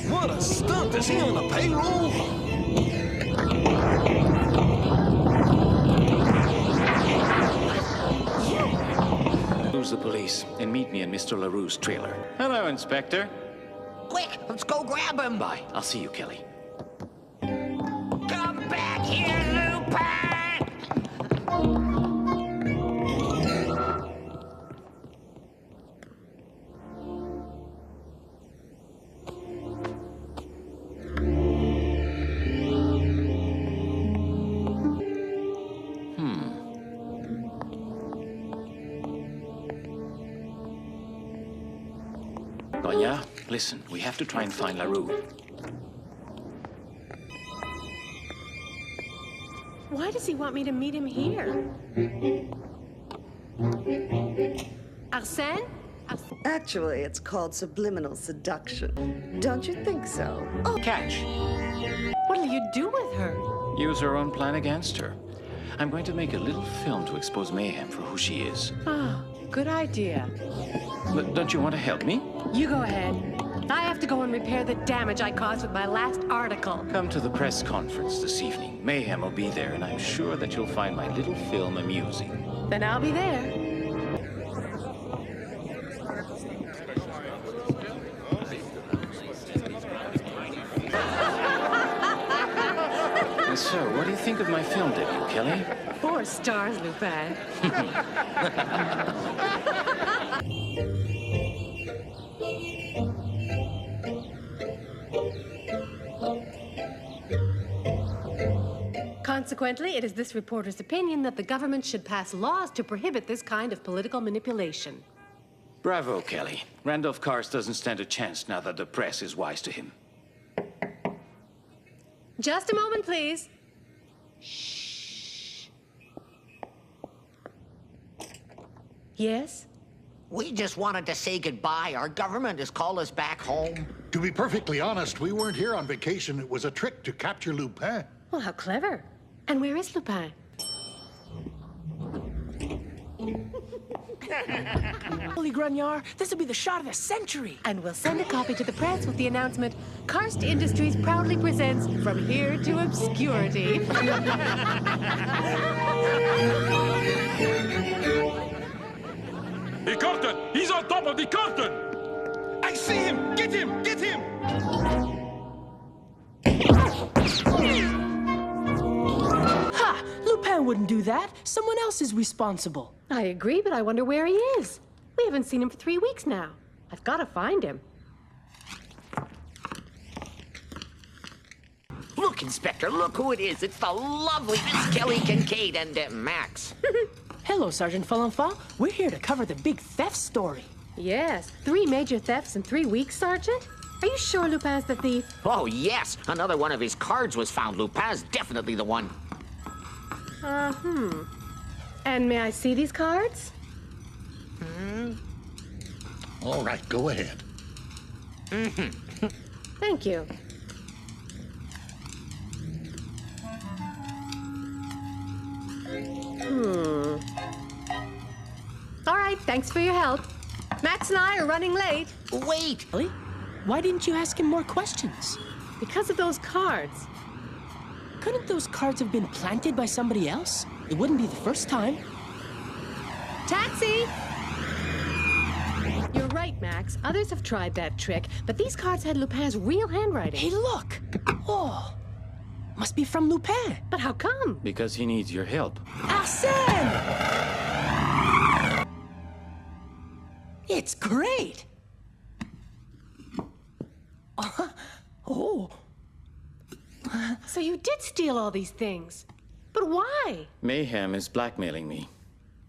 [SPEAKER 11] What a stunt! Is he on the payroll?
[SPEAKER 1] Who's the police? And meet me in Mr. LaRue's trailer. Hello, Inspector.
[SPEAKER 5] Quick, let's go grab him.
[SPEAKER 1] Bye. I'll see you, Kelly.
[SPEAKER 5] Come back here, Lupin!
[SPEAKER 1] listen. We have to try and find LaRue.
[SPEAKER 3] Why does he want me to meet him here? Arsène?
[SPEAKER 6] Actually, it's called subliminal seduction. Don't you think so? Oh.
[SPEAKER 1] Catch.
[SPEAKER 3] What'll you do with her?
[SPEAKER 1] Use her own plan against her. I'm going to make a little film to expose Mayhem for who she is.
[SPEAKER 3] Ah, good idea.
[SPEAKER 1] But don't you want to help me?
[SPEAKER 3] You go ahead. I have to go and repair the damage I caused with my last article.
[SPEAKER 1] Come to the press conference this evening. Mayhem will be there, and I'm sure that you'll find my little film amusing.
[SPEAKER 3] Then I'll be there.
[SPEAKER 1] So, what do you think of my film debut, Kelly?
[SPEAKER 3] 4 stars, Lupin. Consequently, it is this reporter's opinion that the government should pass laws to prohibit this kind of political manipulation.
[SPEAKER 1] Bravo, Kelly. Randolph Karst doesn't stand a chance now that the press is wise to him.
[SPEAKER 3] Just a moment, please. Yes?
[SPEAKER 5] We just wanted to say goodbye. Our government has called us back home.
[SPEAKER 8] To be perfectly honest, we weren't here on vacation. It was a trick to capture Lupin.
[SPEAKER 3] Well, how clever. And where is Lupin?
[SPEAKER 2] Holy Grognard, this will be the shot of the century.
[SPEAKER 3] And we'll send a copy to the press with the announcement, Karst Industries proudly presents From Here to Obscurity.
[SPEAKER 14] The curtain! He's on top of the curtain! I see him! Get him! Get him!
[SPEAKER 2] Ha! Lupin wouldn't do that. Someone else is responsible.
[SPEAKER 3] I agree, but I wonder where he is. We haven't seen him for 3 weeks now. I've got to find him.
[SPEAKER 5] Look, Inspector, look who it is. It's the lovely Miss Kelly Kincaid and Max.
[SPEAKER 2] Hello, Sergeant Folenfant. We're here to cover the big theft story.
[SPEAKER 3] Yes, 3 major thefts in 3 weeks, Sergeant? Are you sure Lupin's the thief?
[SPEAKER 5] Oh, yes. Another one of his cards was found. Lupin's definitely the one.
[SPEAKER 3] And may I see these cards?
[SPEAKER 8] All right, go ahead.
[SPEAKER 3] Thank you. All right, thanks for your help. Max and I are running late.
[SPEAKER 5] Wait!
[SPEAKER 2] Really? Why didn't you ask him more questions?
[SPEAKER 3] Because of those cards.
[SPEAKER 2] Couldn't those cards have been planted by somebody else? It wouldn't be the first time.
[SPEAKER 3] Taxi! You're right, Max. Others have tried that trick, but these cards had Lupin's real handwriting.
[SPEAKER 2] Hey, look! Oh, must be from Lupin.
[SPEAKER 3] But how come?
[SPEAKER 1] Because he needs your help.
[SPEAKER 2] Arsène! It's great! Oh.
[SPEAKER 3] So you did steal all these things. But why?
[SPEAKER 1] Mayhem is blackmailing me.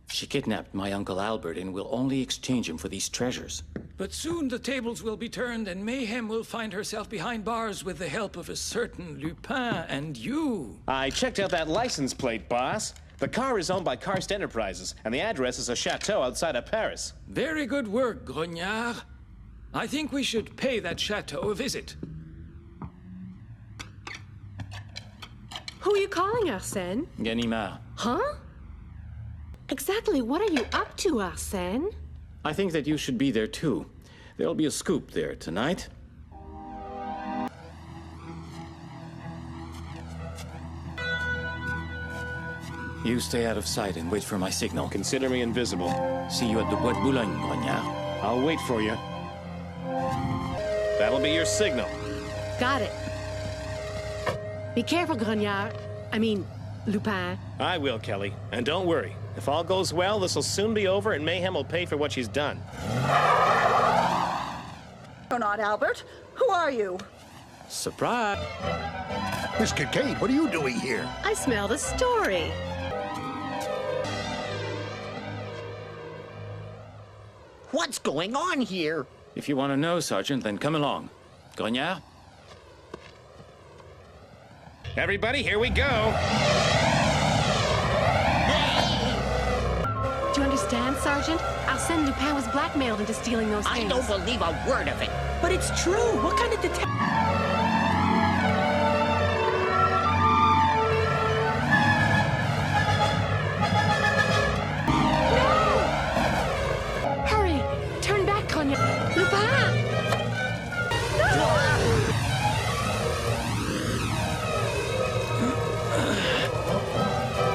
[SPEAKER 1] She kidnapped my Uncle Albert and will only exchange him for these treasures.
[SPEAKER 21] But soon the tables will be turned and Mayhem will find herself behind bars with the help of a certain Lupin and you.
[SPEAKER 20] I checked out that license plate, boss. The car is owned by Karst Enterprises, and the address is a chateau outside of Paris.
[SPEAKER 21] Very good work, Grognard. I think we should pay that chateau a visit.
[SPEAKER 3] Who are you calling, Arsène?
[SPEAKER 1] Ganimard.
[SPEAKER 3] Huh? Exactly what are you up to, Arsène?
[SPEAKER 1] I think that you should be there too. There'll be a scoop there tonight. You stay out of sight and wait for my signal.
[SPEAKER 20] Consider me invisible.
[SPEAKER 1] See you at the Bois de Boulogne, Grognard.
[SPEAKER 20] I'll wait for you. That'll be your signal.
[SPEAKER 3] Got it. Be careful, Grognard. I mean, Lupin.
[SPEAKER 20] I will, Kelly. And don't worry. If all goes well, this'll soon be over and Mayhem will pay for what she's done.
[SPEAKER 6] You're not Albert. Who are you?
[SPEAKER 1] Surprise!
[SPEAKER 8] Miss Kincaid, what are you doing here?
[SPEAKER 3] I smelled a story.
[SPEAKER 5] What's going on here?
[SPEAKER 21] If you want to know, Sergeant, then come along. Grognard?
[SPEAKER 20] Everybody, here we go.
[SPEAKER 3] Do you understand, Sergeant? Arsène Lupin was blackmailed into stealing those things.
[SPEAKER 5] I don't believe a word of it.
[SPEAKER 2] But it's true. What kind of detective?
[SPEAKER 3] Hurry! Turn back, Cognac! Lupin!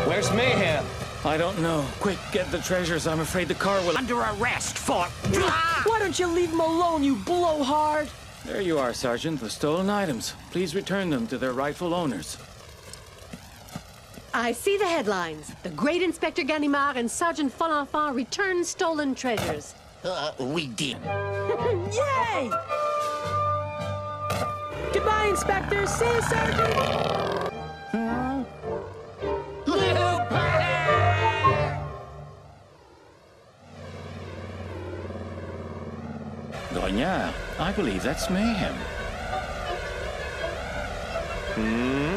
[SPEAKER 20] Where's Mayhem?
[SPEAKER 21] I don't know. Quick, get the treasures. I'm afraid the car will...
[SPEAKER 5] Under arrest for...
[SPEAKER 2] Why don't you leave him alone, you blowhard?
[SPEAKER 21] There you are, Sergeant. The stolen items. Please return them to their rightful owners.
[SPEAKER 3] I see the headlines. The great Inspector Ganimard and Sergeant Folenfant return stolen treasures.
[SPEAKER 5] We did.
[SPEAKER 2] Yay! Goodbye, Inspector. See you, Sergeant.
[SPEAKER 21] Grognard, I believe that's Mayhem.
[SPEAKER 20] Hmm?